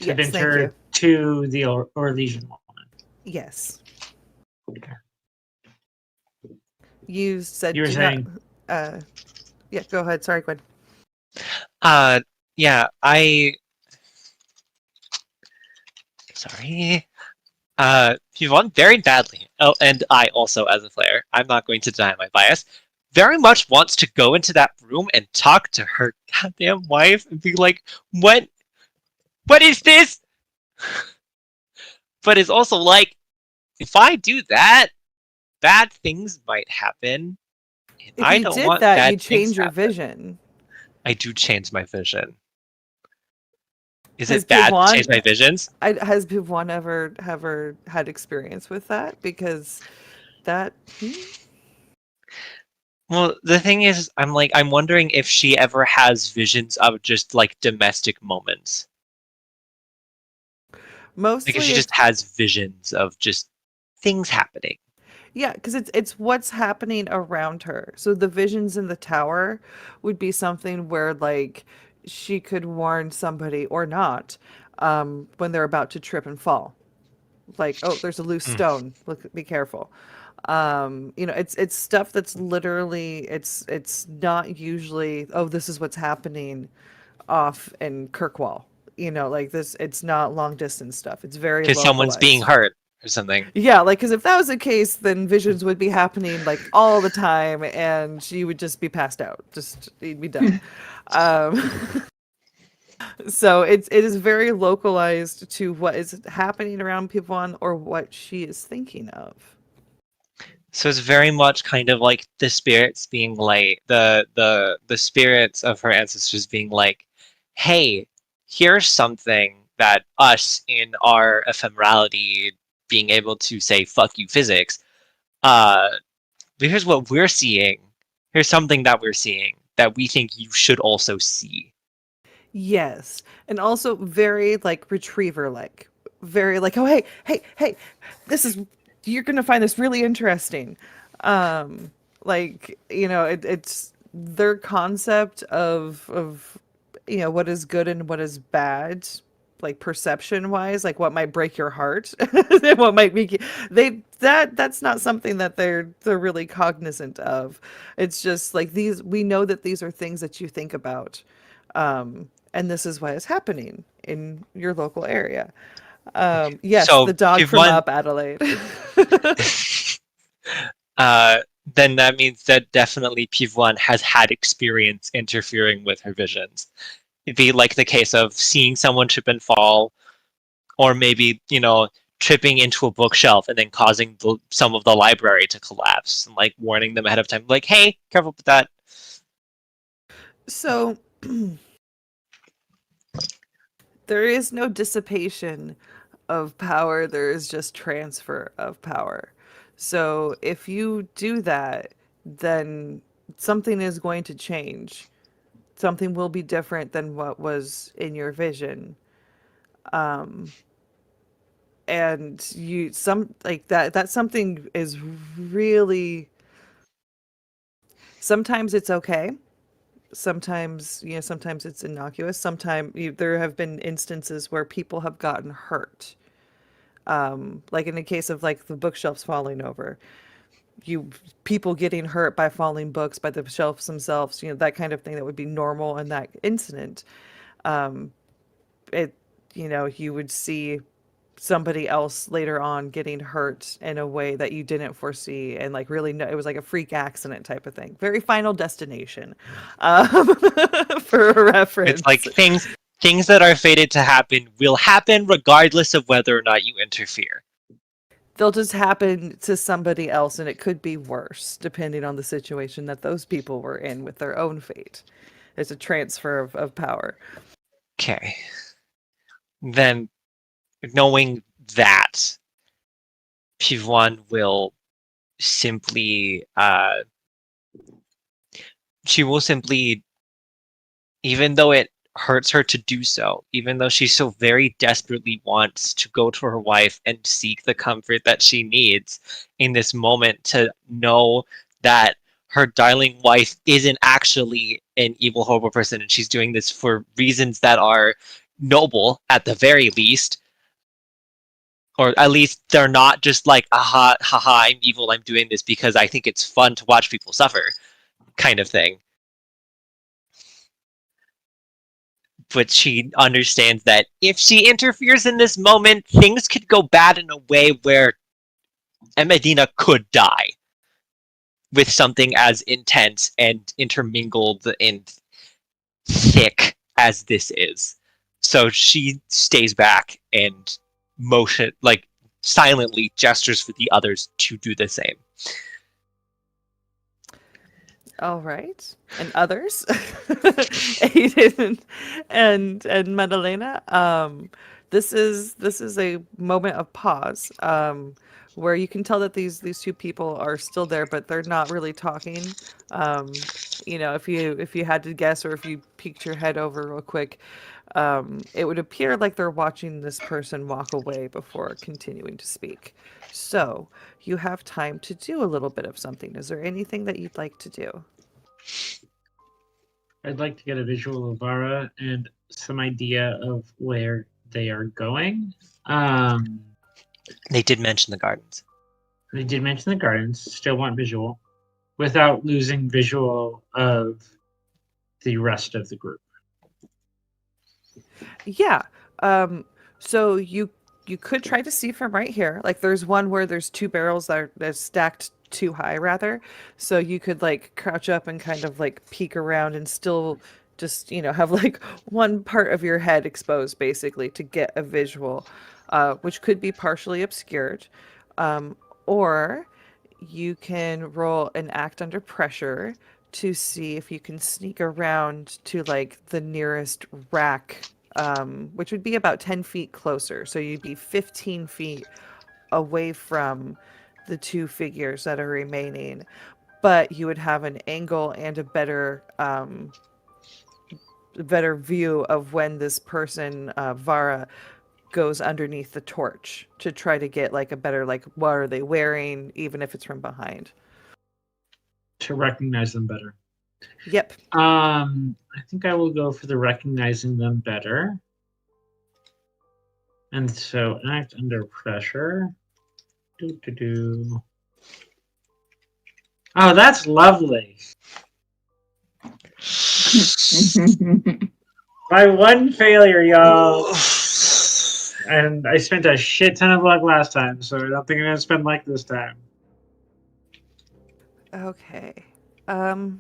To Yes, thank enter you. to the Orlesian woman. Yes. Okay. You said You were do saying not. Yeah, go ahead. Sorry, Gwen. yeah, sorry. Pivan very badly. Oh, and I also, as a player, I'm not going to deny my bias, very much wants to go into that room and talk to her goddamn wife and be like, what is this? But it's also like, if I do that, bad things might happen. And If I you don't did want that, you bad things change your happen. vision. I do change my vision. Is Has it bad to Pivon change my visions? has Pivon ever had experience with that? Because that Well, the thing is, I'm wondering if she ever has visions of just like domestic moments. Like if mostly she just it's has visions of just things happening. yeah, because it's what's happening around her. So the visions in the tower would be something where like she could warn somebody or not when they're about to trip and fall. Like, oh, there's a loose Mm. stone. Look, be careful. It's stuff that's literally it's not usually, oh, this is what's happening off in Kirkwall. Like this, it's not long distance stuff. It's very Because someone's being localized. hurt or something. Yeah, like because if that was the case, then visions would be happening like all the time, and she would just be passed out. Just you'd be done. um, so it is very localized to what is happening around people on or what she is thinking of. So it's very much kind of like the spirits being like the spirits of her ancestors being like, hey, here's something that us in our ephemerality being able to say fuck you physics, uh here's what we're seeing. Here's something that we're seeing that we think you should also see. Yes, and also very like retriever like, very like, oh hey, this is you're gonna find this really interesting. Like it's their concept of what is good and what is bad, like perception wise, like what might break your heart, and what might make you. That's not something that they're really cognizant of. It's just like these. We know that these are things that you think about. And this is what is happening in your local area. Yes, the So dog if from one Up Adelaide. uh then that means that definitely Piv1 has had experience interfering with her visions. It'd be like the case of seeing someone trip and fall, or maybe, tripping into a bookshelf and then causing some of the library to collapse, and like warning them ahead of time, like, hey, careful with that. So there is no dissipation of power, there is just transfer of power. So if you do that, then something is going to change. Something will be different than what was in your vision. And you some like that something is really, sometimes it's okay, sometimes it's innocuous, sometimes there have been instances where people have gotten hurt, like in the case of like the bookshelves falling over, people getting hurt by falling books, by the shelves themselves, that kind of thing that would be normal in that incident. it, you would see somebody else later on getting hurt in a way that you didn't foresee, and like really it was like a freak accident type of thing. Very Final Destination, for a reference. It's like things that are fated to happen will happen regardless of whether or not you interfere. They'll just happen to somebody else, and it could be worse depending on the situation that those people were in with their own fate. There's a transfer of power. Okay. Then, knowing that, Pivuan will simply, she will simply, even though it hurts her to do so, even though she so very desperately wants to go to her wife and seek the comfort that she needs in this moment, to know that her darling wife isn't actually an evil, horrible person, and she's doing this for reasons that are noble at the very least, or at least they're not just like, aha, haha, I'm evil, I'm doing this because I think it's fun to watch people suffer kind of thing. But she understands that if she interferes in this moment, things could go bad in a way where Medina could die with something as intense and intermingled and thick as this is. So she stays back and silently gestures for the others to do the same. All right, and others, Aiden and Madalena. This is a moment of pause, where you can tell that these two people are still there, but they're not really talking. If you had to guess, or if you peeked your head over real quick, it would appear like they're watching this person walk away before continuing to speak. So you have time to do a little bit of something. Is there anything that you'd like to do? I'd like to get a visual of Vara and some idea of where they are going. They did mention the gardens. They did mention the gardens. Still want visual, without losing visual of the rest of the group. Yeah. So you could try to see from right here. Like there's one where there's two barrels that are stacked too high, rather. So you could like crouch up and kind of like peek around and still just, have like one part of your head exposed basically to get a visual, which could be partially obscured. Or you can roll an act under pressure to see if you can sneak around to like the nearest rack, which would be about 10 feet closer. So you'd be 15 feet away from the two figures that are remaining, but you would have an angle and a better view of when this person, Vara, goes underneath the torch to try to get like a better, like, what are they wearing, even if it's from behind. To recognize them better. Yep. I think I will go for the recognizing them better. And so act under pressure. Oh, that's lovely. By one failure, y'all. And I spent a shit ton of luck last time, so I don't think I'm going to spend luck this time. Okay. All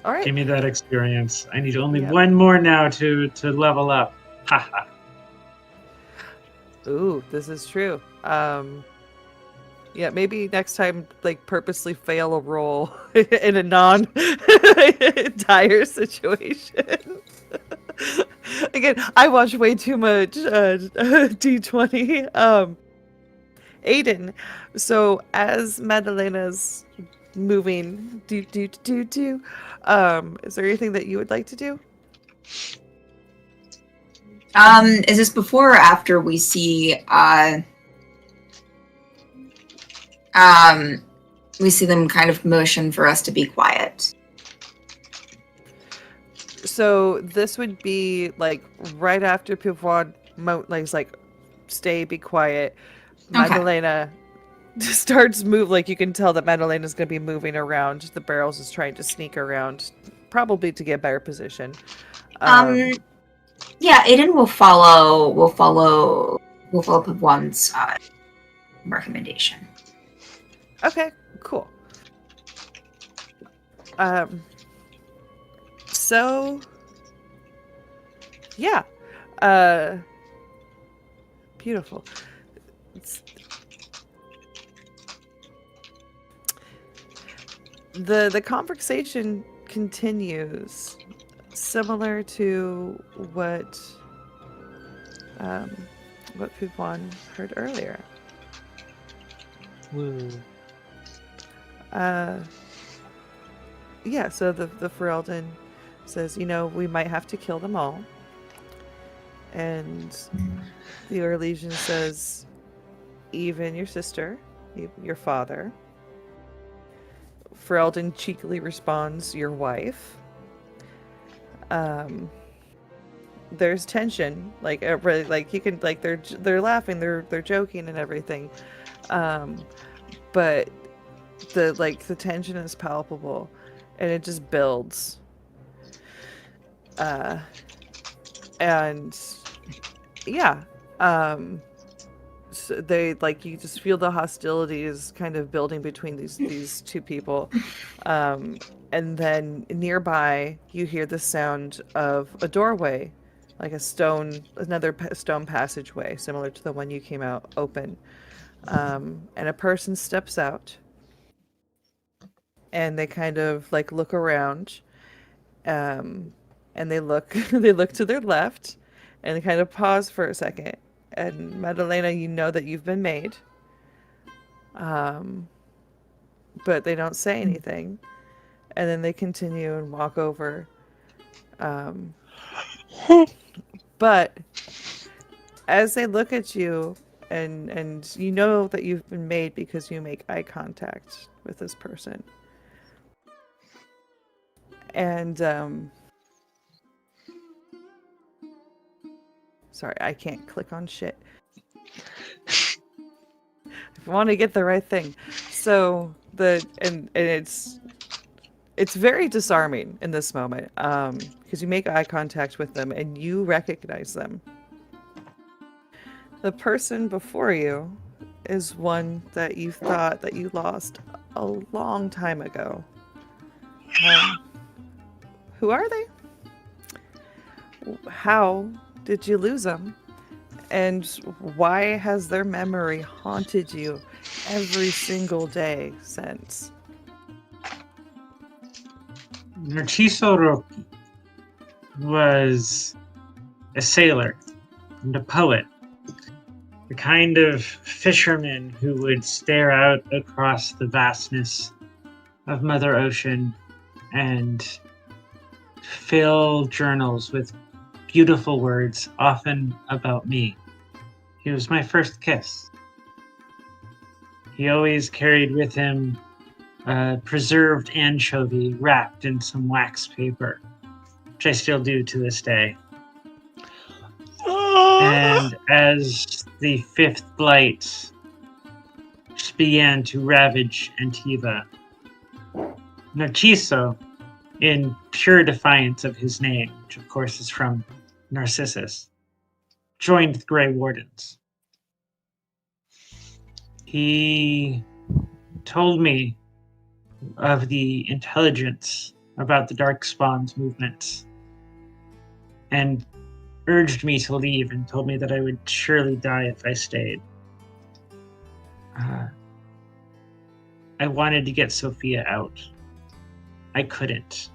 right. Give me that experience. I need only one more now to level up. Haha. Ooh, this is true. Yeah, maybe next time, like, purposely fail a roll in a non-dire situation. Again, I watch way too much D20. Aiden, so as Madalena's moving, is there anything that you would like to do? Is this before or after we see them kind of motion for us to be quiet? So this would be like right after Pivoine like stay, be quiet. Madalena starts move, like you can tell that Madalena's going to be moving around. The barrels is trying to sneak around probably to get better position. Yeah, Aiden will follow Pavon's recommendation. Okay, cool. So yeah. Beautiful. The conversation continues similar to what Puvon heard earlier. Woo. Yeah, so the Ferelden says, we might have to kill them all. And the Orlesian says, even your sister, your father. Ferelden cheekily responds, your wife. There's tension, like you can, like they're laughing, they're joking and everything, but the tension is palpable, and it just builds, and yeah, so they you just feel the hostilities kind of building between these two people, and then nearby you hear the sound of a doorway, like another stone passageway similar to the one you came out open, and a person steps out, and they kind of look around, and they look they look to their left, and they kind of pause for a second. And Madalena, you know that you've been made, but they don't say anything, and then they continue and walk over, but as they look at you, and you know that you've been made because you make eye contact with this person, and sorry, I can't click on shit. I want to get the right thing. So it's very disarming in this moment, because you make eye contact with them and you recognize them. The person before you is one that you thought that you lost a long time ago. Who are they? How did you lose them? And why has their memory haunted you every single day since? Narciso was a sailor and a poet, the kind of fisherman who would stare out across the vastness of Mother Ocean and fill journals with beautiful words, often about me. He was my first kiss. He always carried with him a preserved anchovy wrapped in some wax paper, which I still do to this day. And as the fifth blight began to ravage Antiva, Narciso, in pure defiance of his name, which of course is from Narcissus, joined the Grey Wardens. He told me of the intelligence about the Darkspawn's movements and urged me to leave and told me that I would surely die if I stayed. I wanted to get Sophia out. I couldn't.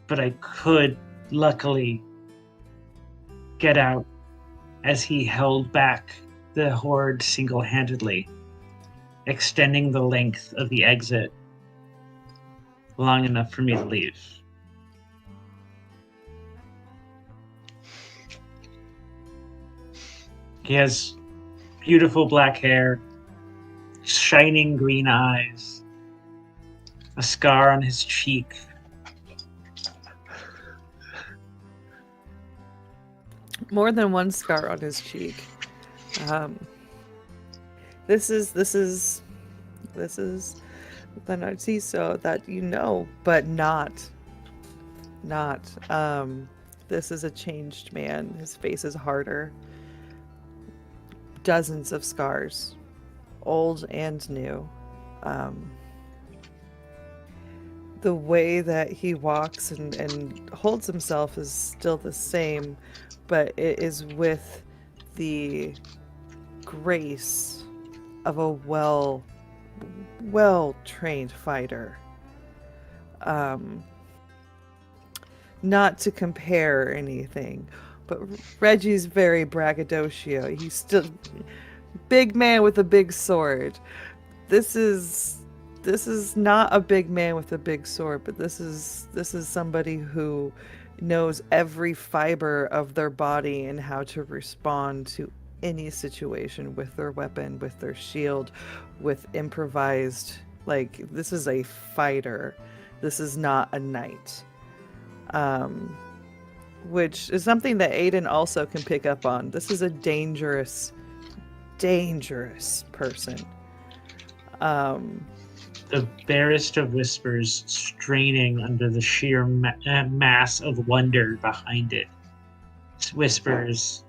But I could, luckily, get out as he held back the horde single-handedly, extending the length of the exit long enough for me to leave. He has beautiful black hair, shining green eyes, a scar on his cheek. More than one scar on his cheek. This is the Narciso that you know, but not not. This is a changed man. His face is harder. Dozens of scars, old and new. The way that he walks and holds himself is still the same, but it is with the grace of a well-trained fighter. Not to compare anything, but Reggie's very braggadocio. He's still big man with a big sword. This is not a big man with a big sword, but this is somebody who knows every fiber of their body and how to respond to any situation with their weapon, with their shield, with improvised. Like, this is a fighter. This is not a knight. Which is something that Aiden also can pick up on. This is a dangerous person. The barest of whispers straining under the sheer mass of wonder behind it. Whispers,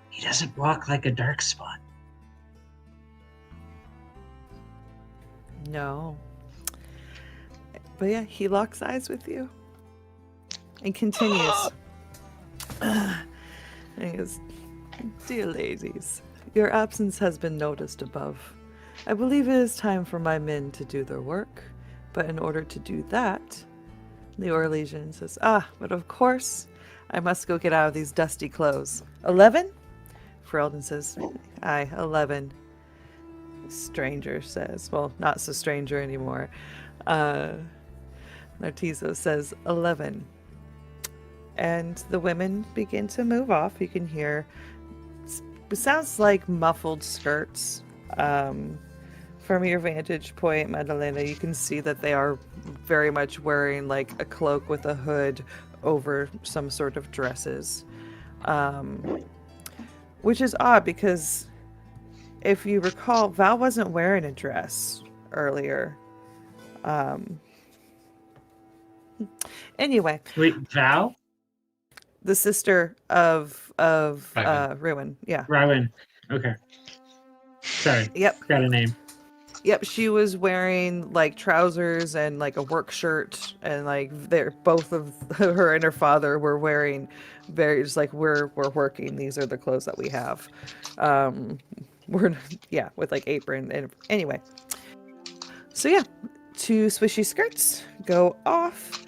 he doesn't walk like a darkspawn. No. But yeah, he locks eyes with you. And continues. And he goes, "Dear ladies, your absence has been noticed above. I believe it is time for my men to do their work, but in order to do that," the Orlesian says, "but of course, I must go get out of these dusty clothes. 11? Ferelden says, "Aye, 11. Stranger says, well, not so stranger anymore. Narciso says, 11. And the women begin to move off. You can hear, it sounds like muffled skirts. From your vantage point, Madalena, you can see that they are very much wearing like a cloak with a hood over some sort of dresses. Which is odd because if you recall, Val wasn't wearing a dress earlier. Anyway. Wait, Val? The sister of Ruin. Yeah. Rowan. Okay. Sorry. Yep. Got a name. Yep, she was wearing like trousers and like a work shirt, and like they're both of her and her father were wearing very just like we're working. These are the clothes that we have. We're with like apron and anyway. So yeah, two swishy skirts go off,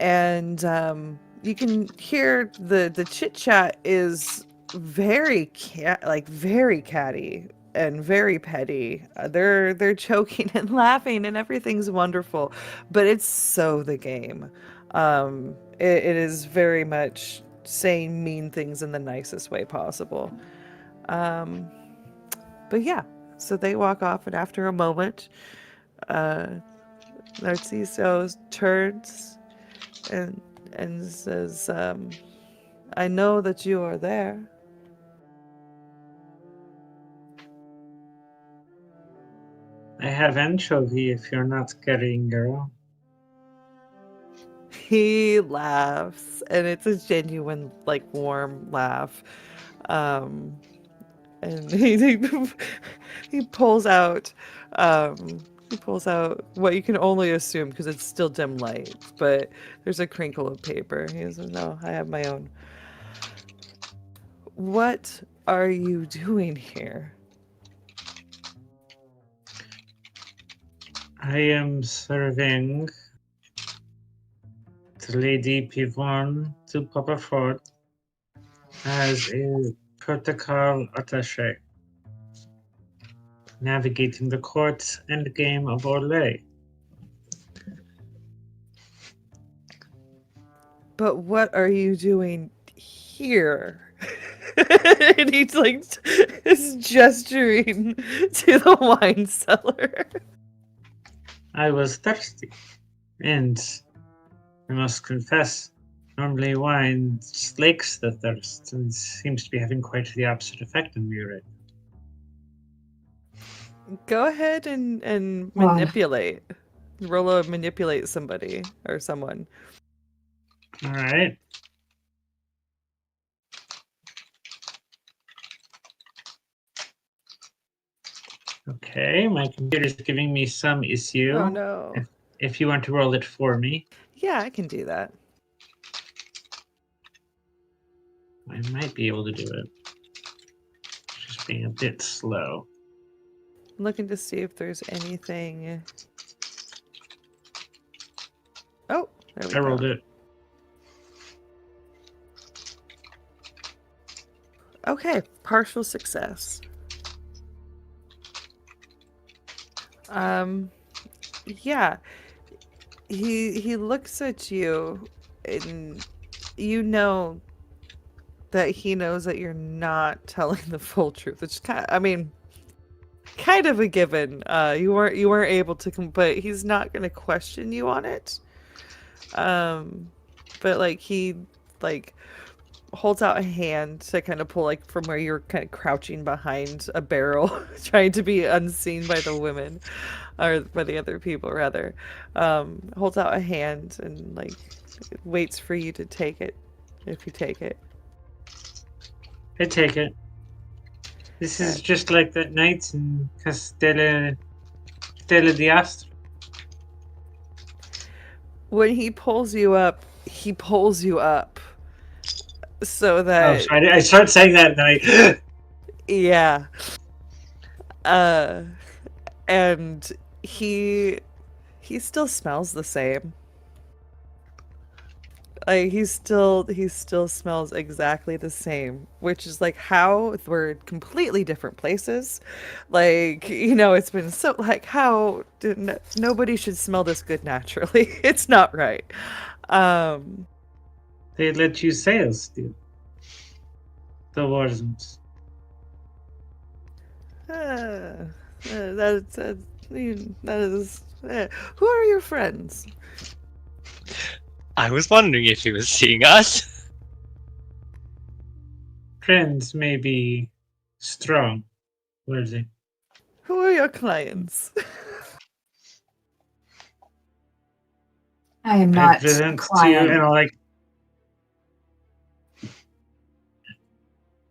and you can hear the chit chat is very catty and very petty. They're joking and laughing and everything's wonderful, but it's so the game. It is very much saying mean things in the nicest way possible. But yeah, so they walk off, and after a moment, Narciso turns and says, "I know that you are there." I have anchovy if you're not carrying girl. He laughs, and it's a genuine, like, warm laugh. And he pulls out what you can only assume because it's still dim light, but there's a crinkle of paper. He says, "No, I have my own." "What are you doing here?" I am serving the Lady Pivon to Copperford as a protocol attaché, navigating the courts and game of Orlais. "But what are you doing here?" And he's like is gesturing to the wine cellar. I was thirsty, and I must confess, normally wine slakes the thirst and seems to be having quite the opposite effect on me right now. Go ahead and manipulate. Roll a manipulate somebody or someone. All right. Okay, my computer's giving me some issue. Oh no. If you want to roll it for me, Yeah, I can do that. I might be able to do it. Just being a bit slow. I'm looking to see if there's anything. Oh, there we I go. rolled it. Okay, partial success. Yeah. He looks at you and you know that he knows that you're not telling the full truth. Which kind of a given. You weren't able to but he's not going to question you on it. But like he like holds out a hand to kind of pull like from where you're kind of crouching behind a barrel trying to be unseen by the women or by the other people rather. Holds out a hand and like waits for you to take it if you take it. I take it. This is just like that night in Stella d'Astro. When he pulls you up so Oh, that sorry. I start saying that and then I... yeah. And he still smells the same. Like he still smells exactly the same, which is like how we're completely different places. Like, it's been so like how nobody should smell this good naturally. It's not right. They let you sail still. The wasn't. That is. Who are your friends? I was wondering if he was seeing us. Friends may be strong. Where is he? Who are your clients? I am I not a present to you, client. and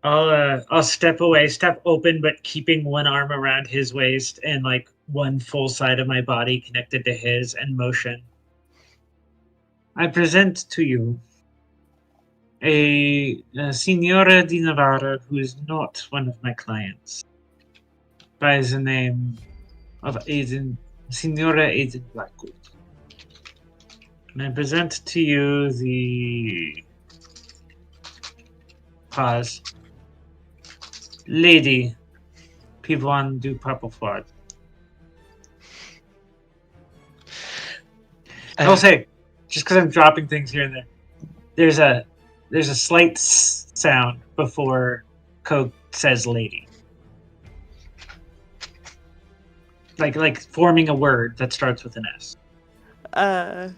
I'll step away, step open, but keeping one arm around his waist and like one full side of my body connected to his and motion. I present to you a Signora di Navarra who is not one of my clients, by the name of Signora Aiden Blackwood. And I present to you the pause. Lady Pivon du Purpleford. I will say, just because I'm dropping things here and there, there's a slight sound before Coke says "lady," like forming a word that starts with an S. Yeah,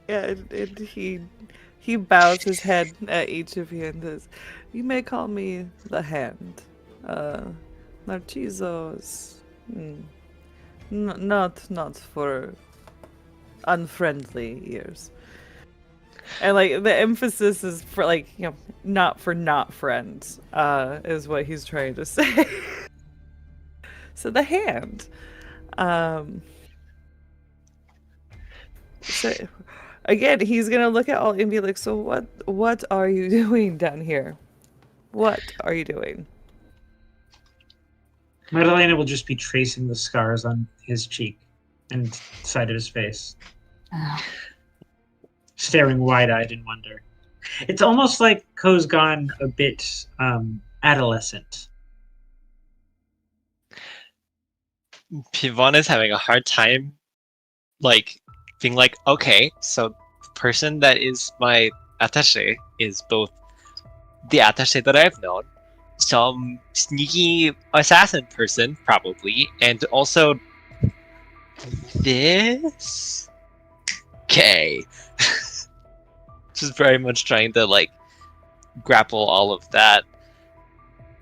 and he bows his head at each of you and says, "You may call me the Hand. Narciso's not for unfriendly ears." And like the emphasis is for like not friends is what he's trying to say. So the Hand. So again, he's gonna look at all and be like, "So what are you doing down here? What are you doing?" Madalena will just be tracing the scars on his cheek and side of his face, staring wide-eyed in wonder. It's almost like Ko's gone a bit adolescent. Pivon is having a hard time, like, being like, okay, so the person that is my attaché is both the attaché that I've known, some sneaky assassin person, probably, and also this? Okay. Just very much trying to, like, grapple all of that.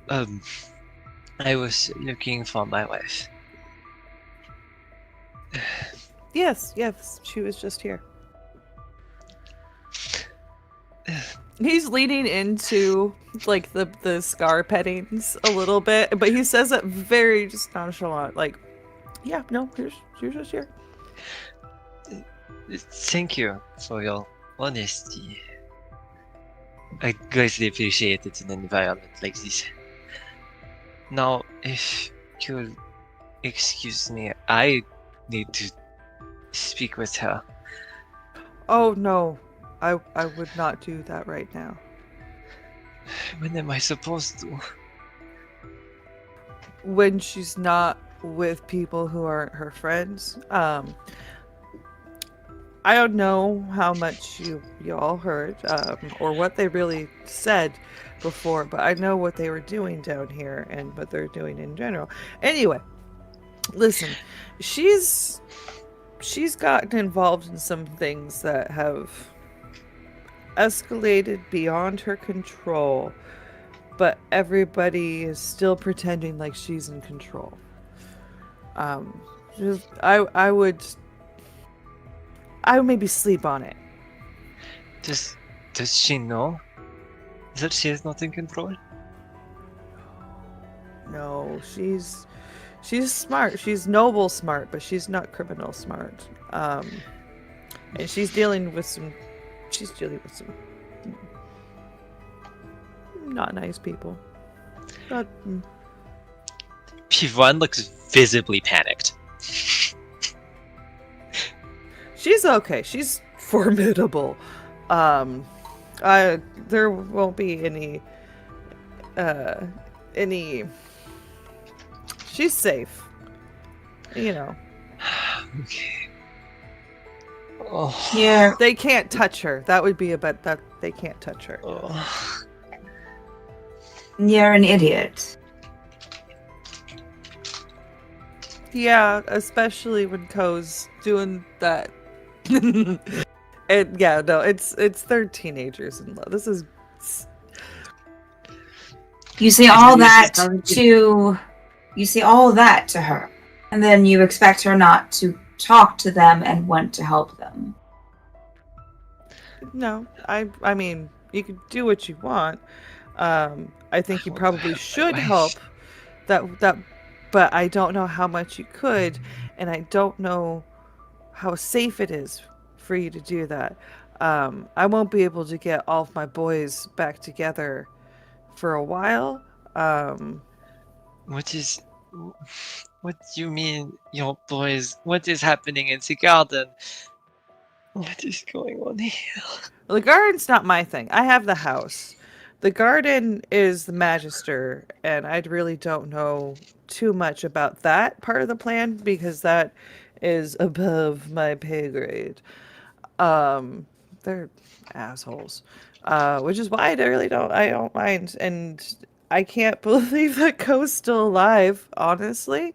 I was looking for my wife. Yes, she was just here. He's leaning into like the scar pettings a little bit, but he says it very just nonchalant, like, "Yeah, no, here's just here." Thank you for your honesty. I greatly appreciate it in an environment like this. Now, if you'll excuse me, I need to speak with her. Oh no, I would not do that right now. When am I supposed to? When she's not with people who aren't her friends. I don't know how much you all heard, or what they really said before, but I know what they were doing down here and what they're doing in general. Anyway, listen, she's gotten involved in some things that have escalated beyond her control, but everybody is still pretending like she's in control. I would maybe sleep on it. Does she know that she is not in control? No, she's smart. She's noble smart, but she's not criminal smart. And she's dealing with some not nice people. But P1 looks visibly panicked. she's okay. She's formidable. There won't be any. She's safe. You know. Okay. Oh. Yeah. They can't touch her. That would be that they can't touch her. Oh. You're an idiot. Yeah, especially when Ko's doing that. And yeah, no, it's they're teenagers in love. This is You say all that to her, and then you expect her not to talk to them and want to help them. no. I mean, you can do what you want. I think you probably should help that, but I don't know how much you could, and I don't know how safe it is for you to do that. I won't be able to get all of my boys back together for a while. What do you mean, your boys? What is happening in the garden? What is going on here? The garden's not my thing. I have the house. The garden is the magister, and I really don't know too much about that part of the plan because that is above my pay grade. They're assholes, which is why I don't mind, and I can't believe that Ko's still alive. Honestly,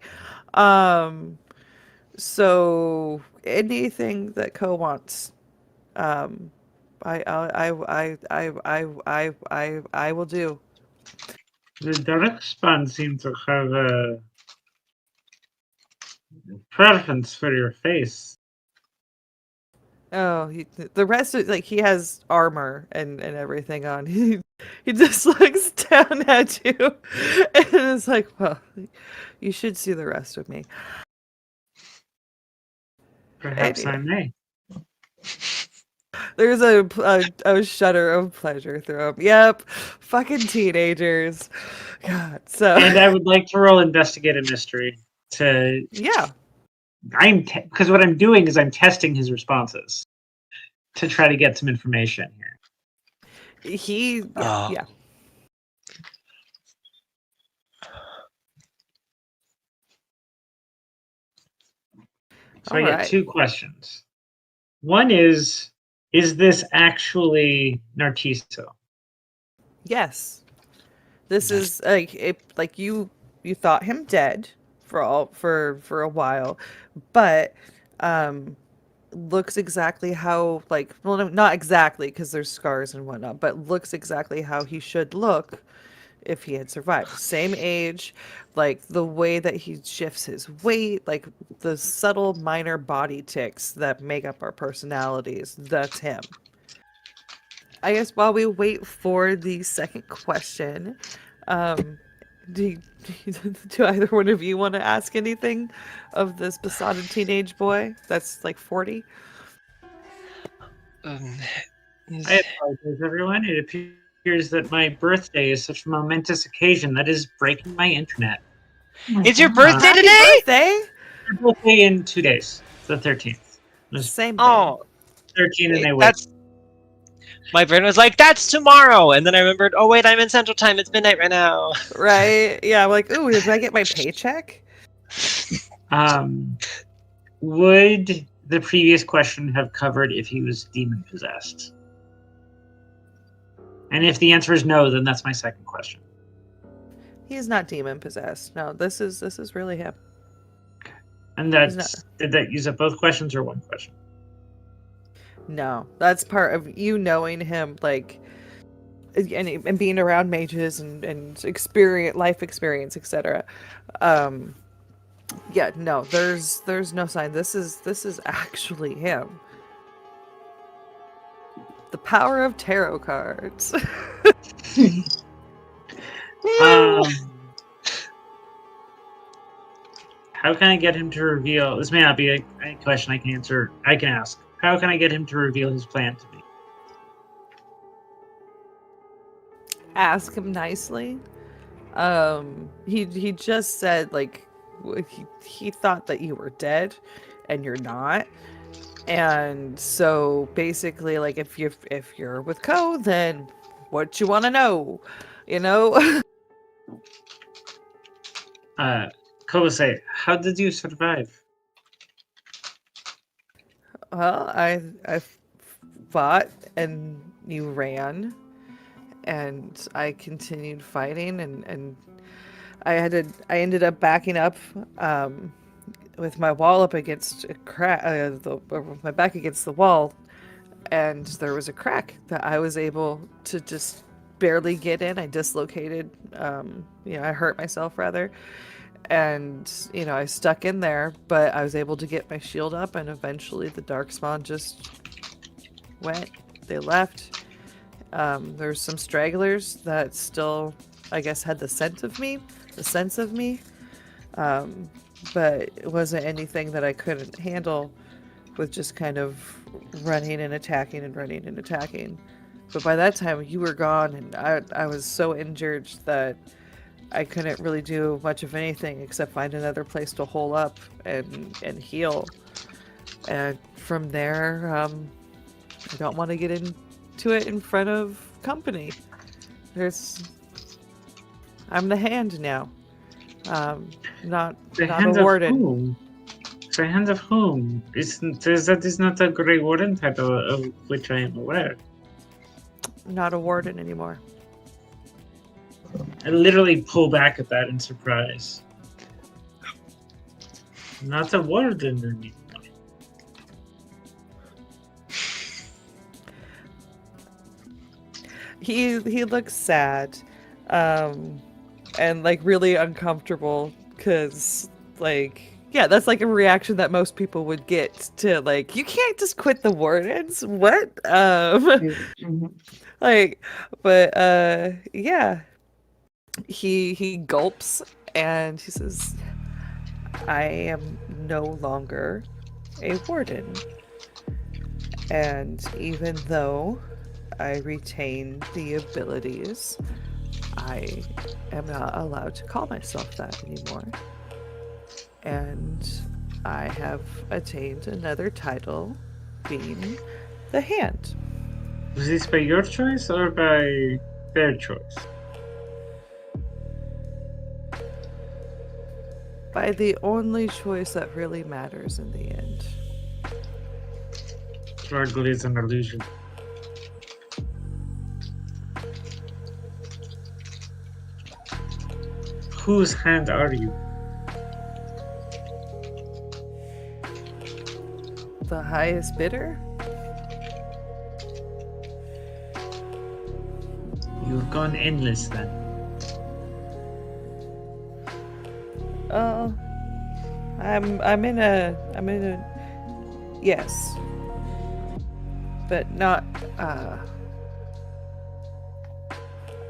so anything that Ko wants, I will do. The Darkspan seems to have a preference for your face. Oh, the rest of like he has armor and everything on. He just looks down at you and is like, "Well, you should see the rest of me." Perhaps I may. There's a shudder of pleasure through him. Yep, fucking teenagers. God, so And I would like to roll investigate a mystery to. yeah. Because what I'm doing is I'm testing his responses to try to get some information here. Yeah. So I get two questions. One is this actually Narciso? Yes. This is like you thought him dead for a while, but looks exactly how not exactly because there's scars and whatnot, but looks exactly how he should look if he had survived. Same age, like the way that he shifts his weight, like the subtle minor body tics that make up our personalities. That's him. I guess while we wait for the second question, do, do either one of you want to ask anything of this besotted teenage boy that's like 40? Um, I apologize, everyone. It appears that my birthday is such a momentous occasion that is breaking my internet. Oh my It's your God. birthday Happy today? birthday! My birthday in 2 days, the 13th. It's Same day. Oh, 13 and they wait. that's. My brain was like, that's tomorrow! And then I remembered, oh wait, I'm in Central Time, it's midnight right now. Right? Yeah, I'm like, ooh, did I get my paycheck? Would the previous question have covered if he was demon possessed? And if the answer is no, then that's my second question. He's not demon possessed. No, this is really him. And He's that's did that use up both questions or one question? No, that's part of you knowing him, like, and being around mages and life experience, etc. Yeah, no, there's no sign. This is actually him. The power of tarot cards. How can I get him to reveal? This may not be a question I can answer. I can ask. How can I get him to reveal his plan to me? Ask him nicely. He just said, like, he thought that you were dead, and you're not. And so basically, like, if you're with Co, then what you want to know, you know? Ko say, how did you survive? Well, I fought and you ran, and I continued fighting, and I ended up backing up with my wall up against a crack, my back against the wall, and there was a crack that I was able to just barely get in. I dislocated, I hurt myself rather. And, I stuck in there, but I was able to get my shield up, and eventually the Darkspawn just went. They left. There's some stragglers that still, I guess, had the sense of me. But it wasn't anything that I couldn't handle with just kind of running and attacking and running and attacking. But by that time, you were gone, and I was so injured that I couldn't really do much of anything except find another place to hole up and heal. And from there, I don't want to get into it in front of company. I'm the hand now. Not hand a warden. Of whom? The hand of whom? That is not a Grey Warden title of which I am aware. Not a warden anymore. I literally pull back at that in surprise. Not a warden anymore. He looks sad, and like really uncomfortable, because that's like a reaction that most people would get to, like, you can't just quit the wardens. What? Like, but yeah. He gulps and he says, I am no longer a warden. And even though I retain the abilities, I am not allowed to call myself that anymore. And I have attained another title, being the Hand. Was this by your choice or by their choice? By the only choice that really matters in the end. Struggle is an illusion. Whose hand are you? The highest bidder? You've gone endless then. I'm in a yes, but not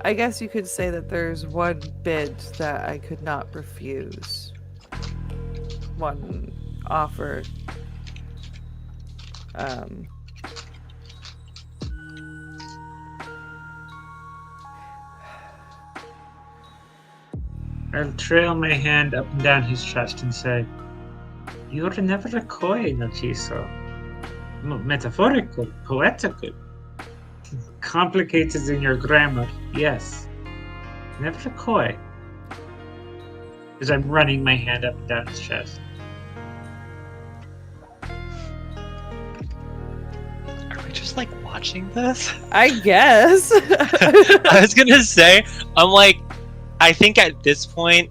I guess you could say that there's one bid that I could not refuse. One offer. Um, I'll trail my hand up and down his chest and say, "You're never coy, Narciso. Metaphorical, poetical, complicated in your grammar, yes. Never coy." As I'm running my hand up and down his chest. Are we just like watching this? I guess. I was gonna say, I'm like, I think at this point,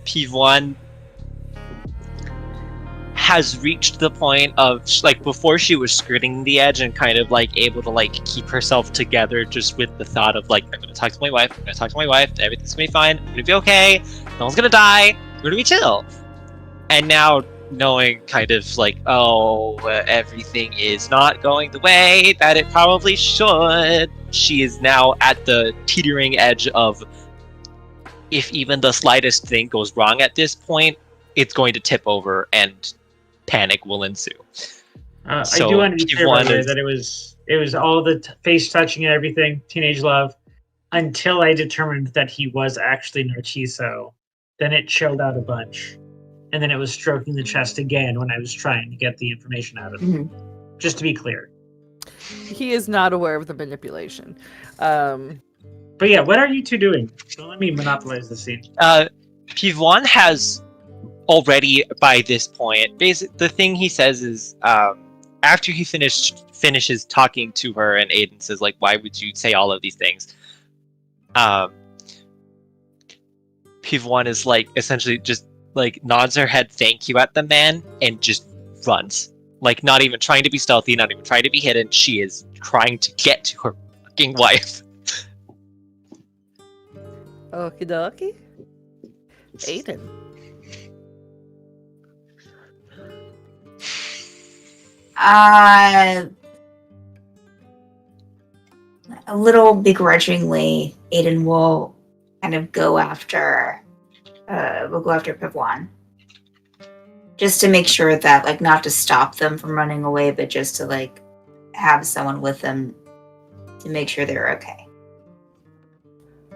P1 has reached the point of like before she was skirting the edge and kind of like able to like keep herself together just with the thought of like, I'm gonna talk to my wife, everything's gonna be fine, I'm gonna be okay, no one's gonna die, we're gonna be chill. And now knowing kind of like, everything is not going the way that it probably should, she is now at the teetering edge of, if even the slightest thing goes wrong at this point, it's going to tip over and panic will ensue. I do want to be clear, by the way, that it was all the face touching and everything, teenage love, until I determined that he was actually Narciso. Then it chilled out a bunch, and then it was stroking the chest again when I was trying to get the information out of him. Just to be clear. He is not aware of the manipulation. But yeah, what are you two doing? Don't let me monopolize the scene. P1 has already, by this point, the thing he says is, after he finishes talking to her, and Aiden says, like, why would you say all of these things? P1 is like, essentially just like nods her head thank you at the man and just runs. Like, not even trying to be stealthy, not even trying to be hidden. She is trying to get to her fucking wife. Okie dokie. Aiden. A little begrudgingly, Aiden will kind of go after Pivwan. Just to make sure that, like, not to stop them from running away, but just to, like, have someone with them to make sure they're okay.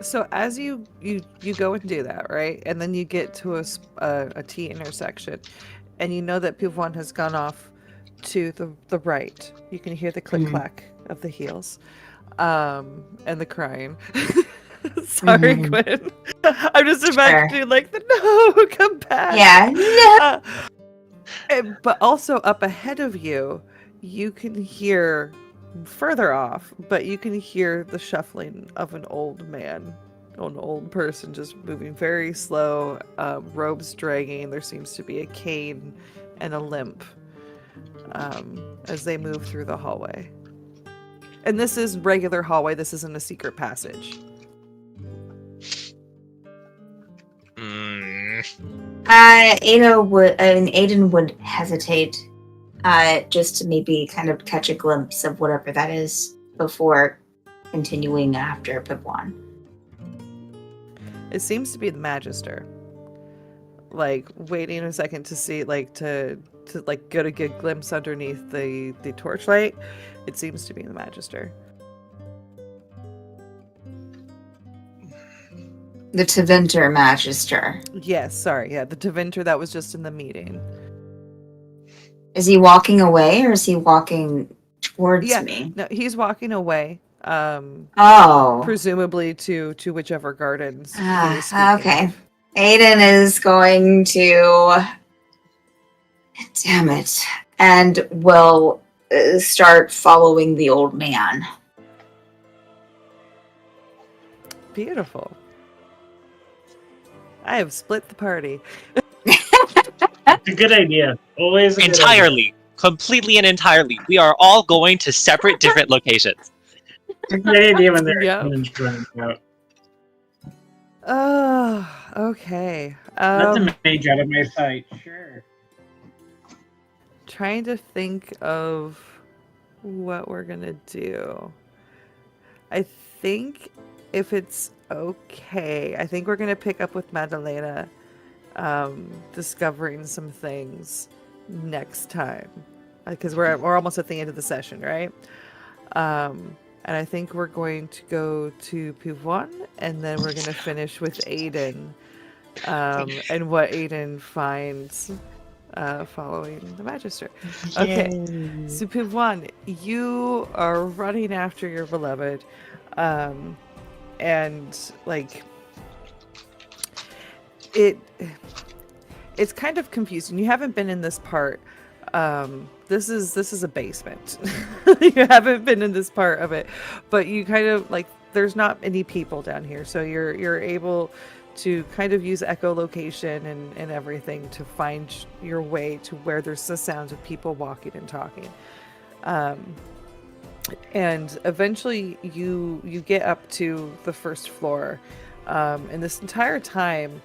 So as you go and do that, right? And then you get to a T intersection, and you know that Pivwan has gone off to the right. You can hear the click-clack of the heels. And the crying. Sorry, Quinn. I'm just imagining like no, come back. Yeah. No. But also up ahead of you, you can hear further off, but you can hear the shuffling of an old man, an old person just moving very slow, robes dragging. There seems to be a cane and a limp as they move through the hallway. And this is regular hallway. This isn't a secret passage. Aiden would hesitate, just to maybe kind of catch a glimpse of whatever that is before continuing after Pipwan. It seems to be the Magister. Like waiting a second to see, like to like get a good glimpse underneath the torchlight. It seems to be the Magister. The Tevinter Magister. Yes, sorry. Yeah, the Tevinter that was just in the meeting. Is he walking away or is he walking towards me? No, he's walking away. Presumably to whichever gardens. He was speaking Okay. of. Aiden is going to... Damn it. And will start following the old man. Beautiful. I have split the party. It's a good idea. Always a good idea. Completely and entirely. We are all going to separate different locations. It's a good idea when they're Yep. running out. Oh, okay. Let the mage out of my sight. Sure. Trying to think of what we're gonna do. I think if it's okay, I think we're gonna pick up with Madalena, discovering some things next time, because we're almost at the end of the session, right? And I think we're going to go to Pivoine, and then we're gonna finish with Aiden, and what Aiden finds following the Magister. Okay, so Pivoine, you are running after your beloved, and like it's kind of confusing. You haven't been in this part. This is a basement. You haven't been in this part of it, but you kind of like there's not any people down here, so you're able to kind of use echolocation and everything to find your way to where there's the sounds of people walking and talking. And eventually you get up to the first floor, and this entire time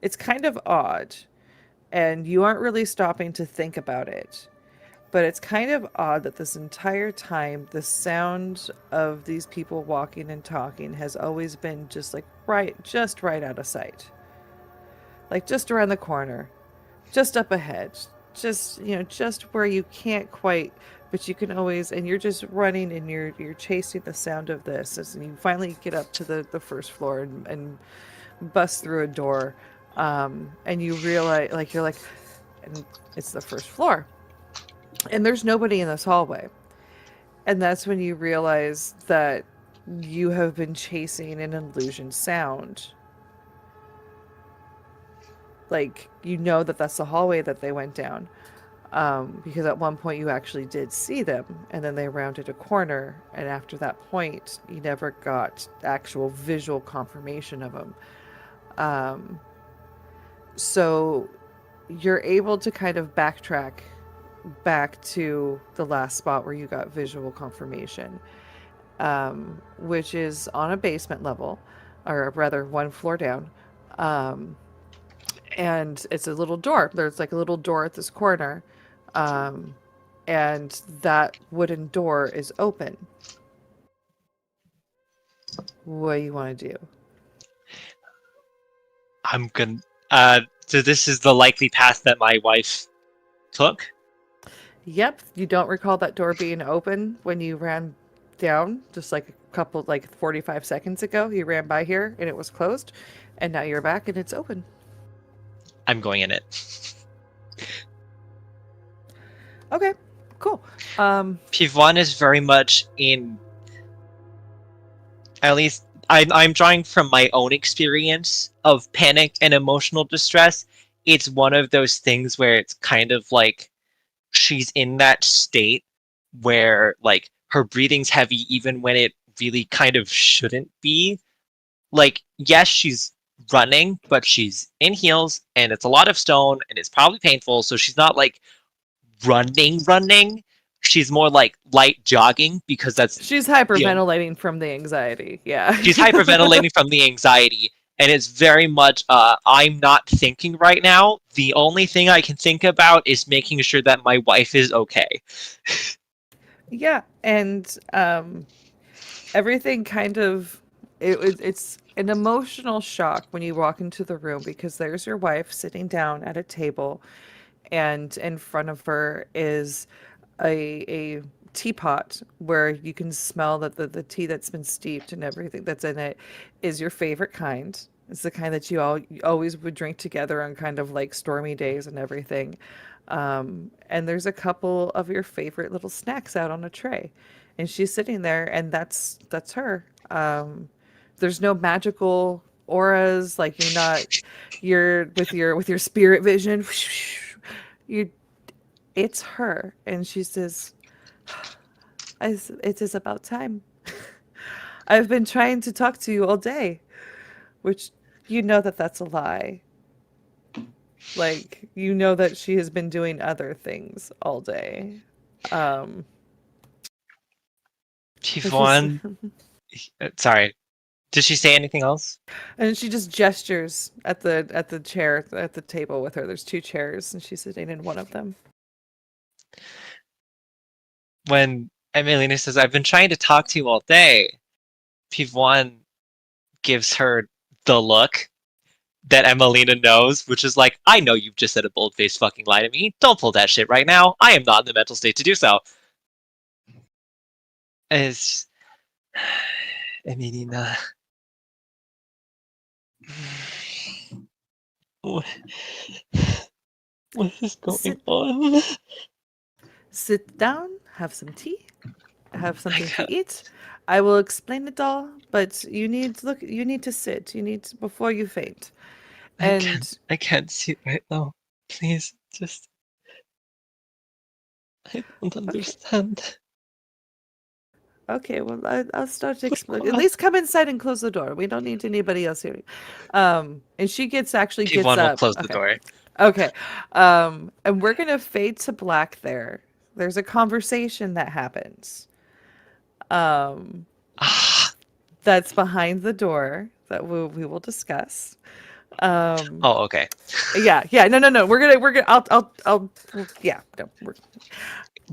it's kind of odd, and you aren't really stopping to think about it, but it's kind of odd that this entire time the sound of these people walking and talking has always been just right out of sight, like just around the corner, just up ahead, just just where you can't quite, but you can always, and you're just running and you're chasing the sound of this, and you finally get up to the first floor and bust through a door, and you realize, like, you're like, and it's the first floor, and there's nobody in this hallway, and that's when you realize that you have been chasing an illusion sound. Like, that's the hallway that they went down, because at one point you actually did see them, and then they rounded a corner, and after that point you never got actual visual confirmation of them. So you're able to kind of backtrack back to the last spot where you got visual confirmation, which is on a basement level, or rather one floor down. And it's a little door. There's like a little door at this corner, and that wooden door is open. What do you want to do? I'm gonna. So this is the likely path that my wife took. Yep, you don't recall that door being open when you ran down, just like a couple, like 45 seconds ago. You ran by here and it was closed, and now you're back and it's open. I'm going in it. Okay, cool. Pivoine is very much in. At least I'm drawing from my own experience of panic and emotional distress. It's one of those things where it's kind of like she's in that state where like her breathing's heavy even when it really kind of shouldn't be. Like, yes, she's running, but she's in heels and it's a lot of stone and it's probably painful, so she's not like running. She's more like light jogging because that's She's hyperventilating from the anxiety. Yeah. she's hyperventilating from the anxiety, and it's very much I'm not thinking right now. The only thing I can think about is making sure that my wife is okay. Yeah, and everything kind of it's an emotional shock when you walk into the room, because there's your wife sitting down at a table, and in front of her is a teapot where you can smell that the tea that's been steeped and everything that's in it is your favorite kind. It's the kind that you always would drink together on kind of like stormy days and everything. And there's a couple of your favorite little snacks out on a tray, and she's sitting there, and that's her. There's no magical auras, like you're with your spirit vision. It's her, and she says, "It is about time. I've been trying to talk to you all day," which that's a lie. Like, that she has been doing other things all day. Pivoine, sorry. Did she say anything else? And she just gestures at the chair at the table with her. There's two chairs, and she's sitting in one of them. When Melina says, I've been trying to talk to you all day. Piv1 gives her the look that Emelina knows, which is like, I know you've just said a bold-faced fucking lie to me. Don't pull that shit right now. I am not in the mental state to do so. It's... Emelina... What is going on? Sit down, have some tea, have something to eat. I will explain it all, but you need to sit. You need to, before you faint. I can't see right now. Please, just... I don't understand. Okay, well, I'll start to explain. At least come inside and close the door. We don't need anybody else here. And she gets up. P1 will close the door. Okay. And we're gonna fade to black there. There's a conversation that happens. That's behind the door that we will discuss. Oh, okay. Yeah. No. We're gonna. I'll. Yeah. No.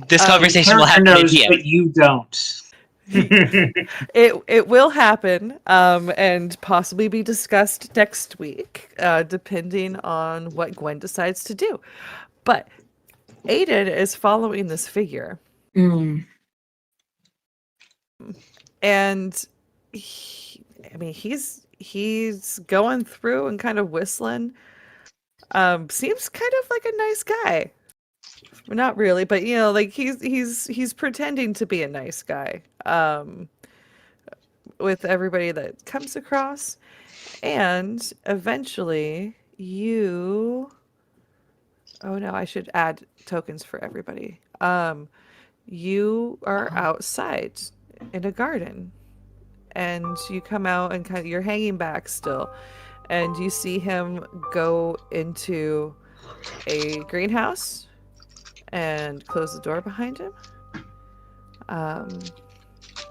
This conversation will happen knows, in DM. but you don't. It will happen, and possibly be discussed next week, depending on what Gwen decides to do. But Aiden is following this figure, and he's going through and kind of whistling. Seems kind of like a nice guy. Not really, but like he's pretending to be a nice guy. With everybody that comes across, and eventually you... Oh no, I should add tokens for everybody. You are outside in a garden, and you come out and you're hanging back still, and you see him go into a greenhouse and close the door behind him.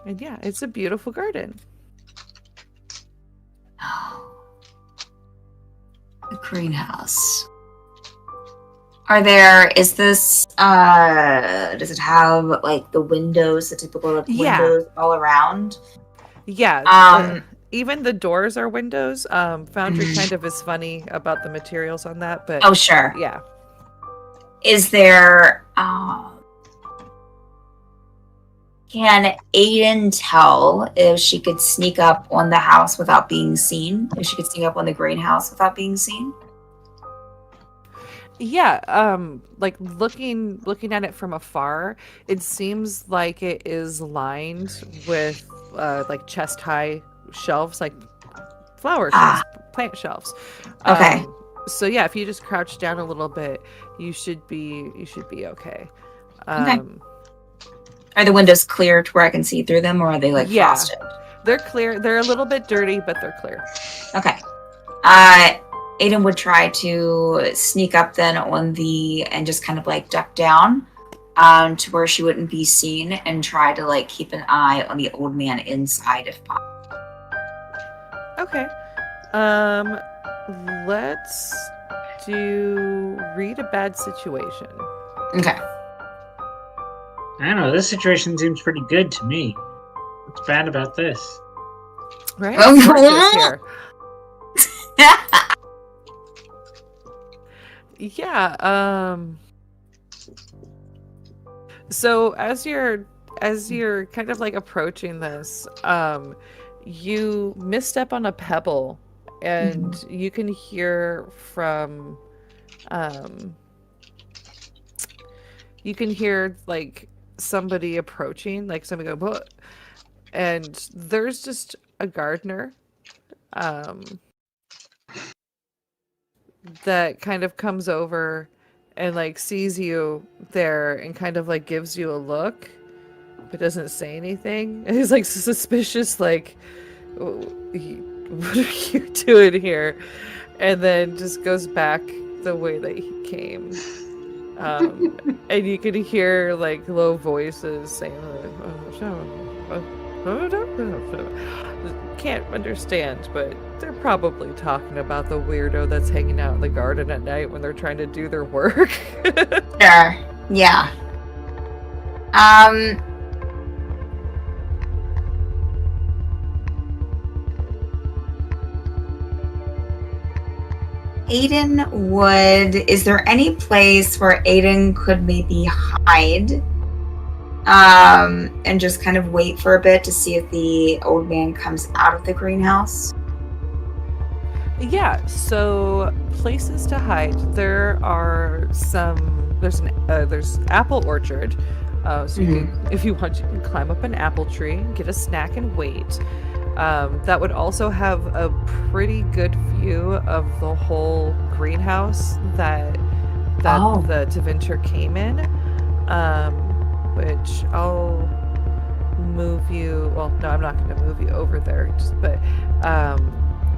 And yeah, it's a beautiful garden. The greenhouse. Is this, does it have, like, the windows, the typical windows all around? Yeah. Even the doors are windows. Foundry kind of is funny about the materials on that, but... Oh, sure. Yeah. Is there, can Aiden tell if she could sneak up on the house without being seen? If she could sneak up on the greenhouse without being seen? Yeah, like looking at it from afar, it seems like it is lined with like chest high shelves, like flower shelves, plant shelves. Okay. So yeah, if you just crouch down a little bit, you should be okay. Okay. Are the windows clear to where I can see through them, or are they like frosted? They're clear. They're a little bit dirty, but they're clear. Okay. Aiden would try to sneak up then and just kind of like duck down to where she wouldn't be seen, and try to like keep an eye on the old man inside if possible. Okay. Let's do read a bad situation. Okay. I don't know, this situation seems pretty good to me. What's bad about this? Right? Here. Yeah, so as you're kind of like approaching this, you misstep on a pebble, and you can hear from you can hear like somebody approaching, like somebody go, "Whoa," and there's just a gardener that kind of comes over and like sees you there and kind of like gives you a look but doesn't say anything, and he's like suspicious, like, what are you doing here? And then just goes back the way that he came. And you can hear like low voices saying, can't understand, but they're probably talking about the weirdo that's hanging out in the garden at night when they're trying to do their work. Sure. Yeah. Is there any place where Aiden could maybe hide? And just kind of wait for a bit to see if the old man comes out of the greenhouse? Yeah, so places to hide. There are some. There's apple orchard. So you can, if you want, you can climb up an apple tree, get a snack, and wait. That would also have a pretty good view of the whole greenhouse that the Tevinter came in. Which I'll move you. Well, no, I'm not going to move you over there. But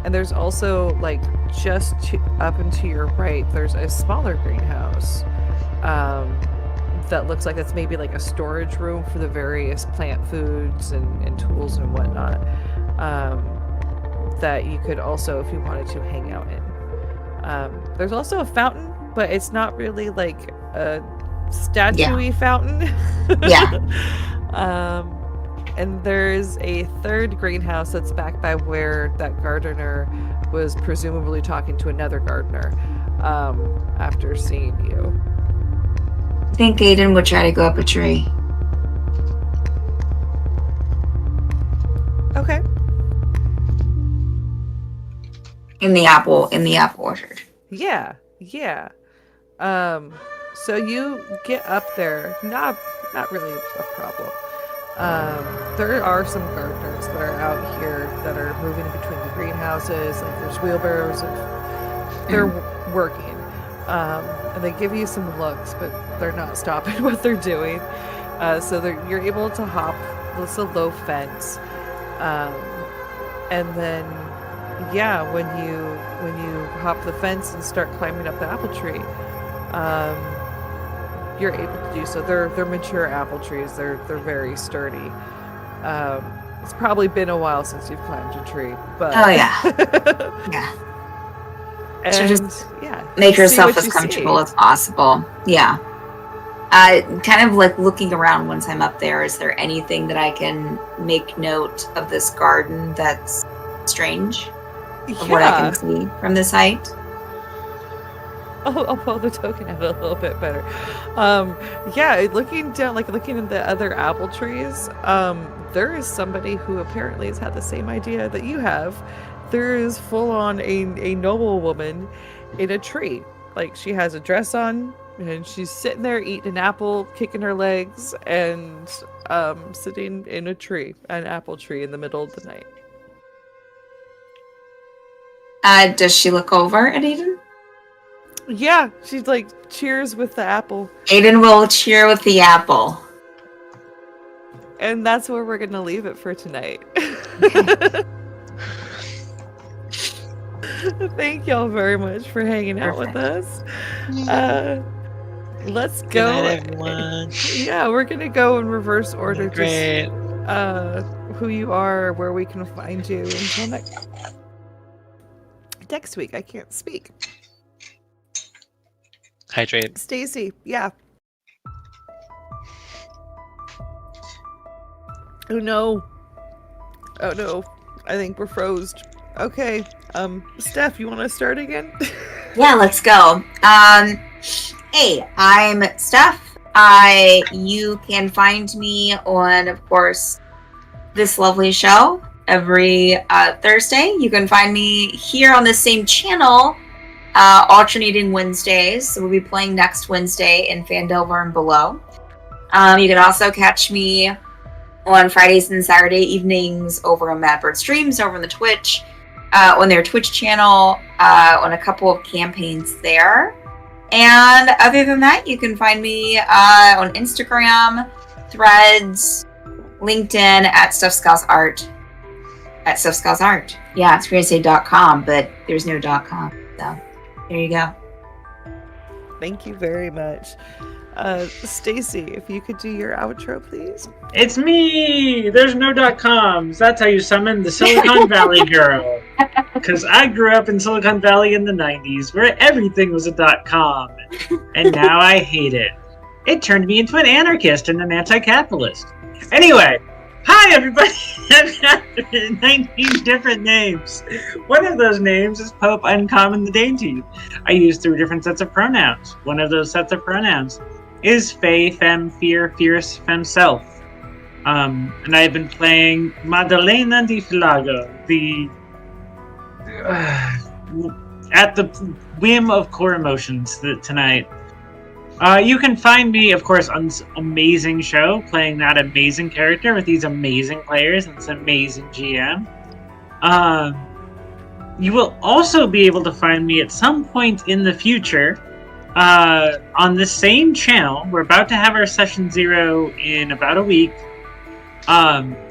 and there's also like just up and to your right, there's a smaller greenhouse that looks like it's maybe like a storage room for the various plant foods and tools and whatnot. That you could also, if you wanted to, hang out in. There's also a fountain, but it's not really like a statue-y fountain. Yeah. And there's a third greenhouse that's back by where that gardener was presumably talking to another gardener after seeing you. I think Aiden would try to go up a tree. Okay. In the apple orchard. Yeah. So you get up there, not really a problem. There are some gardeners that are out here that are moving in between the greenhouses. Like there's wheelbarrows, and they're working. And they give you some looks, but they're not stopping what they're doing. So you're able to hop. It's a low fence, and then when you hop the fence and start climbing up the apple tree, you're able to do so. They're mature apple trees. They're very sturdy. It's probably been a while since you've climbed a tree, but yeah. And, so just make yourself as comfortable as possible. Yeah. Kind of like looking around once I'm up there. Is there anything that I can make note of this garden that's strange? Of what I can see from this height? I'll pull the token out a little bit better. Looking down, like looking at the other apple trees, there is somebody who apparently has had the same idea that you have. There is full on a noble woman in a tree. Like she has a dress on and she's sitting there eating an apple, kicking her legs, and sitting in a tree, an apple tree in the middle of the night. Does she look over at Aiden? Yeah, she's like cheers with the apple. Aiden will cheer with the apple. And that's where we're gonna leave it for tonight. Okay. Thank y'all very much for hanging out with us. Let's go. Good night, everyone. Yeah, we're gonna go in reverse order. Great. Just who you are, where we can find you until next week. I can't speak. Hydrate. Stacy, yeah. Oh no. I think we're frozed. Okay. Steph, you want to start again? Yeah, let's go. Hey, I'm Steph. You can find me on, of course, this lovely show every Thursday. You can find me here on the same channel, alternating Wednesdays. So we'll be playing next Wednesday in Phandelver and below. You can also catch me on Fridays and Saturday evenings over on Madbird Streams, over on the Twitch, on their Twitch channel, on a couple of campaigns there. And other than that, you can find me on Instagram, Threads, LinkedIn at StuffScalsArt. At StuffScalsArt. Yeah, it's going to say .com, but there's no .com. So there you go. Thank you very much. Stacy, if you could do your outro, please. It's me! There's no .coms. That's how you summon the Silicon Valley girl. Because I grew up in Silicon Valley in the 90s, where everything was a .com. And now I hate it. It turned me into an anarchist and an anti-capitalist. Anyway, Hi, everybody! I've got 19 different names. One of those names is Pope Uncommon the Dainty. I use 3 different sets of pronouns. One of those sets of pronouns is Fey, Femme, Fear, Fierce, Femme, Self. And I've been playing Maddalena di Filago, at the whim of core emotions tonight. You can find me, of course, on this amazing show, playing that amazing character with these amazing players and this amazing GM. You will also be able to find me at some point in the future on the same channel. We're about to have our session 0 in about a week,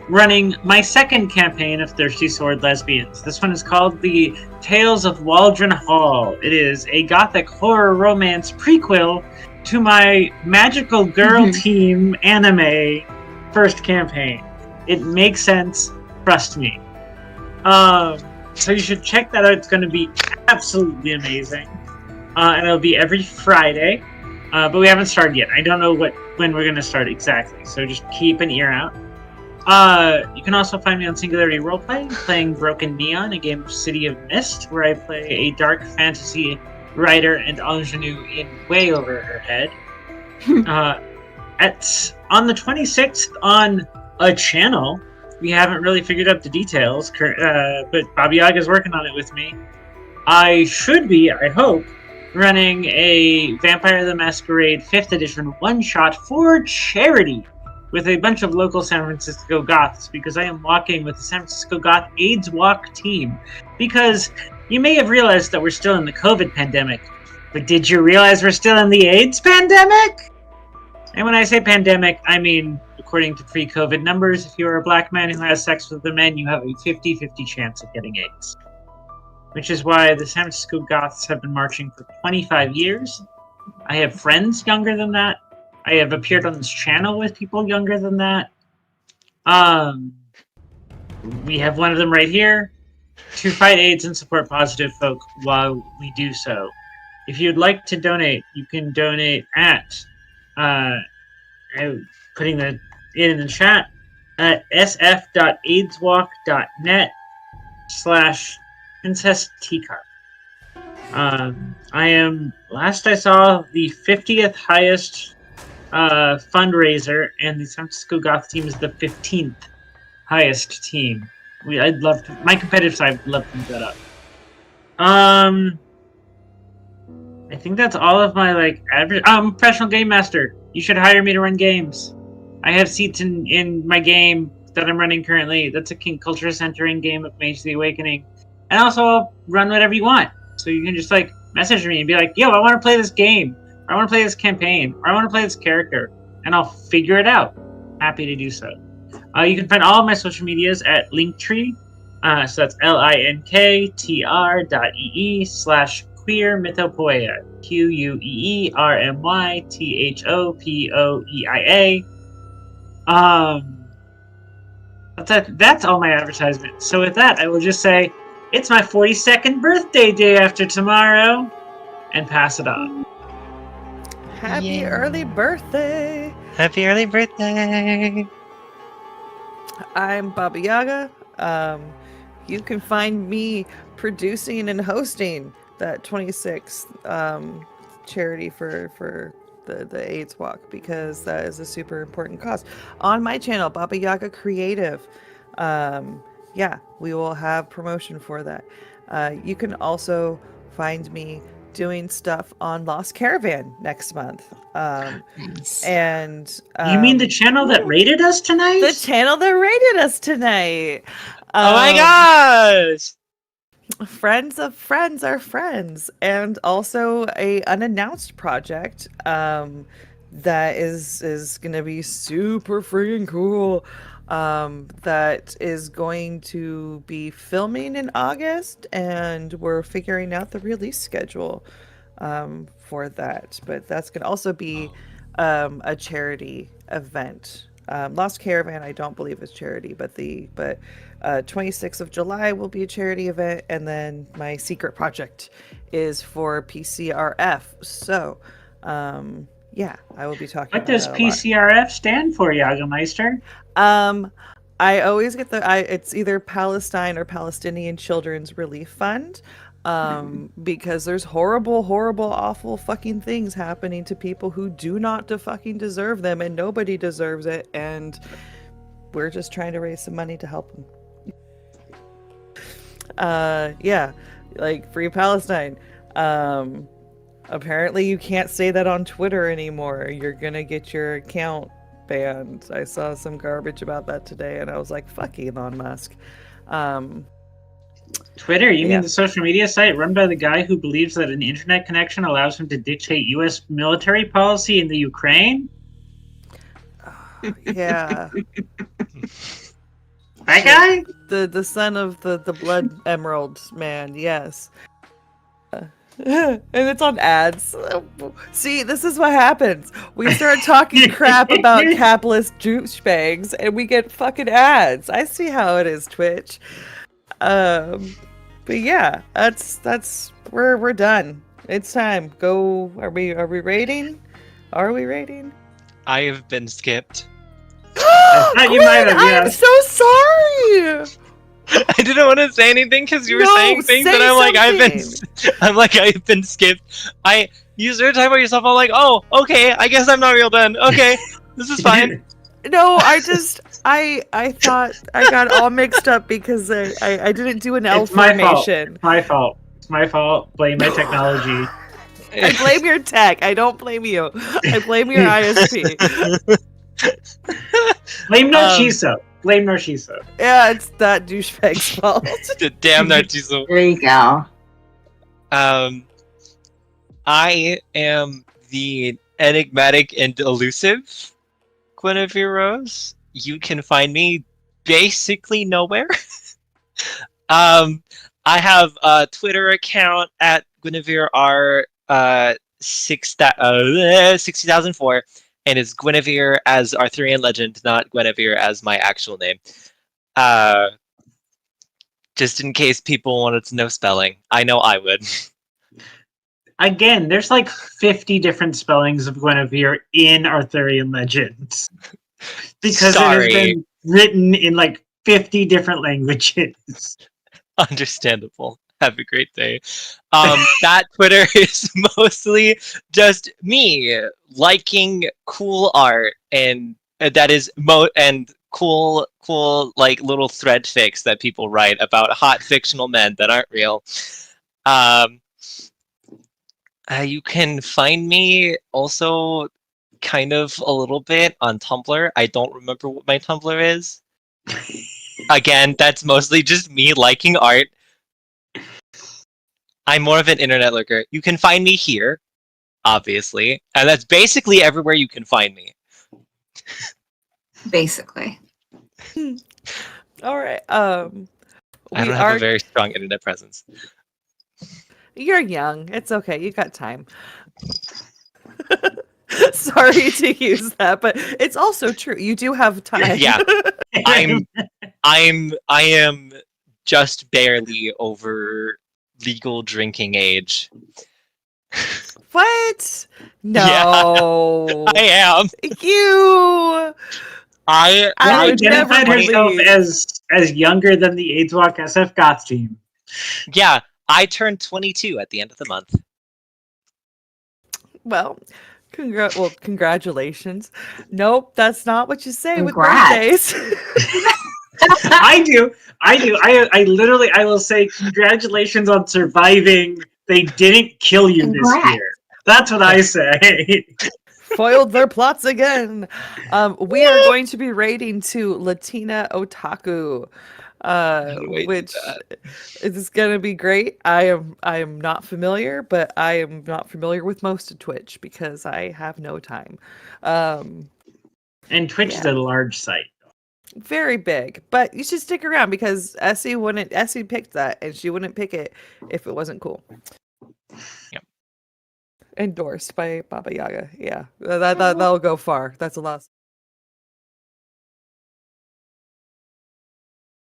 running my second campaign of Thirsty Sword Lesbians. This one is called The Tales of Waldron Hall. It is a gothic horror romance prequel to my magical girl team anime first campaign. It makes sense, trust me. So you should check that out. It's going to be absolutely amazing. And it'll be every Friday. But we haven't started yet. I don't know when we're going to start exactly. So just keep an ear out. You can also find me on Singularity Roleplay, playing Broken Neon, a game of City of Mist, where I play a dark fantasy writer and ingenue in way over her head. On the 26th on a channel, we haven't really figured out the details, but Baba Yaga's working on it with me. I should be, I hope, running a Vampire the Masquerade 5th edition one-shot for charity with a bunch of local San Francisco Goths, because I am walking with the San Francisco Goth AIDS Walk team. Because you may have realized that we're still in the COVID pandemic, but did you realize we're still in the AIDS pandemic? And when I say pandemic, I mean, according to pre-COVID numbers, if you're a black man who has sex with a man, you have a 50-50 chance of getting AIDS. Which is why the San Francisco Goths have been marching for 25 years. I have friends younger than that. I have appeared on this channel with people younger than that. We have one of them right here to fight AIDS and support positive folk while we do so. If you'd like to donate, you can donate at putting it in the chat at sf.aidswalk.net/Princess Teacup. Last I saw, the 50th highest fundraiser, and the San Francisco Goth team is the 15th highest team. My competitive side would love to move that up. I think that's all of my average. Professional game master. You should hire me to run games. I have seats in my game that I'm running currently. That's a King Culture Centering game of Mage the Awakening. And also, I'll run whatever you want. So you can just message me and be like, yo, I want to play this game. Or I want to play this campaign. Or I want to play this character. And I'll figure it out. Happy to do so. You can find all of my social medias at Linktree. So that's linktr.ee/queer mythopoeia. QUEERMYTHOPOEIA. That's all my advertisements. So with that, I will just say, it's my 42nd birthday day after tomorrow, and pass it on. Happy early birthday! Happy early birthday! I'm Baba Yaga. You can find me producing and hosting that 26th charity for the AIDS Walk, because that is a super important cause on my channel, Baba Yaga Creative. Yeah, we will have promotion for that. You can also find me doing stuff on Lost Caravan next month. Nice. And you mean the channel that rated us tonight? the channel that rated us tonight. Oh my gosh! Friends of friends are friends, and also a unannounced project that is gonna be super freaking cool, that is going to be filming in August, and we're figuring out the release schedule for that. But that's gonna also be a charity event. Lost Caravan, I don't believe is charity, but 26th of July will be a charity event, and then my secret project is for PCRF. So, yeah, I will be talking. What does PCRF stand for, Yagameister? I always get it's either Palestine or Palestinian Children's Relief Fund, because there's horrible, horrible, awful fucking things happening to people who do not fucking deserve them, and nobody deserves it, and we're just trying to raise some money to help them. Yeah, like Free Palestine. Apparently you can't say that on Twitter anymore. You're gonna get your account banned. I saw some garbage about that today, and I was like, fuck Elon Musk. Twitter, you Yeah. mean the social media site run by the guy who believes that an internet connection allows him to dictate U.S. military policy in the Ukraine? Yeah. That guy? The son of the blood emerald man, yes. And it's on ads. See, this is what happens. We start talking crap about capitalist douchebags, and we get fucking ads. I see how it is, Twitch. But yeah, that's we're done. It's time. Go. Are we rating? Are we rating? I have been skipped. I thought you might have, I'm yeah. so sorry. I didn't want to say anything because you were No, saying things, say and I'm like, something. I've been skipped. You started talking about yourself. I'm like, oh, okay, I guess I'm not real done. Okay, this is fine. No, I thought I got all mixed up because I didn't do an L It's my fault. formation. It's my fault. It's my fault. Blame my technology. I blame your tech. I don't blame you. I blame your ISP. Blame Narciso. Blame Narciso. Yeah, it's that douchebag's fault. Damn Narciso. There you go. I am the enigmatic and elusive Guinevere Rose. You can find me basically nowhere. I have a Twitter account at Guinevere R 60,004, and it's Guinevere as Arthurian legend, not Guinevere as my actual name. Just in case people wanted to know spelling. I know I would. Again, there's like 50 different spellings of Guinevere in Arthurian legends. Because it has been written in like 50 different languages. Understandable. Have a great day. That Twitter is mostly just me liking cool art, and that is and cool like little thread fics that people write about hot fictional men that aren't real. You can find me also kind of a little bit on Tumblr. I don't remember what my Tumblr is. Again, that's mostly just me liking art. I'm more of an internet lurker. You can find me here, obviously, and that's basically everywhere you can find me. Basically. All right. I don't have a very strong internet presence. You're young. It's okay. You got time. Sorry to use that, but it's also true. You do have time. Yeah. I am just barely over legal drinking age. What? No. I am. You. I identified never herself believe. as younger than the AIDS Walk SF GOTS team. Yeah, I turned 22 at the end of the month. Well, congratulations. Nope, that's not what you say Congrats. with birthdays. I do. I literally, I will say congratulations on surviving. They didn't kill you this Congrats. year. That's what I say. Foiled their plots again. We are going to be rating to Latina Otaku, which is going to be great. I am not familiar, but I am not familiar with most of Twitch because I have no time. And Twitch is a large site. Very big, but you should stick around because Essie picked that, and she wouldn't pick it if it wasn't cool. Yep. Endorsed by Baba Yaga. Yeah, that'll go far. That's a lot.